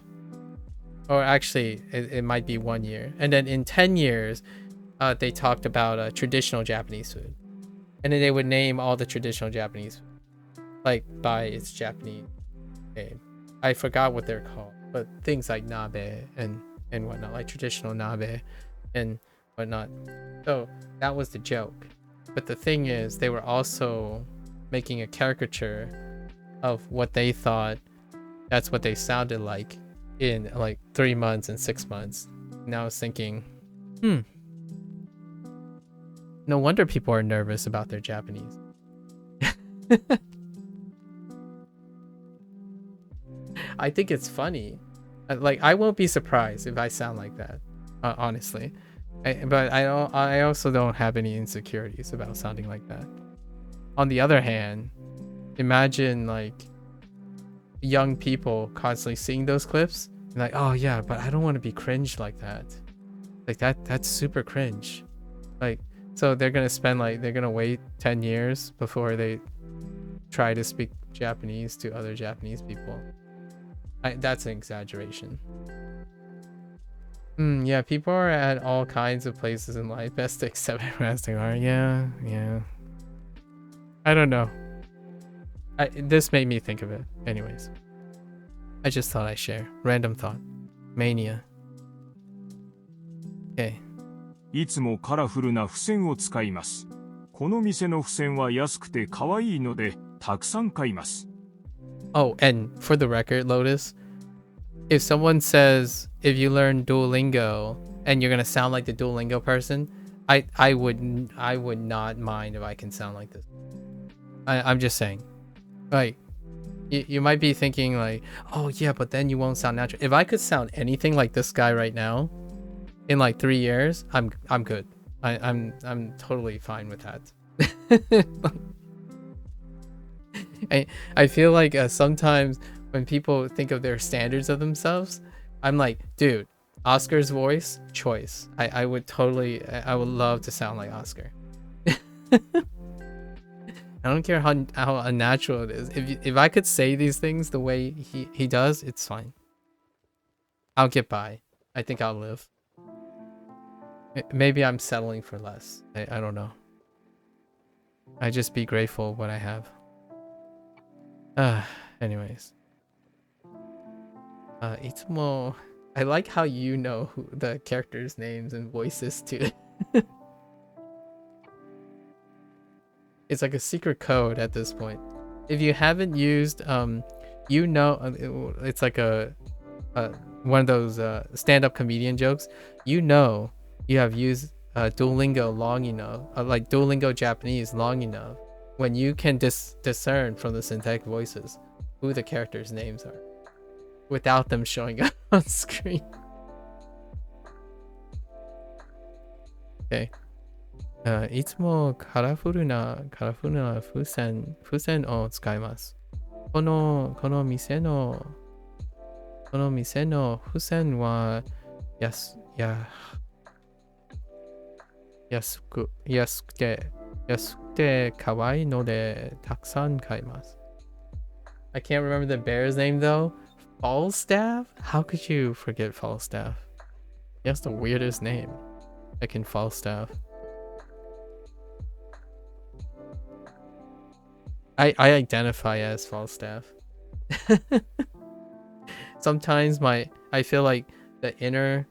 Or actually, it might be 1 year. And then in 10 years, they talked about traditional Japanese food. And then they would name all the traditional Japanese food, like by its Japanese name. I forgot what they're called, but things like nabe and whatnot, like traditional nabe and whatnot. So that was the joke. But the thing is, they were also making a caricature of what they thought that's what they sounded like in like 3 months and 6 months. And I was thinking, no wonder people are nervous about their Japanese. I think it's funny. Like, I won't be surprised if I sound like that, honestly. But I also don't have any insecurities about sounding like that. On the other hand, imagine like young people constantly seeing those clips and like, oh yeah, but I don't want to be cringe like that. Like that's super cringe. Like, so they're gonna wait 10 years before they try to speak Japanese to other Japanese people. That's an exaggeration. Yeah, people are at all kinds of places in life. Best to accept it as they are. Yeah. I don't know. This made me think of it. Anyways, I just thought I'd share. Random thought. Mania. Okay. いつもカラフルな付箋を使います。この店の付箋は安くて可愛いのでたくさん買います。 Oh, and for the record, Lotus, if someone says if you learn Duolingo and you're gonna sound like the Duolingo person, I would not mind if I can sound like this. I'm just saying, like, you might be thinking like, oh yeah, but then you won't sound natural. If I could sound anything like this guy right now, in like 3 years, I'm good. I'm totally fine with that. I feel like sometimes when people think of their standards of themselves, I'm like, dude, Oscar's voice, choice. I would love to sound like Oscar. I don't care how unnatural it is. If I could say these things the way he does, it's fine. I'll get by. I think I'll live. Maybe I'm settling for less. I don't know. I just be grateful what I have. Anyways. いつも I like how you know the characters' names and voices too. It's like a secret code at this point. If you haven't used you know, it's like a one of those stand-up comedian jokes. You know you have used Duolingo long enough, like Duolingo Japanese long enough, when you can discern from the synthetic voices who the characters' names are without them showing up on screen. Okay. いつもカラフルな風船を使います。この店の風船は安くて可愛いのでたくさん買います。I can't remember the bear's name though. Falstaff? How could you forget Falstaff? He has the weirdest name. Like in Falstaff. I identify as Falstaff. Sometimes I feel like the inner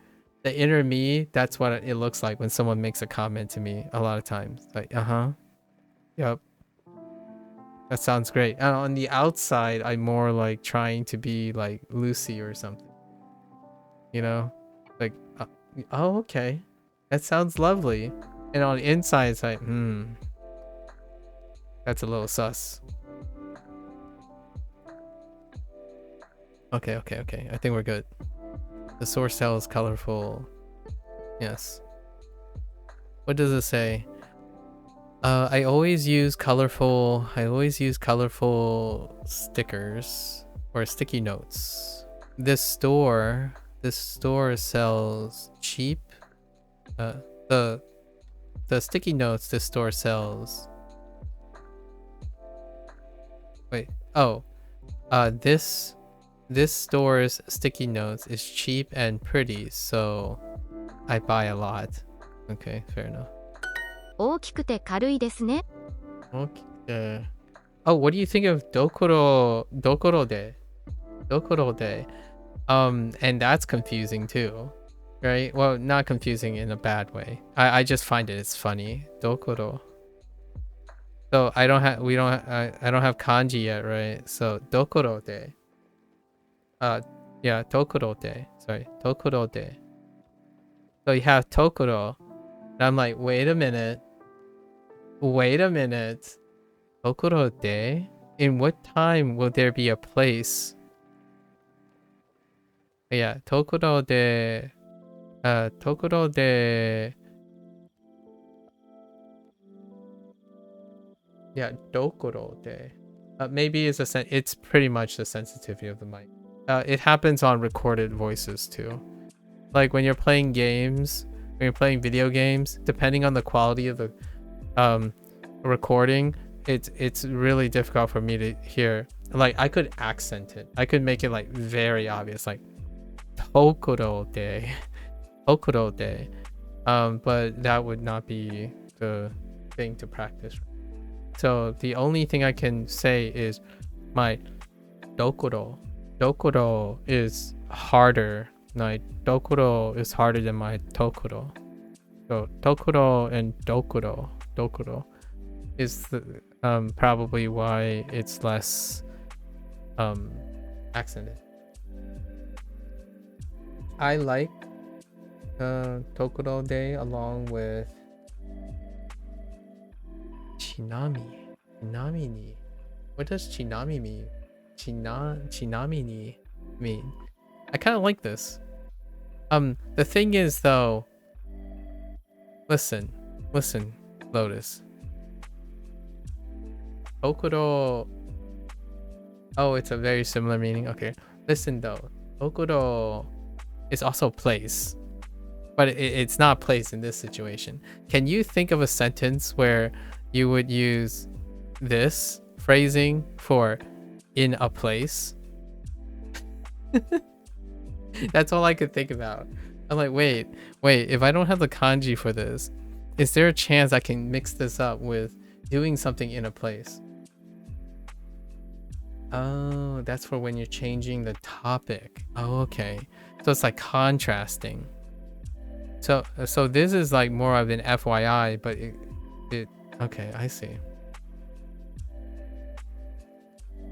me, that's what it looks like when someone makes a comment to me a lot of times. Like, yep. That sounds great. And on the outside, I'm more like trying to be like Lucy or something. You know? Like, oh, okay. That sounds lovely. And on the inside, it's like, that's a little sus. Okay. I think we're good. The source cell is colorful. Yes. What does it say? I always use colorful stickers or sticky notes. This store sells cheap. The sticky notes this store sells. Wait. Oh. This store's sticky notes is cheap and pretty, so I buy a lot. Okay, fair enough. 大きくて軽いですね。 Okay. Oh, what do you think of dokoro de? And that's confusing too, right? Well, not confusing in a bad way. I just find it's funny. Dokoro. So I don't have kanji yet, right? So dokoro de. Yeah, tokoro de. Sorry, tokoro de. So you have tokoro. And I'm like, wait a minute. Tokoro de? In what time will there be a place? Yeah, tokoro de. Yeah, dokoro de. Maybe it's pretty much the sensitivity of the mic. It happens on recorded voices too. Like when you're playing games, when you're playing video games, depending on the quality of the recording, it's really difficult for me to hear. Like I could accent it. I could make it like very obvious, like tokoro de. But that would not be the thing to practice. So the only thing I can say is my dokoro. Dokoro is harder. My dokoro is harder than my tokoro. So tokoro and dokoro is probably why it's less accented. I like tokoro de along with chinami ni. What does chinami mean? Chinami ni mean? I kind of like this. The thing is though, listen, Lotus. Tokoro. Oh, it's a very similar meaning. Okay, listen though. Tokoro is also place, but it's not place in this situation. Can you think of a sentence where you would use this phrasing for in a place? That's all I could think about. I'm like, wait, if I don't have the kanji for this, is there a chance I can mix this up with doing something in a place? Oh, that's for when you're changing the topic. Oh, okay. So it's like contrasting. So this is like more of an FYI, but it okay, I see.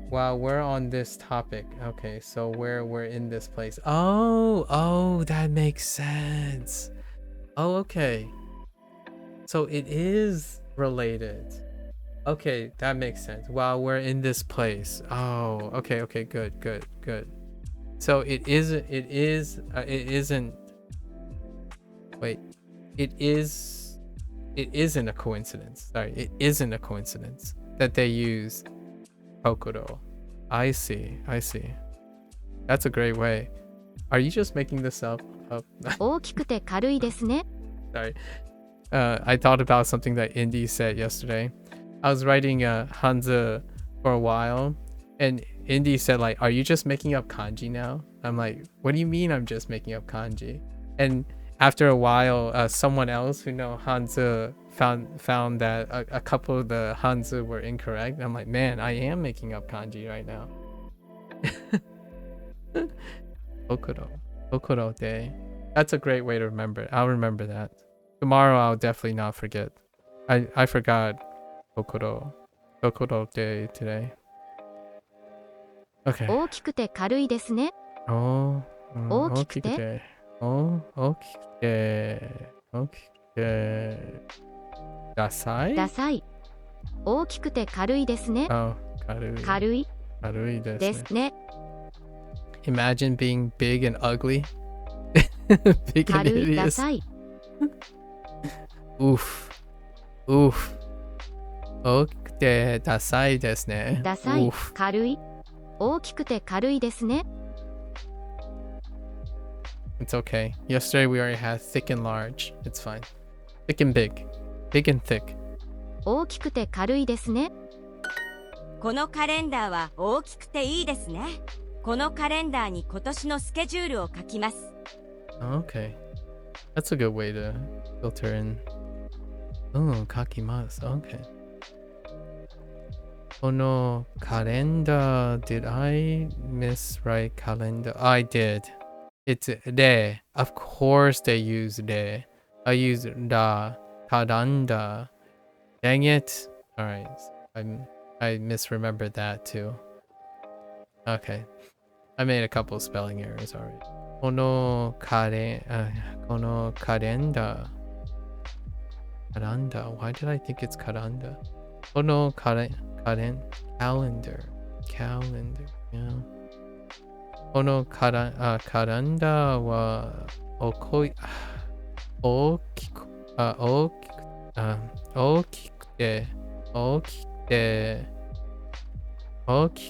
Wow, we're on this topic. Okay, so we're in this place. Oh, that makes sense. Oh, okay. So it is related. Okay, that makes sense. Wow, we're in this place. Oh, okay, good. So it isn't a coincidence. Sorry, it isn't a coincidence that they use Tokoro. I see. That's a great way. Are you just making this up? 大きくて軽いですね。 Sorry. I thought about something that Indy said yesterday. I was writing Hanzi for a while, and Indy said, like, are you just making up kanji now? I'm like, what do you mean I'm just making up kanji? And after a while, someone else who know Hanzi found that a couple of the Hanzi were incorrect. I'm like, man, I am making up kanji right now. Okuro day. That's a great way to remember it. I'll remember that. Tomorrow I'll definitely not forget. I forgot Okuro day today. Okay. 大きくて軽いですね。 大きくて。 大きくて。ダサい？ダサい。大きくて軽いですね。軽い。軽い軽いですね。ですね。imagine being big and ugly. Big and 軽い、ダ hideous. サい。 Oof. Oof. 大きくてダサいですね。ダサい、 Oof. 軽い。大きくて軽いですね。 It's okay. Yesterday we already had thick and large. It's fine. Thick and big. Big and thick. 大きくて軽いですね。 このカレンダーは大きくていいですね。このカレンダーに今年のスケジュールを書きます。 Okay. That's a good way to filter in. Oh, kakimasu. Okay. このカレンダー did I miswrite calendar? I did. It's re. Of course they use re. I use ra. Kalanda. Dang it. Alright. I misremembered that too. Okay. I made a couple spelling errors already. このカレンダー Karanda. Why did I think it's Karanda? このcalendar. Calendar. Yeah. このカレンダーは大き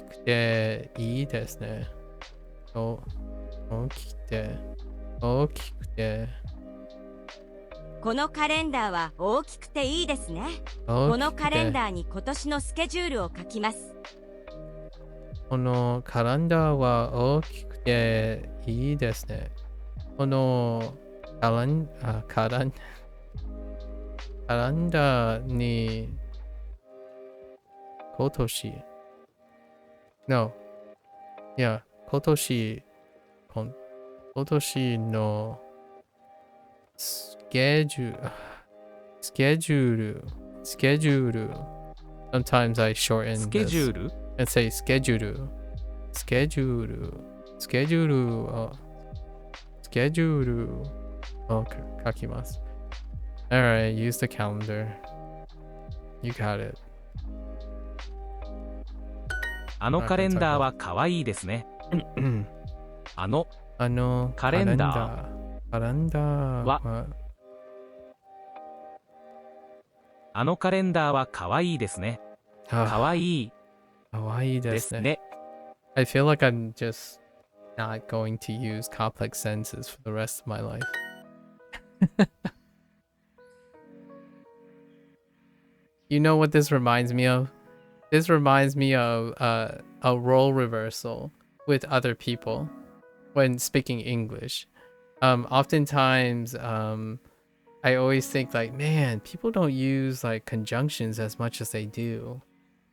くていいですね。大きくてこのカレンダーは大きくていいですね。このカレンダーに今年のスケジュールを書きます。このカレンダーは大きくていいですね。このカレンダーに今年 No. Yeah. 今年のスケジュール Sometimes I shorten スケジュー this ル and say スケジュール を書きます。 Alright, use the calendar. You got it. あのカレンダーは可愛いですね。あのカレンダーはあのカレンダーは可愛いですね。可愛いですね。I feel like I'm just not going to use complex sentences for the rest of my life. You know what this reminds me of? This reminds me of a role reversal with other people when speaking English. Oftentimes, I always think like, man, people don't use like conjunctions as much as they do,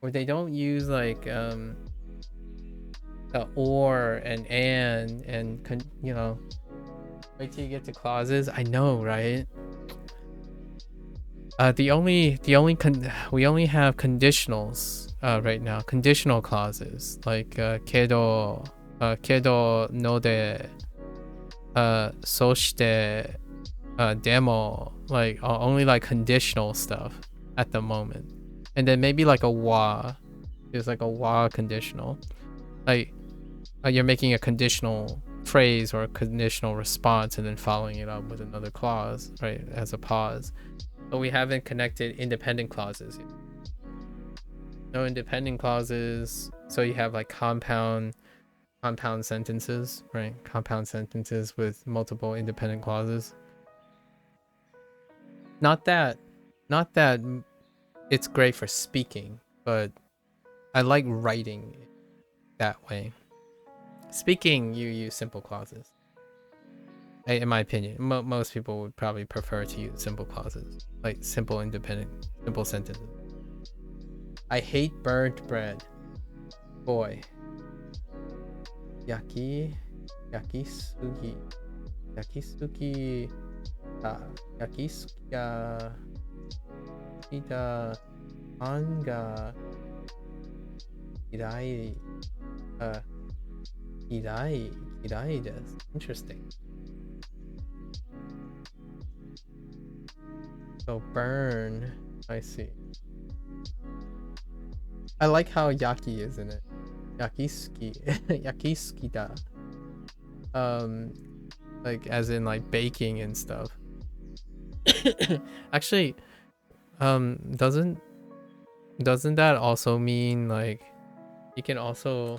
or they don't use like the or and you know, wait till you get to clauses. I know, right? We only have conditionals right now. Conditional clauses like kedo, node, そして demo, like only like conditional stuff at the moment, and then maybe like a wa. There's like a wa conditional, like you're making a conditional phrase or a conditional response and then following it up with another clause, right, as a pause. But we haven't connected independent clauses yet. No independent clauses, so you have like compound sentences, right? Compound sentences with multiple independent clauses. Not that it's great for speaking, but I like writing that way. Speaking, you use simple clauses. In my opinion, most people would probably prefer to use simple clauses, like simple sentences. I hate burnt bread. Boy. Yakisugi ga ita an ga irai desu. Interesting. So burn, I see. I like how yaki is in it. Yakisuki da. Like as in like baking and stuff. Actually, doesn't that also mean like you can also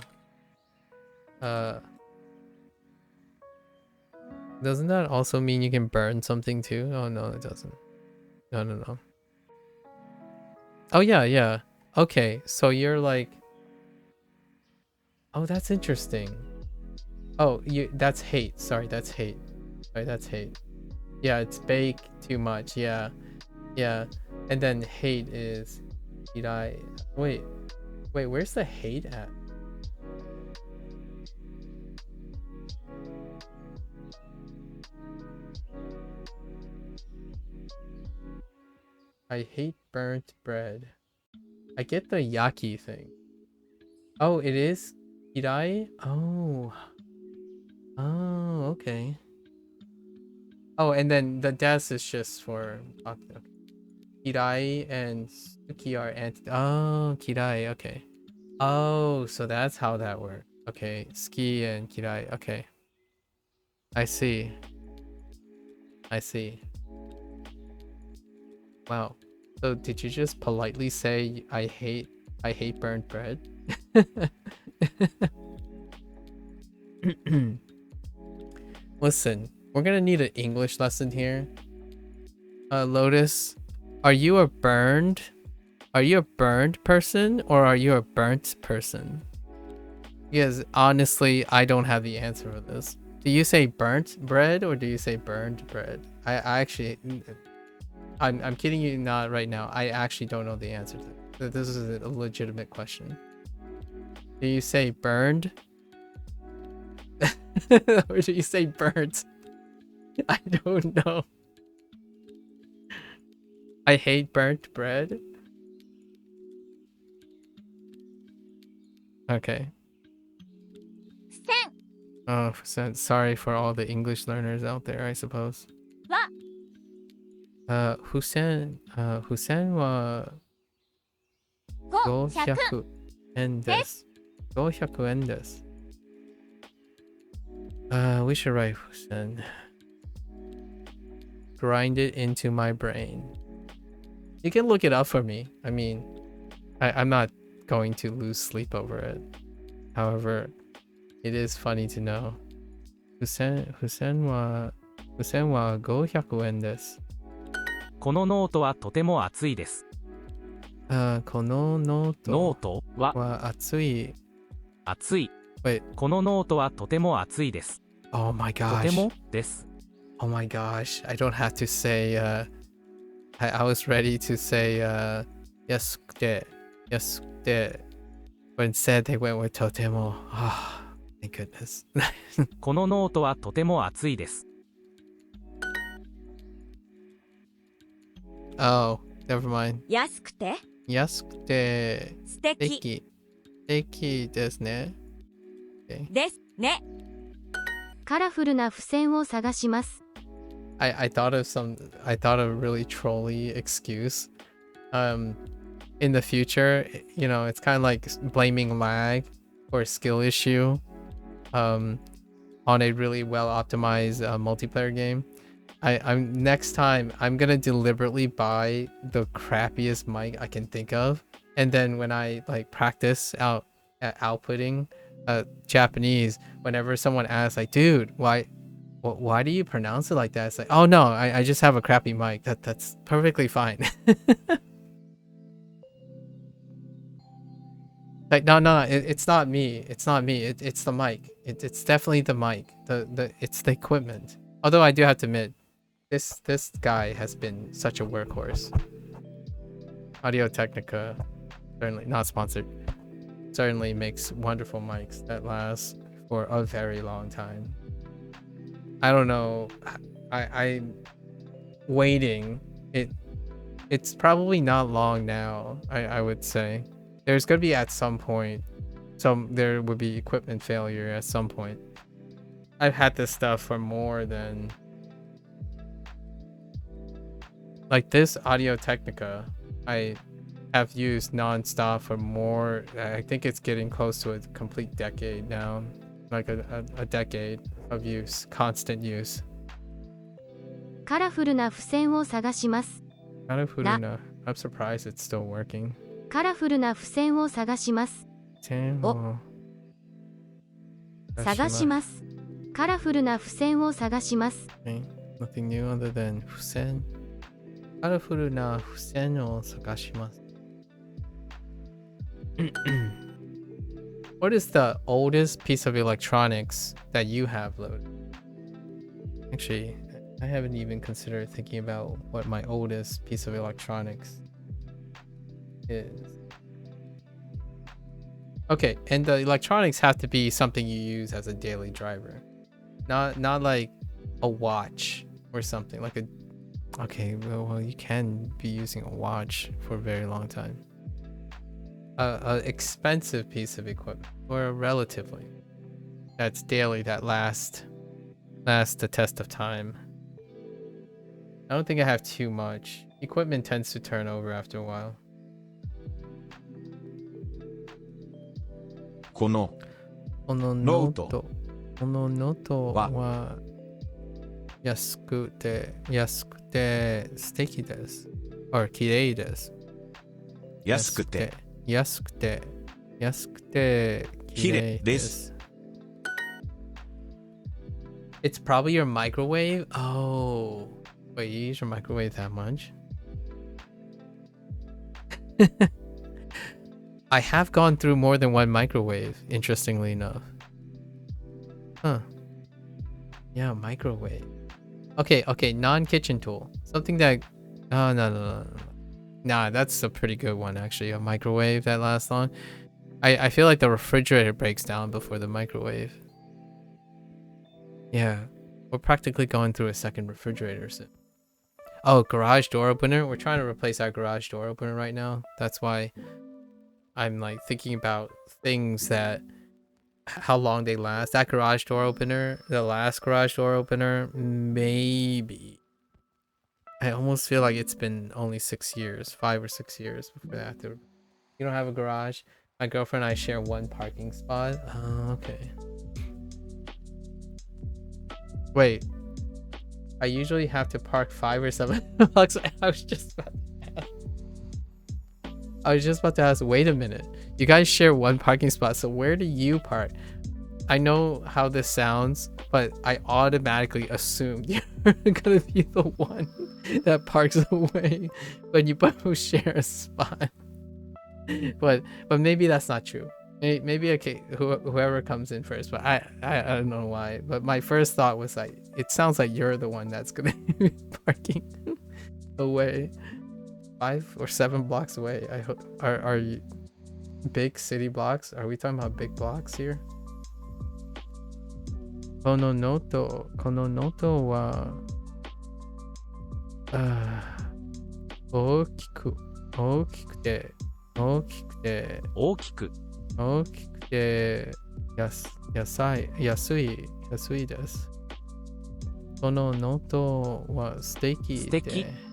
doesn't that also mean you can burn something too? Oh no, it doesn't. No. Oh yeah. Okay, so you're like, oh, that's interesting. Oh, that's hate. Sorry, that's hate. Sorry, that's hate. Yeah, it's bake too much. Yeah. And then hate is wait, where's the hate at? I hate burnt bread. I get the yaki thing. Oh, it is Hirai? Oh, okay. Oh, and then the des is just for okay. Kirai and Suki are anti. Oh, Kirai. Okay. Oh, so that's how that works. Okay, Ski and Kirai. Okay. I see. Wow. So did you just politely say I hate burnt bread? Listen, we're gonna need an English lesson here. Lotus, are you a burned person or are you a burnt person? Because honestly, I don't have the answer for this. Do you say burnt bread or do you say burned bread? I actually, I'm kidding you not right now. I actually don't know the answer to that. This is a legitimate question. Do you say burned? Or do you say burnt? I don't know. I hate burnt bread. Okay. Oh, sorry for all the English learners out there, I suppose. Hussein wa 500円です。500円です。We should write Hussein. Grind it into my brain. You can look it up for me. I mean, I'm not going to lose sleep over it. However, it is funny to know. Hussein wa 500円です。このノートはとても熱いです。このノートは熱い。熱い。Wait. このノートはとても熱いです。Oh my gosh. とてもです。Oh my gosh. I don't have to say I was ready to say yes, but instead they went with とても. Oh, thank goodness. このノートはとても熱いです。Oh, never mind. 安くて素敵ですね。ですね。カラフルな付箋を探します。I thought of a really trolly excuse. In the future, you know, it's kind of like blaming lag or a skill issue on a really well optimized multiplayer game. Next time I'm gonna deliberately buy the crappiest mic I can think of, and then when I like practice outputting Japanese, whenever someone asks like, dude, why do you pronounce it like that? It's like, oh no, I just have a crappy mic. That's perfectly fine. Like no, it's not me. It's not me. It's the mic. It's definitely the mic. It's the equipment. Although I do have to admit, this guy has been such a workhorse. Audio Technica, certainly not sponsored, certainly makes wonderful mics that last for a very long time. I don't know. I'm waiting. It's probably not long now. I would say there's gonna be at some point. There would be equipment failure at some point. I've had this stuff for more than like this Audio Technica. I have used non-stop for more. I think it's getting close to a complete decade now, like a decade. of use, constant use. カラフルな付箋を探します。 Colorful enough. I'm surprised it's still working. カラフルな付箋を探します。探します。カラフルな付箋を探します。 Okay. Nothing new other than 付箋。カラフルな付箋を探します。What is the oldest piece of electronics that you have loaded? Actually, I haven't even considered thinking about what my oldest piece of electronics is. Okay, and the electronics have to be something you use as a daily driver. Not like a watch or something like a... Okay, well, you can be using a watch for a very long time. A expensive piece of equipment, or relatively, that's daily, that lasts the test of time. I don't think I have too much. Equipment tends to turn over after a while. このノート。このノートは安くて素敵です。or 綺麗です。安くて綺麗です。It's probably your microwave? Oh, wait, you use your microwave that much? I have gone through more than one microwave, interestingly enough. Huh. Yeah, microwave. Okay, non-kitchen tool. Something that... Oh, no. Nah, that's a pretty good one, actually. A microwave that lasts long. I feel like the refrigerator breaks down before the microwave. Yeah, we're practically going through a second refrigerator soon. Oh, garage door opener. We're trying to replace our garage door opener right now. That's why I'm like thinking about things that... how long they last. That garage door opener, the last garage door opener, maybe. I almost feel like it's been only 6 years, 5 or 6 years before that. You don't have a garage? My girlfriend and I share one parking spot. Oh, okay. Wait. I usually have to park 5 or 7 blocks. I was just about to ask, wait a minute. You guys share one parking spot, so where do you park? I know how this sounds, but I automatically assumed you're gonna be the one that parks away when you both share a spot. But maybe that's not true. Maybe okay, whoever comes in first. But I don't know why. But my first thought was like, it sounds like you're the one that's gonna be parking away. 5 or 7 blocks away. I hope are you big city blocks? Are we talking about big blocks here? このノートは大きくて安いです。このノートは素敵で。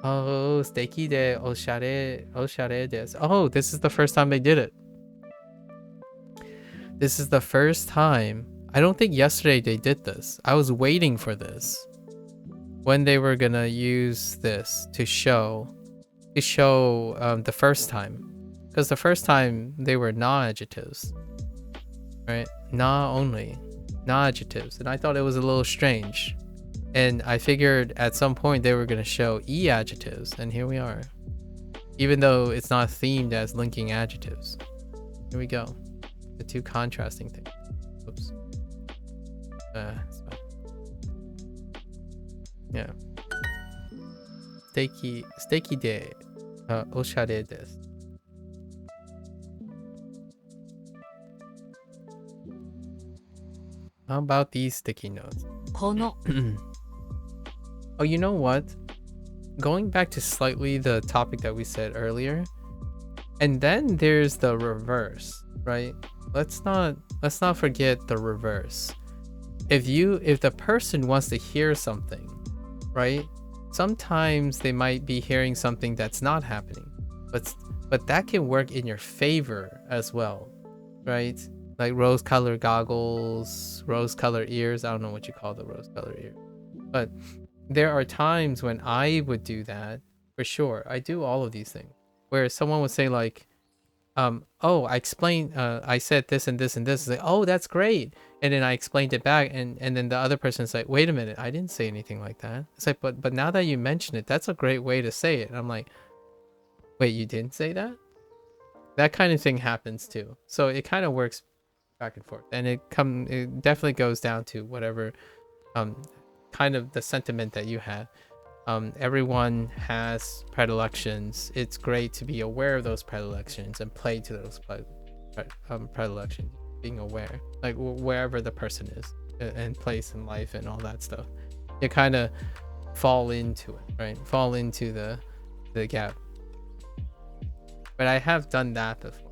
Oh, 素敵でおしゃれです。Oh, this is the first time they did it. This is the first time. I don't think yesterday they did this. I was waiting for this. When they were gonna use this to show the first time. Because the first time they were na-adjectives. Right? Na only. Na-adjectives. And I thought it was a little strange. And I figured at some point they were going to show e-adjectives, and here we are. Even though it's not themed as linking adjectives. Here we go. The two contrasting things. Oops. It's fine. Yeah. 素敵で、おしゃれです。How about these sticky notes? この Oh, you know what? Going back to slightly the topic that we said earlier, and then there's the reverse, right? Let's not forget the reverse. If the person wants to hear something, right? Sometimes they might be hearing something that's not happening, but that can work in your favor as well, right? like rose-colored goggles, rose-colored ears. I don't know what you call the rose-colored ears, but there are times when I would do that for sure. I do all of these things where someone would say like, oh, I explained, I said this and this and this. It's like, oh, that's great. And then I explained it back, and then the other person's like, wait a minute, I didn't say anything like that. It's like, but now that you mention it, that's a great way to say it. And I'm like, wait, you didn't say that? That kind of thing happens too. So it kind of works back and forth, and it definitely goes down to whatever kind of the sentiment that you had. Everyone has predilections. It's great to be aware of those predilections and play to those predilections, being aware, like wherever the person is and place in life and all that stuff. You kind of fall into it, right? Fall into the gap. But I have done that before,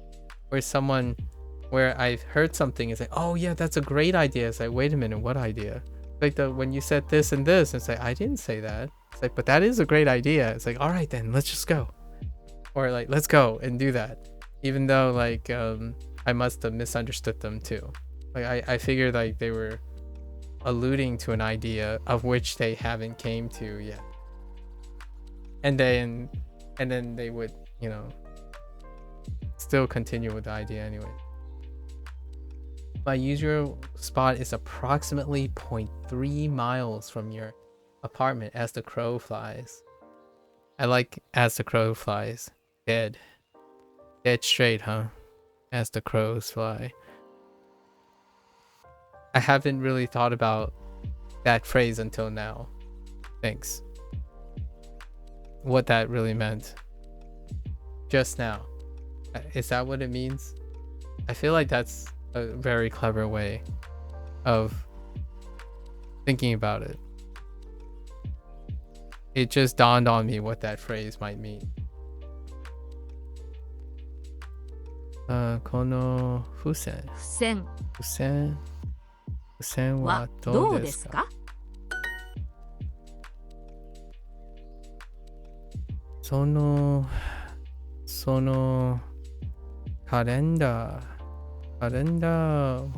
where I've heard something, it's like, oh yeah, that's a great idea. It's like, wait a minute, what idea? Like when you said this and this, it's like, I didn't say that. It's like, but that is a great idea. It's like, all right then, let's just go. Or like, let's go and do that. Even though like I must have misunderstood them too. Like I figured like they were alluding to an idea of which they haven't came to yet. And then they would, you know, still continue with the idea anyway. My usual spot is approximately 0.3 miles from your apartment as the crow flies. I like as the crow flies. Dead straight, huh? As the crows fly. I haven't really thought about that phrase until now. Thanks. What that really meant. Just now. Is that what it means? I feel like that's a very clever way of thinking about it. It just dawned on me what that phrase might mean. この付箋はどうですか？そのカレンダー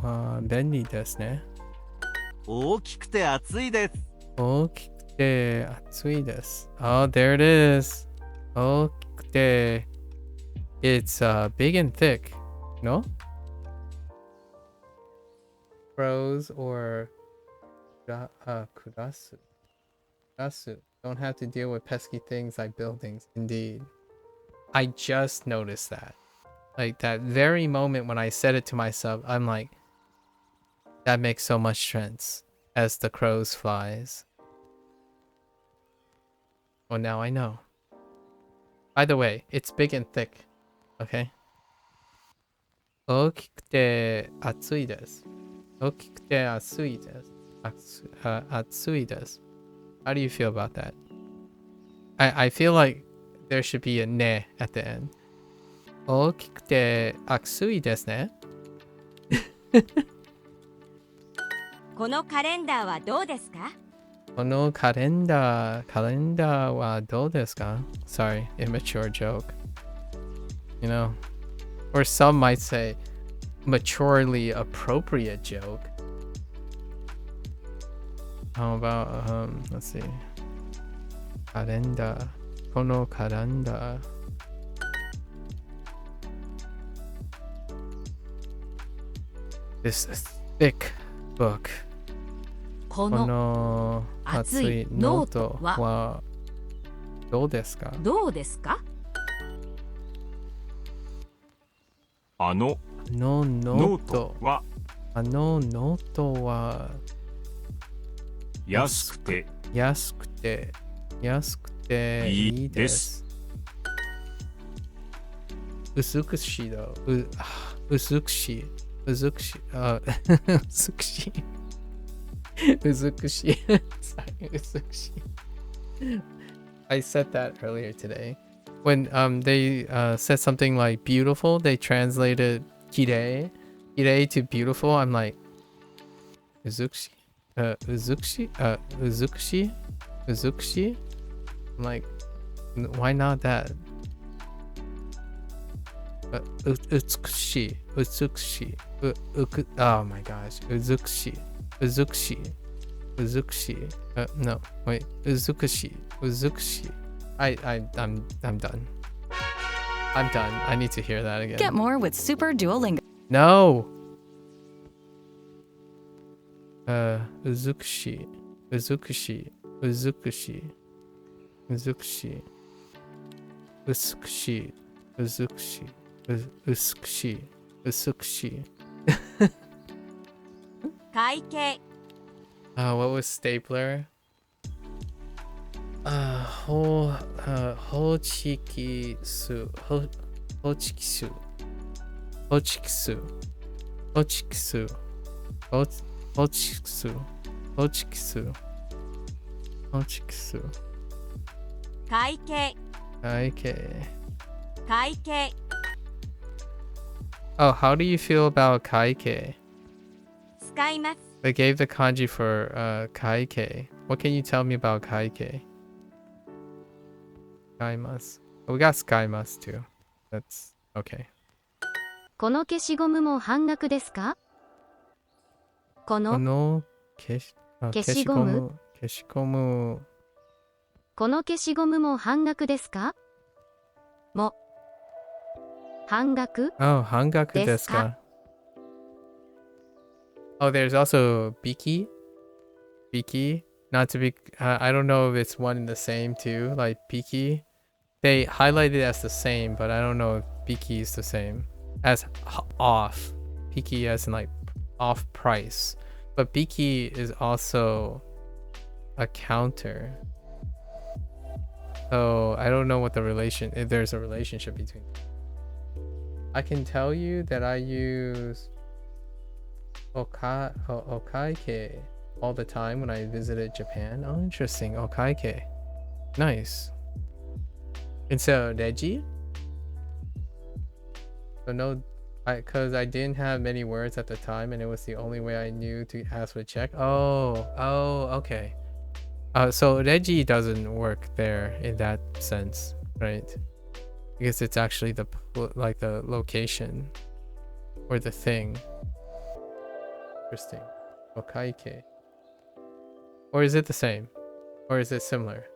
は便利ですね。大きくて厚いです。大きくて厚いです。Oh, there it is. 大きくて It's big and thick. No? Prose or kurasu. Don't have to deal with pesky things like buildings. Indeed. I just noticed that. Like that very moment when I said it to myself, I'm like, that makes so much sense as the crows flies. Well, now I know. By the way, it's big and thick. Okay? 大きくて暑いです。大きくて暑いです。暑いです。How do you feel about that? I feel like there should be a ne at the end. 大きくて暑いですね。このカレンダーはどうですか？このカレンダーはどうですか？ Sorry, immature joke. You know, or some might say maturely appropriate joke. How about let's see. カレンダー。このカレンダー。This thick book. この厚いノートはどうですか？どうですか？あのノートは安くていいです。美しいだ。美しい。I said that earlier today. When they said something like beautiful, they translated kirei to beautiful. I'm like, uzukushi? I'm like, why not that? Utsukushi. Utsukushi. Oh my gosh. Uzukushi. Uzukushi. Uzukushi. No, wait. Uzukushi. Uzukushi. I'm done. I'm done. I need to hear that again. Get more with Super Duolingo. No. Uzukushi. Uzukushi. Uzukushi. Uzukushi. Uzukushi. Uzukushi. Uzukushi. Uzukushi. Kaikei. What was stapler? Hochikisu. Hochikisu. Hochikisu. Hochikisu. Hochikisu. Hochikisu. Hochikisu. Kaikei. Kaikei. Kaikei. Oh, how do you feel about kaikei? 使います。 They gave the kanji for kaikei. What can you tell me about kaikei? Skaimasu. Oh, we got skaimasu too. That's okay. この消しゴムも半額ですか？この消しゴムこの消しゴムも半額ですか？も半額 Oh, 半額ですか? Oh, there's also biki. Biki. Not to be... I don't know if it's one and the same too. Like biki. They highlight it as the same, but I don't know if biki is the same. As off. Biki as in like off price. But biki is also a counter. So I don't know what the relation... if there's a relationship between... I can tell you that I use okaike all the time when I visited Japan. Oh, interesting. Okaike. Nice. Instead of reji? So no, because I didn't have many words at the time and it was the only way I knew to ask for check. Oh, okay. So reji doesn't work there in that sense, right? Because it's actually the location or the thing. Interesting. Okaike. Or is it the same? Or is it similar?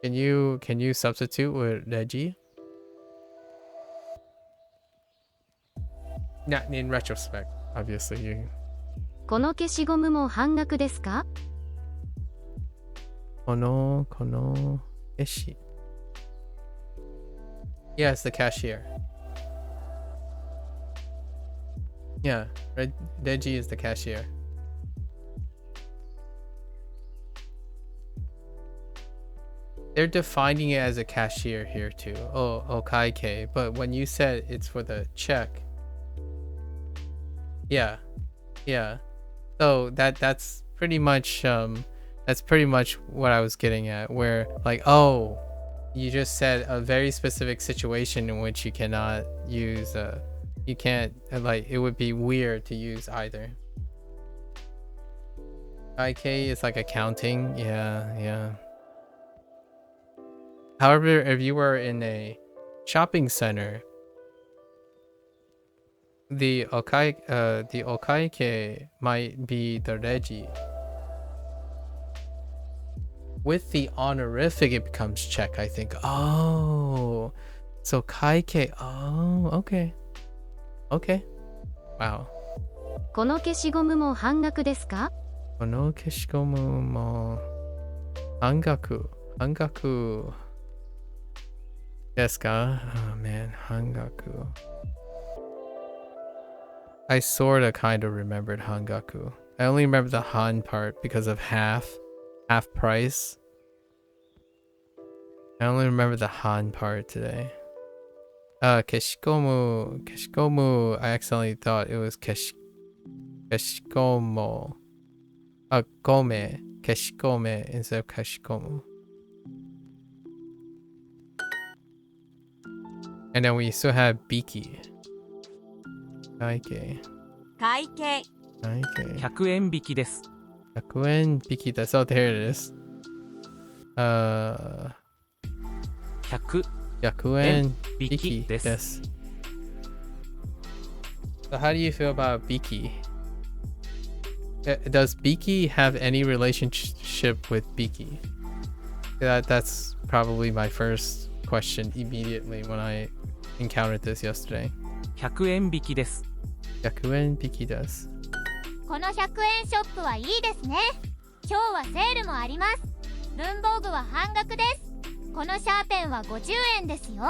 Can you substitute with reji? Not in retrospect, obviously. You... この消しゴムも半額ですか？この消し。Yeah, it's the cashier. Yeah, Reji is the cashier. They're defining it as a cashier here too. Oh, okaike. But when you said it's for the check, yeah. So that's pretty much what I was getting at. Where like, oh, you just said a very specific situation in which you cannot use you can't, like, it would be weird to use either. IK is like accounting. Yeah. However, if you were in a shopping center, the okaike might be the reji. With the honorific, it becomes check, I think. Oh, so kaike. Oh, okay. Wow. この消しゴムも半額ですか？この消しゴムも半額ですか? Oh man, 半額. I sorta kind of remembered hangaku. I only remember the han part because of half price. I only remember the han part today. Keshikomu, I accidentally thought it was keshikomo. Keshikome instead of keshikomu. And then we still have biki. Kaike. 100円引きです。100円引きです。Oh, there it is. 100円引きです。So how do you feel about Biki? Does Biki have any relationship with Biki? That's probably my first question immediately when I encountered this yesterday. 100円引きです。100円引きです。この100円ショップはいいですね。今日はセールもあります。文房具は半額です。このシャーペンは50円ですよ。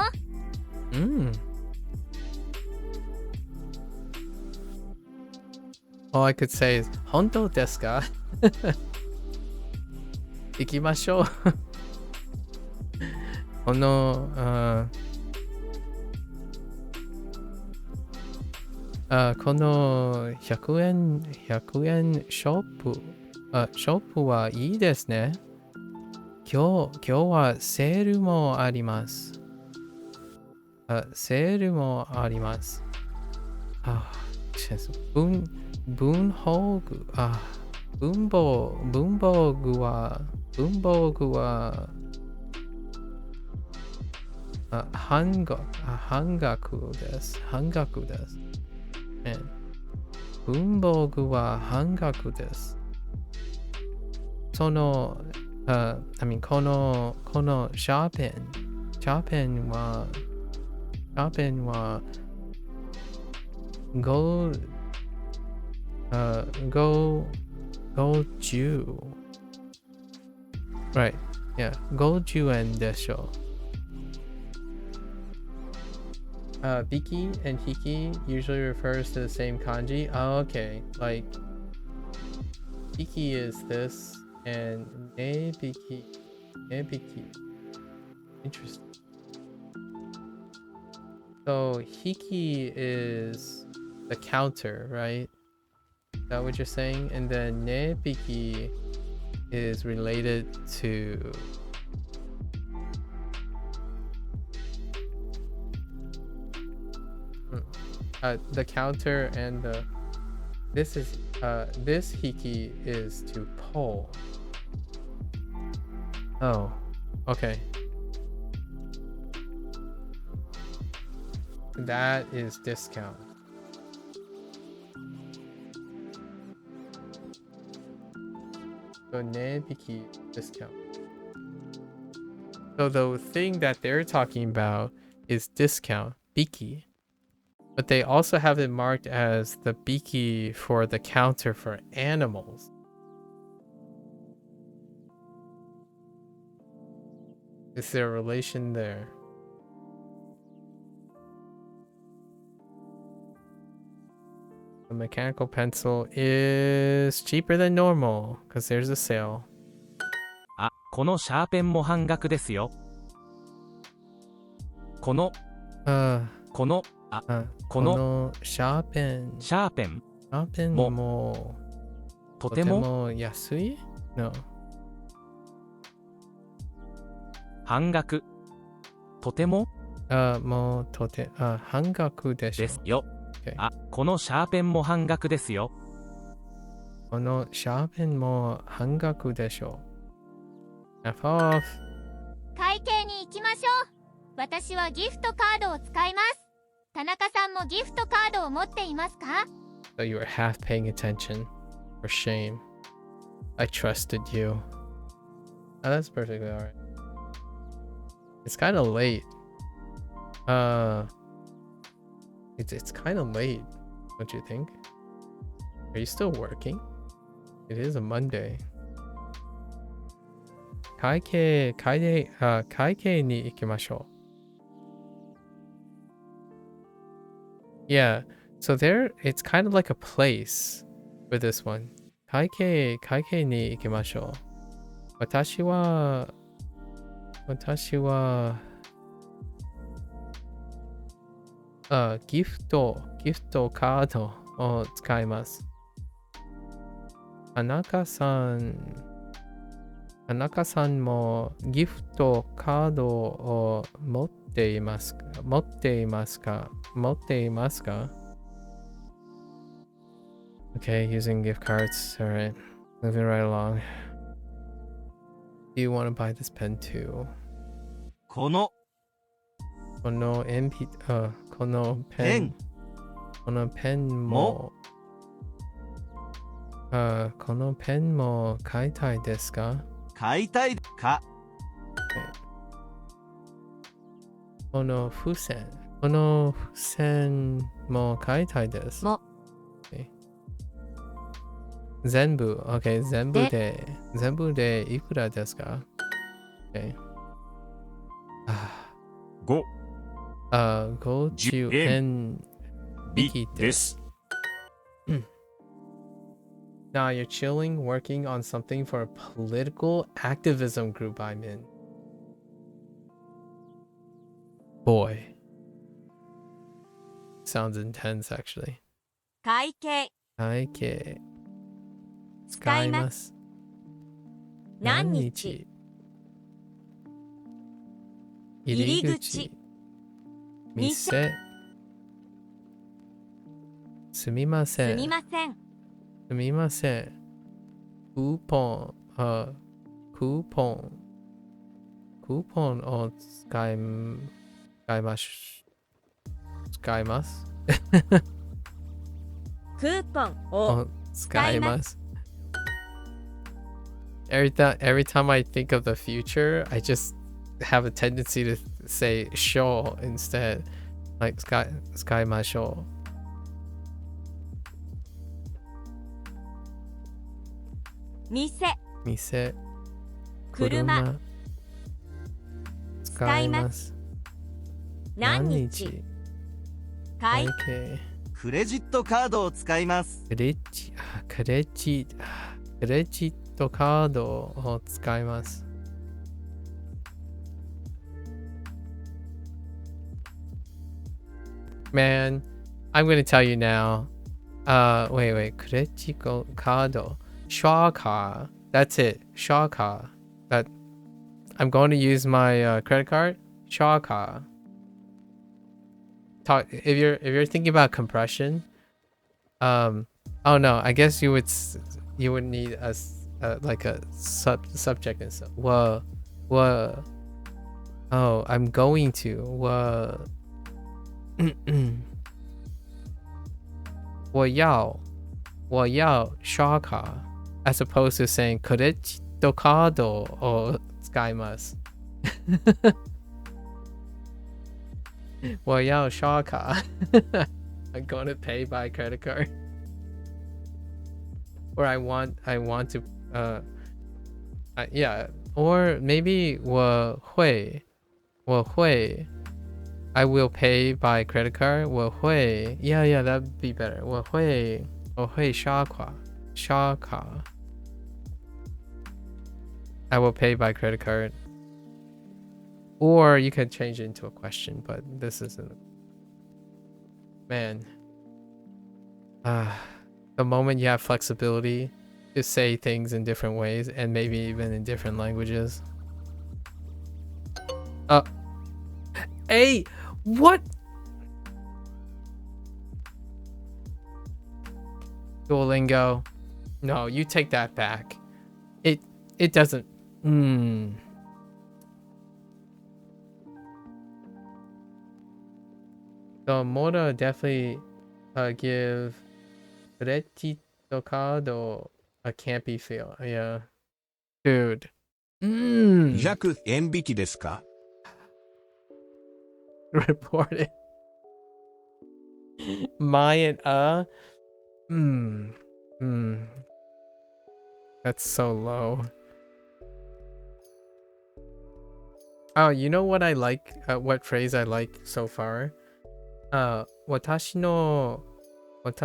All I could say is 本当ですか？行きましょう。このこの100円ショップはいいですね。今日はセールもあります。セールもあります。文房具は半額です。文房具は半額です。このシャーペンは50 Right, yeah, 50円でしょう。Biki and Hiki usually refers to the same kanji. Oh, okay. Like, Hiki is this, and Nebiki. Interesting. So, Hiki is the counter, right? Is that what you're saying? And then Nebiki is related to... the counter and the this hiki is to pull. Oh, okay. That is discount. So nebiki discount. So the thing that they're talking about is discount, biki. But they also have it marked as the biki for the counter for animals. Is there a relation there? The mechanical pencil is cheaper than normal because there's a sale. このシャーペンも半額ですよ。このシャーペンもとても安い？ No. 半額。とても半額でしょ。ですよ。Okay. このシャーペンも半額ですよ。このシャーペンも半額でしょ。Half off. 会計に行きましょう。私はギフトカードを使います。田中さんもギフトカードを持っていますか？ So you were half paying attention. For shame. I trusted you. Oh, that's perfectly alright. It's kind of late. It's kind of late, don't you think? Are you still working? It is a Monday. 会計に行きましょう。Yeah, so it's kind of like a place for this one. 会計に行きましょう。私はギフトカードを使います。田中さんもギフトカードを持っていますか？ Okay, using gift cards. Alright. Moving right along. Do you want to buy this pen too? このこのペンこのペンもこのペンも買いたいですか？買いたいか。この付箋も買いたいです。も、全部、OK、全部でいくらですか？ OK。5、 50円引きです。Now you're chilling, working on something for a political activism group I'm in. Boy. Sounds intense, actually. 会計会計使います。何日入り口店すみません。すみません。すみません。クーポンを使いますクーポンを使います。Every time I think of the future, I just have a tendency to say "show" instead, like "使いましょう." 店車使います。何日会計クレジットカードを使います。クレジットカードを使います。Man, I'm gonna tell you now. Wait. クレジットカード。Shaw car. That's it. Shaw car. That I'm going to use my credit card. Shaw car. If you're thinking about compression, oh no, I guess you would need a like a subject and stuff. What? Oh, I'm going to. What? 我要刷卡 as opposed to saying クレジットカードを使います。我要刷卡 I'm going to pay by credit card. Or I want to yeah, or maybe 我会 I will pay by credit card. 我会 yeah, that'd be better. 我会刷卡 I will pay by credit card. Or you could change it into a question, but this isn't. Man. The moment you have flexibility to say things in different ways and maybe even in different languages. Hey, what? Duolingo. No, you take that back. It doesn't. So Mora definitely give credit card a campy feel. Yeah. Dude. 200円引きですか？ Reported. My and That's so low. Oh, you know what I like? What phrase I like so far? 私の what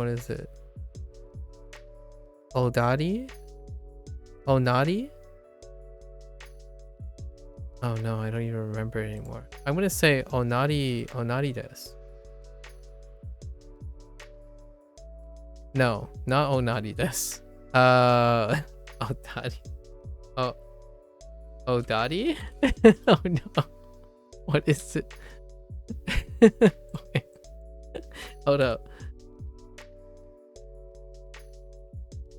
is it? Onari? Oh no, I don't even remember it anymore. I'm gonna say onari desu. No, not onari desu. Odari. Oh, Odari? Oh no. What is it? Wait. Hold up.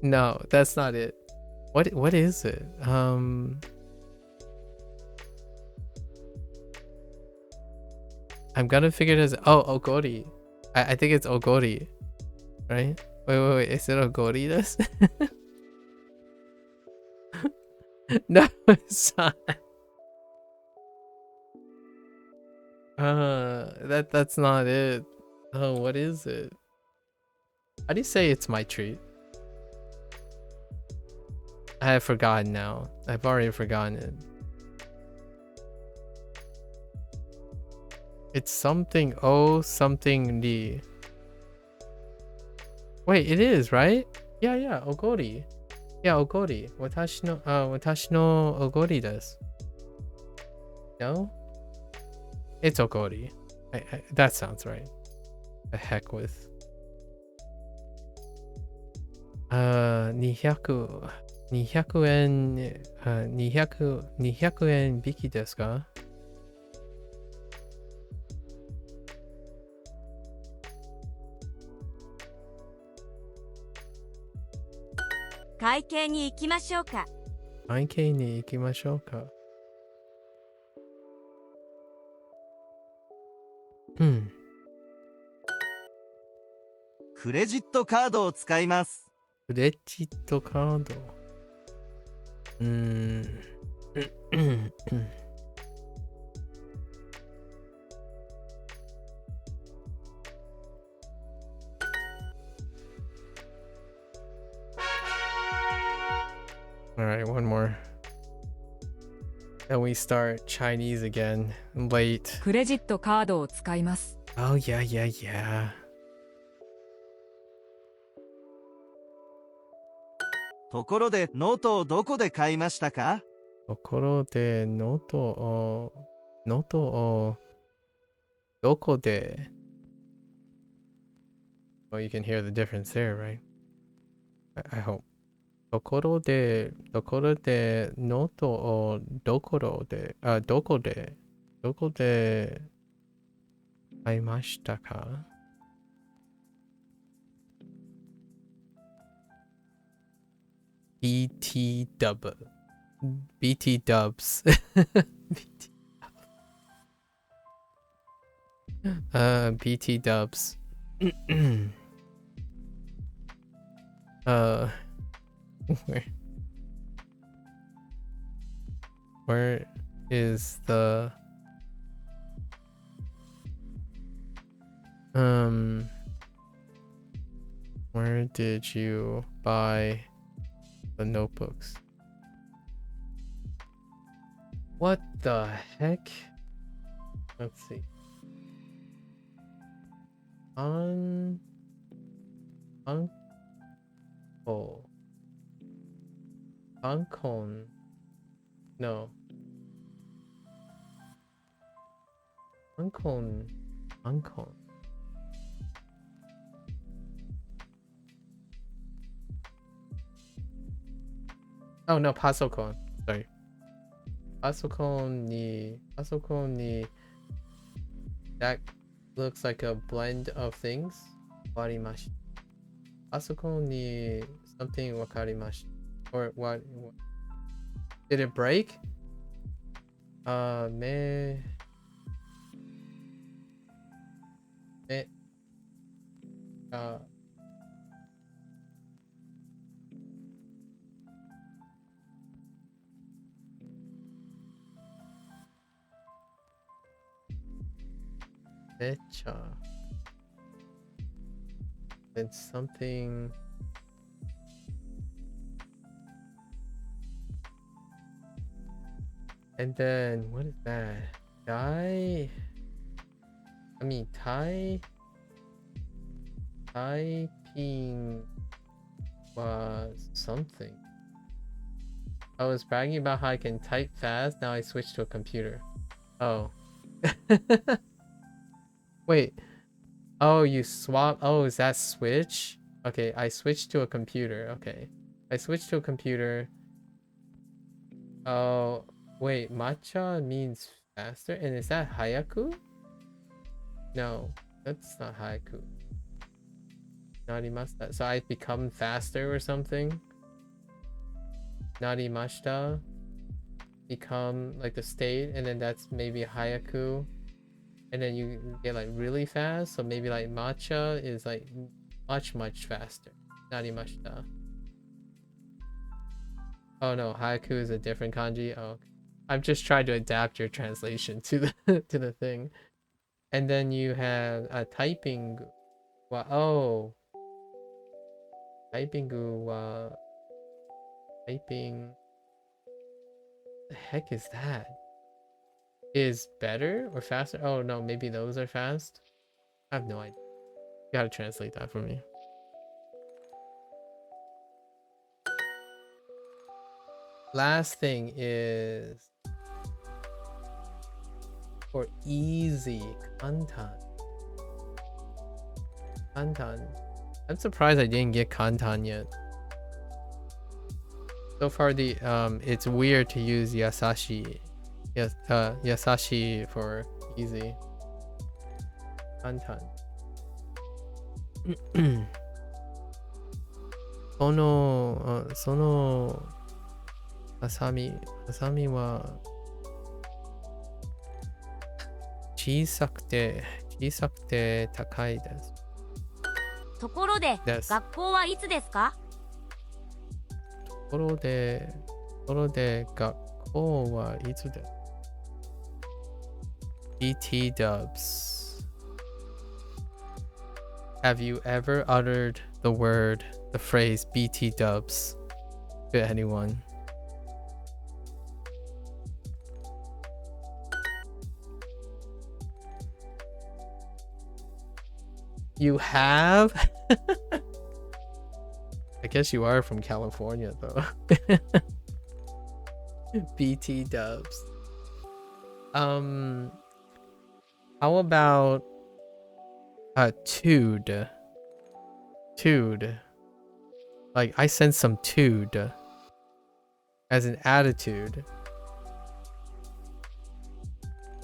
No, that's not it. What is it? I'm gonna figure this. Oh, ogori. I think it's ogori, right? Wait. Is it ogori? This? No, it's not. That's not it. Oh, what is it? How do you say it's my treat? I have forgotten now. I've already forgotten it. It's something something ni. Wait, it is, right? Yeah, ogori. Yeah, ogori. Watashi no ogori desu. No? It's ogori. That sounds right. The heck with. 200円、200円引きですか？会計に行きましょうか。会計に行きましょうか。クレジットカードを使います。クレジットカード。Alright, one more. And we start Chinese again. Late. クレジットカードを使います。Oh, yeah. ところでノートをどこで買いましたか？ところでノートをどこで Well, you can hear the difference there, right? I hope. ところでノートをどこで買いましたか？BT dubs. BT dubs. BT dubs. Where is the where did you buy the notebooks? What the heck? Let's see. Ancon. No. Ancon. Oh no, pasokon. Sorry. Pasokon ni. That looks like a blend of things. Warimashi. Pasokon ni something wakarimashi. Or what? Did it break? Me. Becha. Then something. And then what is that? Tai Typing was something. I was bragging about how I can type fast. Now I switched to a computer. Oh. Wait. Oh, you swap. Oh, is that switch? Okay, I switched to a computer. Okay. I switched to a computer. Oh, wait. Matcha means faster. And is that hayaku? No, that's not hayaku. Narimashita. So I become faster or something? Narimashita. Become like the state. And then that's maybe hayaku. and then you get like really fast. So maybe like matcha is like much faster. Narimashita. Oh no, haiku is a different kanji. Oh, okay. I'm just trying to adapt your translation to the to the thing. And then you have typing. Oh, typing. Typing. The heck is that? Is better or faster? Oh no, maybe those are fast. I have no idea. You gotta translate that for me. Last thing is for easy kantan. Kantan. I'm surprised I didn't get kantan yet. So far the it's weird to use yasashi. Yes, yasashi for easy. Kantan. そのハサミは小さくて高いです。ところで学校はいつですか？ところで学校はいつですか？ BT dubs. Have you ever uttered the phrase BT dubs to anyone? You have? I guess you are from California though. BT dubs. How about tude? Tude. Like I sense some tude as an attitude.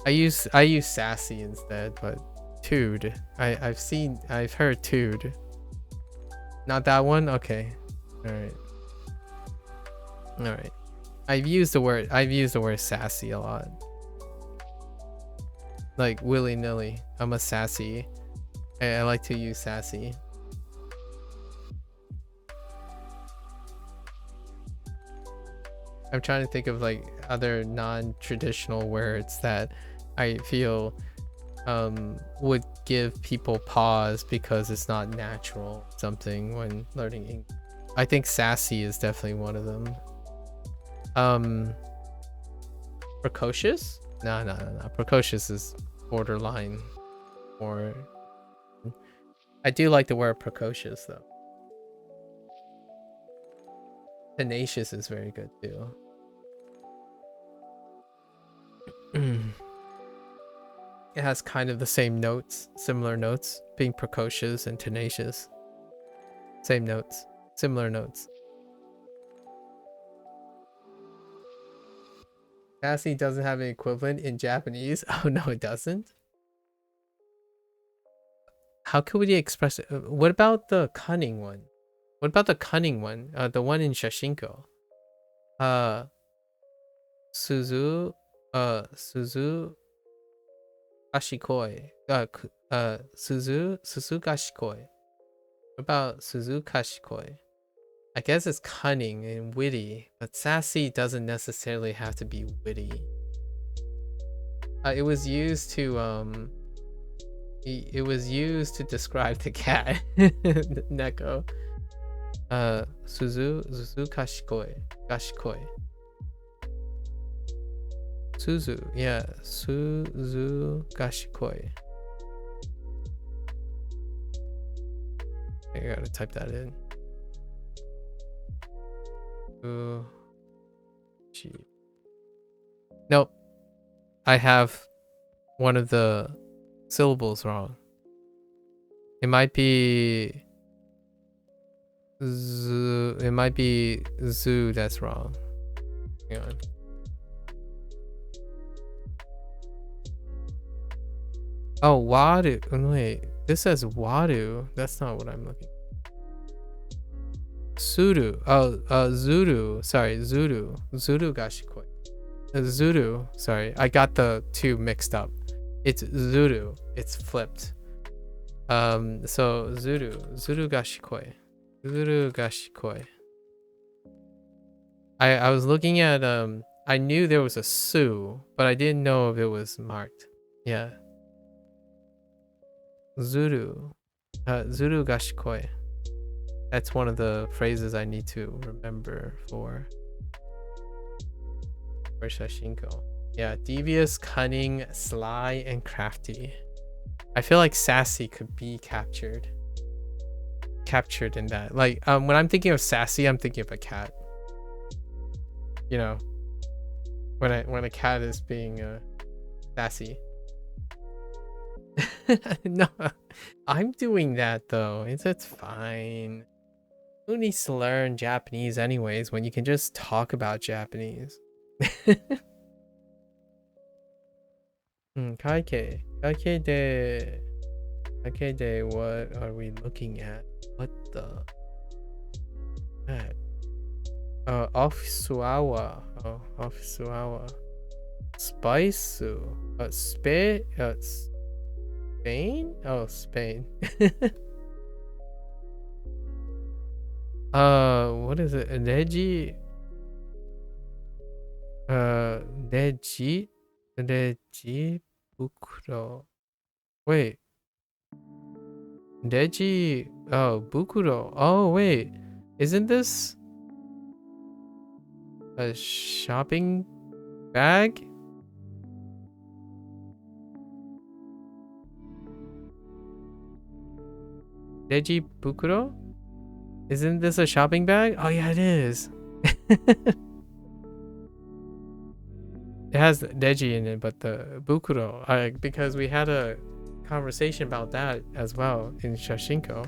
I use sassy instead, but tude. I've heard tude. Not that one? Okay. Alright. I've used the word sassy a lot. Like willy-nilly. I'm a sassy. I like to use sassy. I'm trying to think of like other non-traditional words that I feel would give people pause because it's not natural something when learning English. I think sassy is definitely one of them. Precocious? No. Precocious is borderline. Or I do like the word precocious though. Tenacious is very good too. It has kind of the same notes, similar notes, being precocious and tenacious. Same notes, similar notes. Sassy doesn't have an equivalent in Japanese. Oh no, it doesn't. How could we express it? What about the cunning one? What about the cunning one? The one in Shashinko. Suzu Kashikoi. Suzu Kashikoi. What about Suzu Kashikoi? I guess it's cunning and witty, but sassy doesn't necessarily have to be witty. It was used to describe the cat. Neko. Suzu Kashikoi. Suzu, yeah, Suzu Kashikoi. I gotta type that in. Nope. I have one of the syllables wrong. It might be zoo. It might be zoo that's wrong. Hang on. Oh, Wadu. Wait, this says Wadu. That's not what I'm looking. Suru. Oh, Zuru. Sorry, Zuru. Zuru Gashikoi. Zuru. Sorry, I got the two mixed up. It's zuru. It's flipped. So zuru ga shikoi. Zuru ga shikoi. I was looking at I knew there was a su, but I didn't know if it was marked. Yeah. Zuru. Zuru ga shikoi. That's one of the phrases I need to remember for shashinko. Yeah, devious, cunning, sly, and crafty. I feel like sassy could be captured in that. Like when I'm thinking of sassy, I'm thinking of a cat. You know, when a cat is being sassy. No, I'm doing that though. It's fine. Who needs to learn Japanese anyways when you can just talk about Japanese? Kaikei de, what are we looking at? What the heck? Ofisuawa. Oh, ofisuawa. Spice. Spain? Oh, Spain. What is it? Reji bukuro. Wait. Reji, oh, bukuro. Oh, wait. Isn't this a shopping bag? Reji bukuro? Isn't this a shopping bag? Oh yeah, it is. It has Deji in it, but the Bukuro, because we had a conversation about that as well in Shashinko.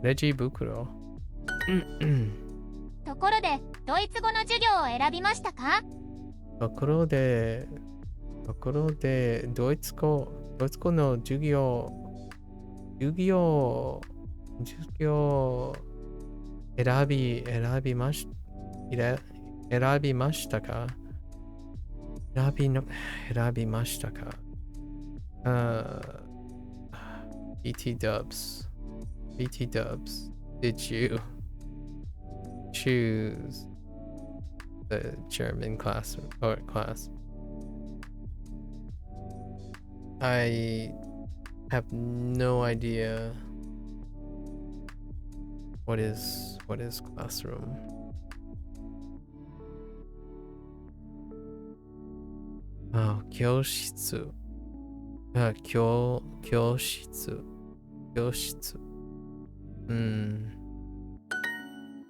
Deji Bukuro. ところで、ドイツ語の授業を選びましたか？ところで、ドイツ語の授業選びましたか？選びましたか？BT dubs, did you choose the German class? I have no idea what is classroom. Oh, 教室. 教室.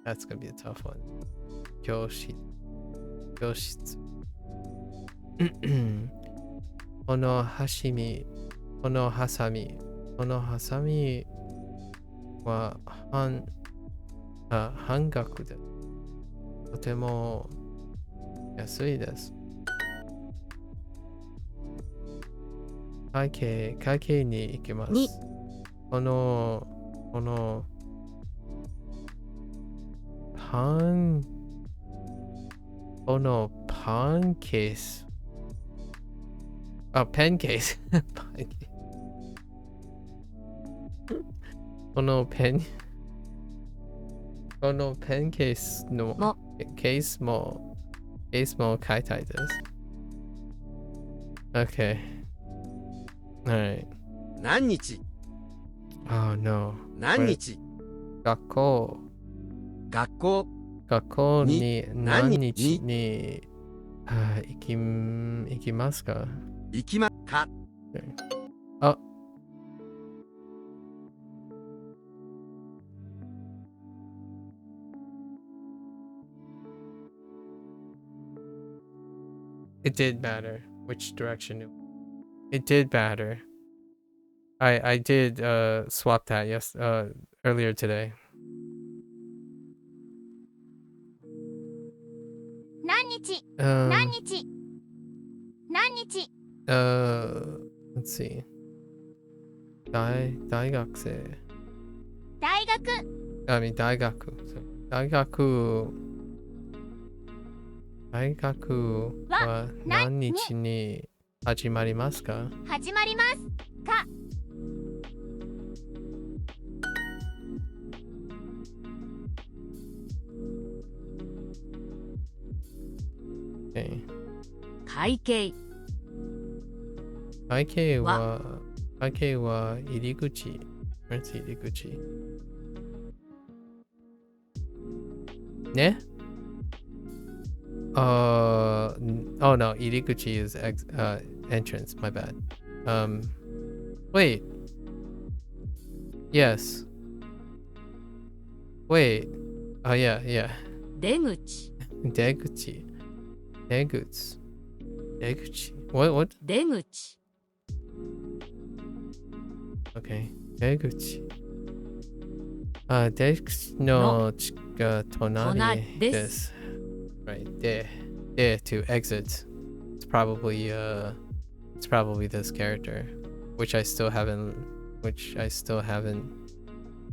That's gonna be a tough one. 教室. このハサミは半額でとても安いです。会計に行きます。このパンケース。ペンケース。このペンケースのケースも買いたいです。Okay. Alright. 何日 Oh no. 何日学校に何日に行きますか？行きまか。あ、It did matter which direction it did matter. I did swap that earlier today. 何日 Let's see. 大学生。大学は何日に始まりますか？始まりますか？ Okay. 会計会計は入り口。Where's 入り口？ねoh no, 入り口 is entrance, my bad. Wait. Yes. Wait. Oh yeah. 出口出口。出口。出口。What? 出口 Okay. 出口。出口の隣です。Right. There to exit. It's probably this character, which I still haven't.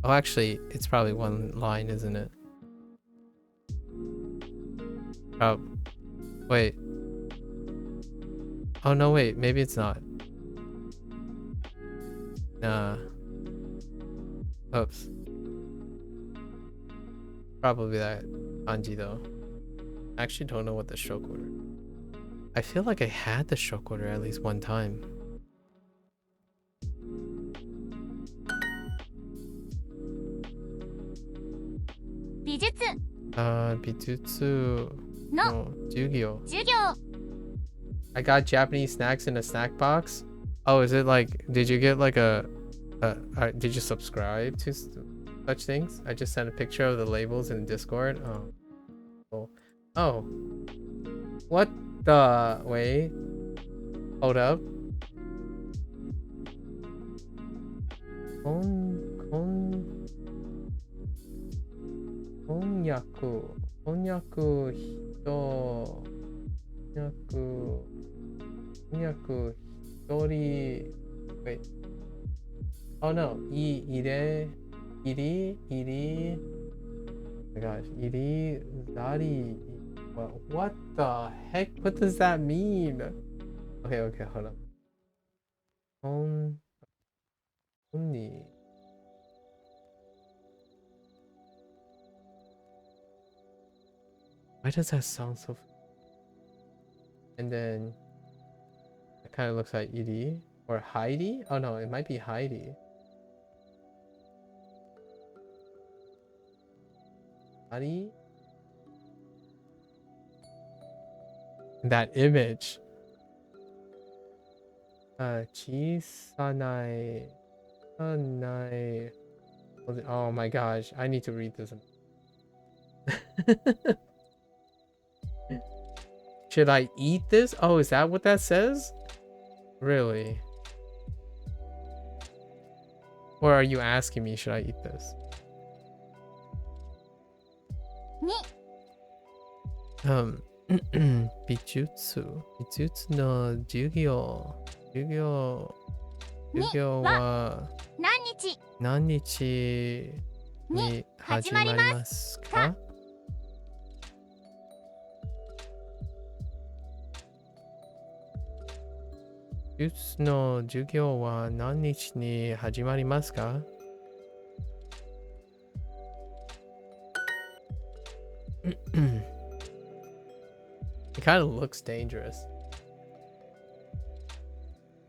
Oh, actually, it's probably one line, isn't it? Oh, wait. Oh no, wait. Maybe it's not. Nah. Oops. Probably that kanji though. I actually don't know what the stroke order. I feel like I had the stroke order at least one time. Bijutsu no Jugyo. I got Japanese snacks in a snack box. Oh, is it like, did you get like did you subscribe to such things? I just sent a picture of the labels in Discord. Oh, cool. Oh, what the wait? Hold up. Konyaku hitori. Wait. Oh no. Iri. Oh my gosh. Iri zari. What the heck? What does that mean? Okay, hold on. Onni. Why does that sound so? And then it kind of looks like Iri or Heidi. Oh no, it might be Heidi. Heidi. That image. Chisanai. Oh my gosh, I need to read this. Should I eat this? Oh, is that what that says? Really? Or are you asking me, should I eat this? Bijutsu no Jugyo wa nannichi ni hajimarimasu ka? Bijutsu no Jugyo wa nannichi ni hajimarimasu ka? It kind of looks dangerous.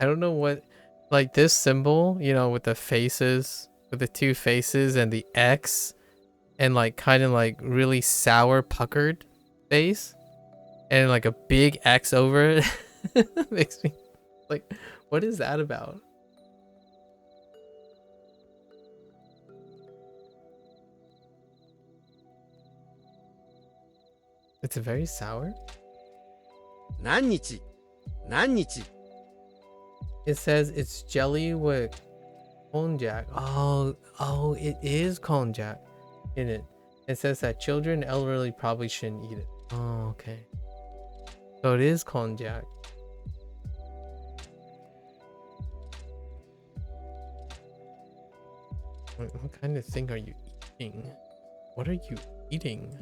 I don't know what, like this symbol, you know, with the faces, with the two faces and the X, and like kind of like really sour puckered face, and like a big X over it. Makes me like, what is that about? It's very sour. 何日 It says it's jelly with konjac. Oh, it is konjac in it. It says that children and elderly probably shouldn't eat it. Oh, okay. So it is konjac. What kind of thing are you eating? What are you eating?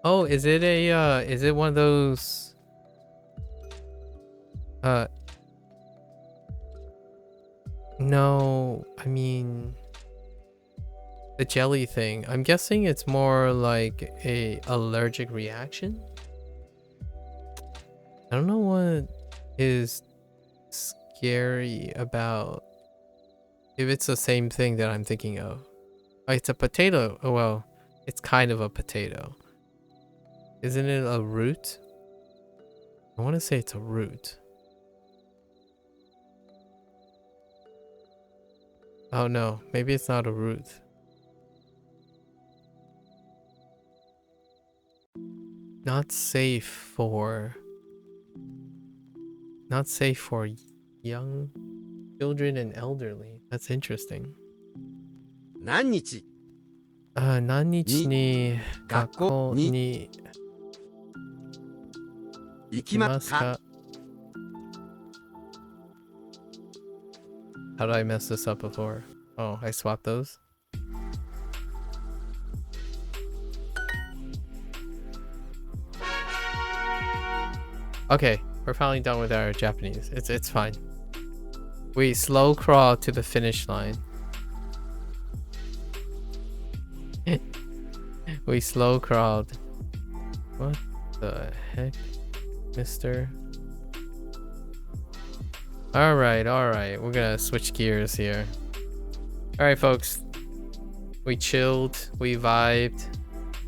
Oh, is it one of those? No, I mean the jelly thing. I'm guessing it's more like a allergic reaction. I don't know what is scary about if it's the same thing that I'm thinking of. Oh, it's a potato. Oh, well, it's kind of a potato. Isn't it a root? I want to say it's a root. Oh no, maybe it's not a root. Not safe for young children and elderly. That's interesting. 何日何日に学校に行きますか How did I mess this up before? Oh, I swapped those. Okay, we're finally done with our Japanese. It's fine. We slow crawl to the finish line. We slow crawled. What the heck, mister? Alright, we're gonna switch gears here. Alright, folks. We chilled, we vibed.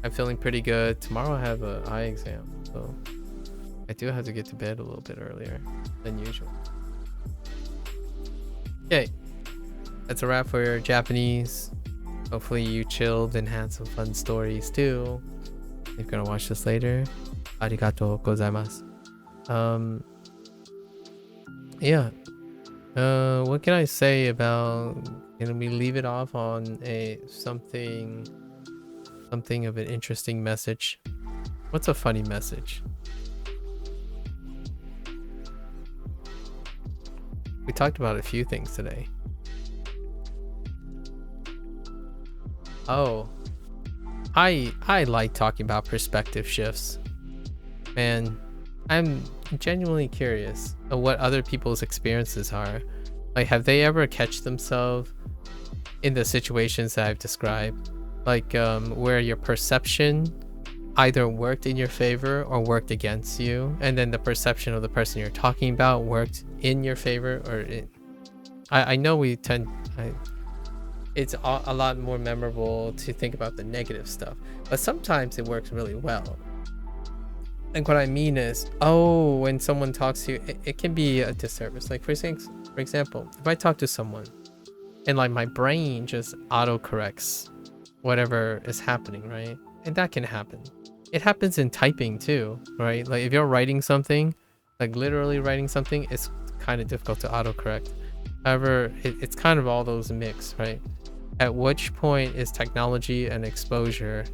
I'm feeling pretty good. Tomorrow I have an eye exam, so I do have to get to bed a little bit earlier than usual. Okay, that's a wrap for your Japanese. Hopefully you chilled and had some fun stories too. If you're gonna watch this later, arigatou gozaimasu. Yeah. What can I say about? Can we leave it off on something of an interesting message? What's a funny message? We talked about a few things today. Oh, I like talking about perspective shifts. Man, I'm genuinely curious of what other people's experiences are. Like, have they ever catch themselves in the situations that I've described? Like, where your perception either worked in your favor or worked against you, and then the perception of the person you're talking about worked in your favor, or I know it's a lot more memorable to think about the negative stuff, but sometimes it works really well. And what I mean is, when someone talks to you, it can be a disservice. Like, for example, if I talk to someone and like my brain just autocorrects whatever is happening, right? And that can happen. It happens in typing too, right? Like if you're writing something, like literally writing something, it's kind of difficult to autocorrect. However, it's kind of all those mix, right? At which point is technology and exposure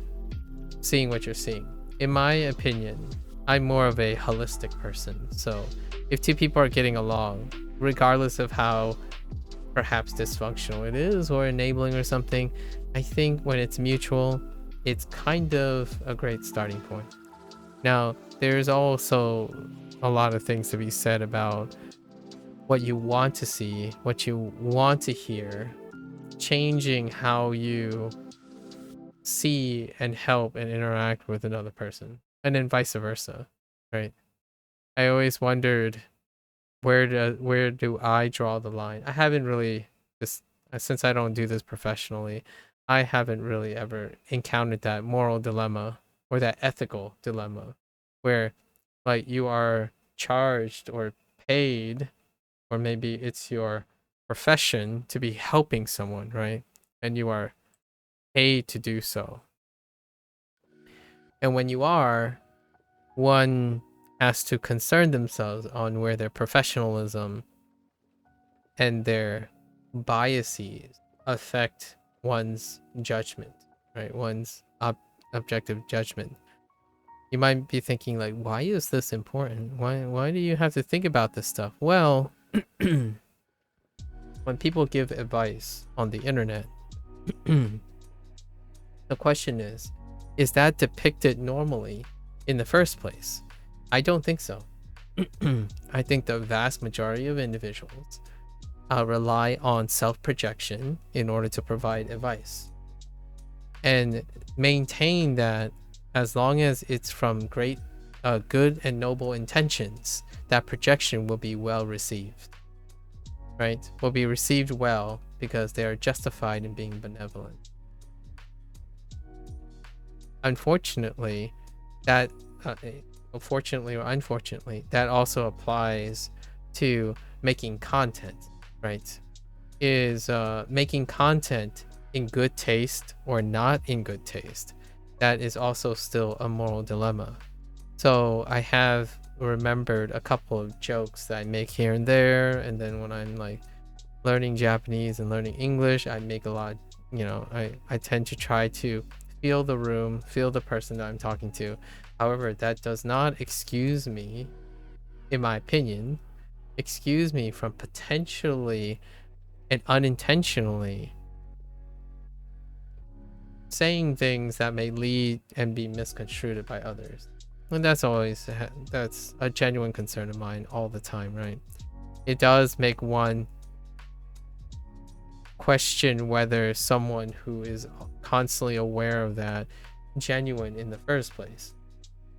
seeing what you're seeing? In my opinion, I'm more of a holistic person. So if two people are getting along, regardless of how perhaps dysfunctional it is or enabling or something, I think when it's mutual, it's kind of a great starting point. Now, there's also a lot of things to be said about what you want to see, what you want to hear, changing how you see and help and interact with another person, and then vice versa, right? I always wondered, where do I draw the line? I haven't really, since I don't do this professionally, I haven't really ever encountered that moral dilemma or that ethical dilemma where like you are charged or paid, or maybe it's your profession to be helping someone, right? And you are paid to do so. And when you are, one has to concern themselves on where their professionalism and their biases affect one's judgment, right? One's objective judgment. You might be thinking like, why is this important? Why do you have to think about this stuff? Well, when people give advice on the internet, the question is that depicted normally in the first place? I don't think so. I think the vast majority of individuals rely on self-projection in order to provide advice, and maintain that as long as it's from great good and noble intentions, that projection will be well received, right? Will be received well because they are justified in being benevolent. Unfortunately, that fortunately or unfortunately, that also applies to making content, right? Is making content in good taste or not in good taste, that is also still a moral dilemma. So I have remembered a couple of jokes that I make here and there, and then when I'm like learning Japanese and learning English, I make a lot, I tend to try to feel the room, feel the person that I'm talking to. However, that does not excuse me, in my opinion, excuse me from potentially and unintentionally saying things that may lead and be misconstrued by others. And that's a genuine concern of mine all the time, right? It does make one question whether someone who is constantly aware of that genuine in the first place.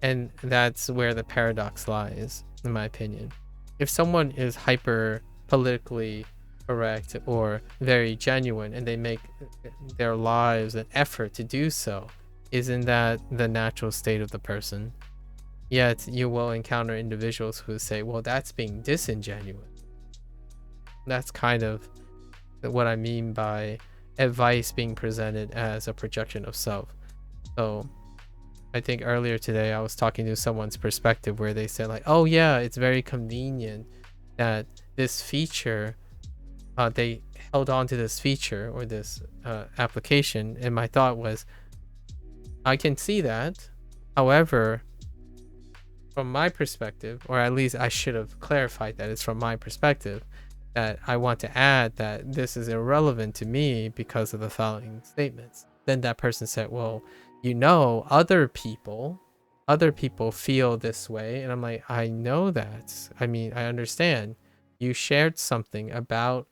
And that's where the paradox lies, in my opinion. If someone is hyper politically correct or very genuine and they make their lives an effort to do so, isn't that the natural state of the person? Yet you will encounter individuals who say, well, that's being disingenuous. That's kind of what I mean by advice being presented as a projection of self. So I think earlier today I was talking to someone's perspective where they said like, oh yeah, it's very convenient that this feature, they held on to this feature or this application. And my thought was, I can see that. However, from my perspective, or at least I should have clarified that it's from my perspective, that I want to add that this is irrelevant to me because of the following statements. Then that person said, well, other people feel this way. And I'm like, I know that. I mean, I understand. You shared something about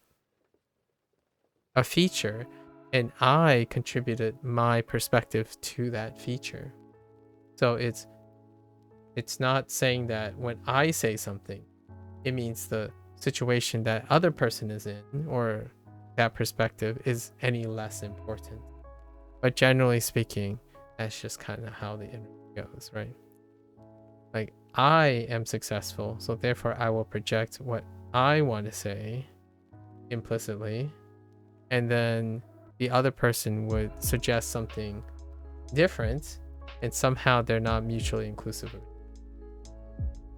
a feature and I contributed my perspective to that feature. So it's not saying that when I say something, it means the situation that other person is in or that perspective is any less important. But generally speaking, that's just kind of how the internet goes, right? Like, I am successful, so therefore I will project what I want to say implicitly, and then the other person would suggest something different, and somehow they're not mutually inclusive.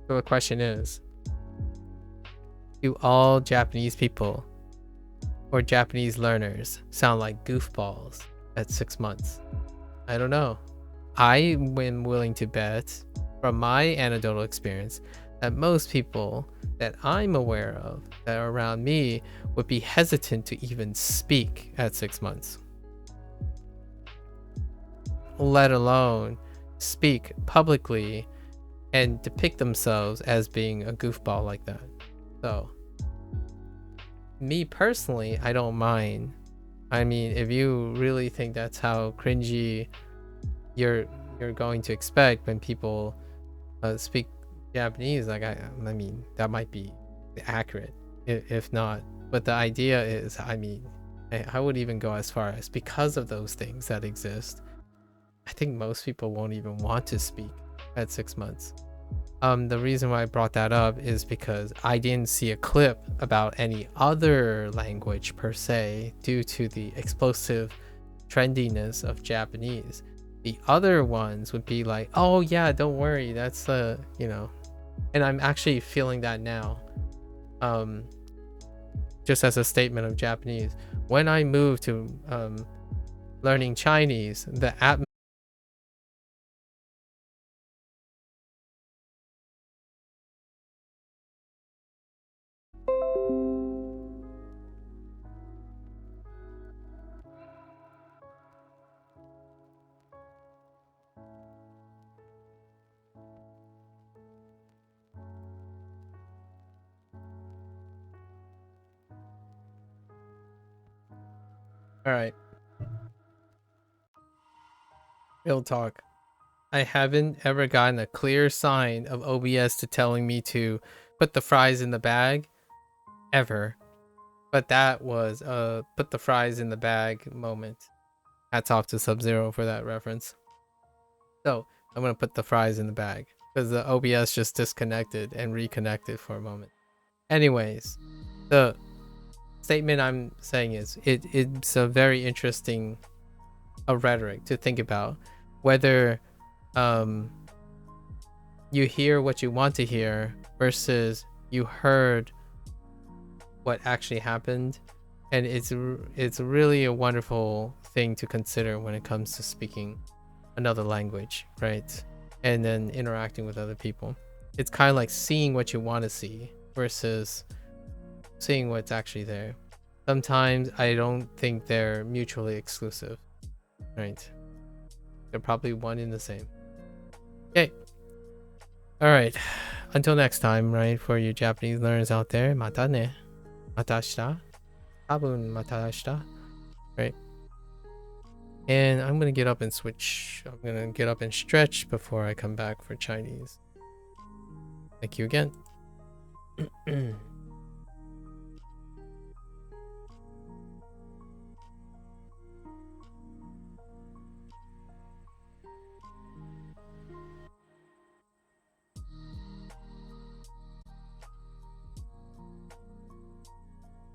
So the question is, do all Japanese people or Japanese learners sound like goofballs at 6 months? I don't know. I am willing to bet, from my anecdotal experience, that most people that I'm aware of that are around me would be hesitant to even speak at 6 months, let alone speak publicly and depict themselves as being a goofball like that. So, me personally, I don't mind. I mean, if you really think that's how cringy you're going to expect when people speak Japanese, like I mean, that might be accurate, if not. But the idea is, I mean, I would even go as far as, because of those things that exist, I think most people won't even want to speak at 6 months. The reason why I brought that up is because I didn't see a clip about any other language per se due to the explosive trendiness of Japanese. The other ones would be like, oh yeah, don't worry, that's and I'm actually feeling that now. Just as a statement of Japanese, when I moved to learning Chinese, the Alright. Real talk. I haven't ever gotten a clear sign of OBS to telling me to put the fries in the bag. Ever. But that was a put the fries in the bag moment. Hats off to Sub-Zero for that reference. So, I'm going to put the fries in the bag. Because the OBS just disconnected and reconnected for a moment. Anyways, the statement I'm saying is it's a very interesting rhetoric to think about. Whether you hear what you want to hear versus you heard what actually happened, and it's really a wonderful thing to consider when it comes to speaking another language, right? And then interacting with other people. It's kind of like seeing what you want to see versus seeing what's actually there. Sometimes I don't think they're mutually exclusive, right? They're probably one in the same. Okay. All right. Until next time, right? For you Japanese learners out there, mata ne. Mata ashita. Tabun mata ashita. Right. And I'm going to get up and switch. I'm going to get up and stretch before I come back for Chinese. Thank you again.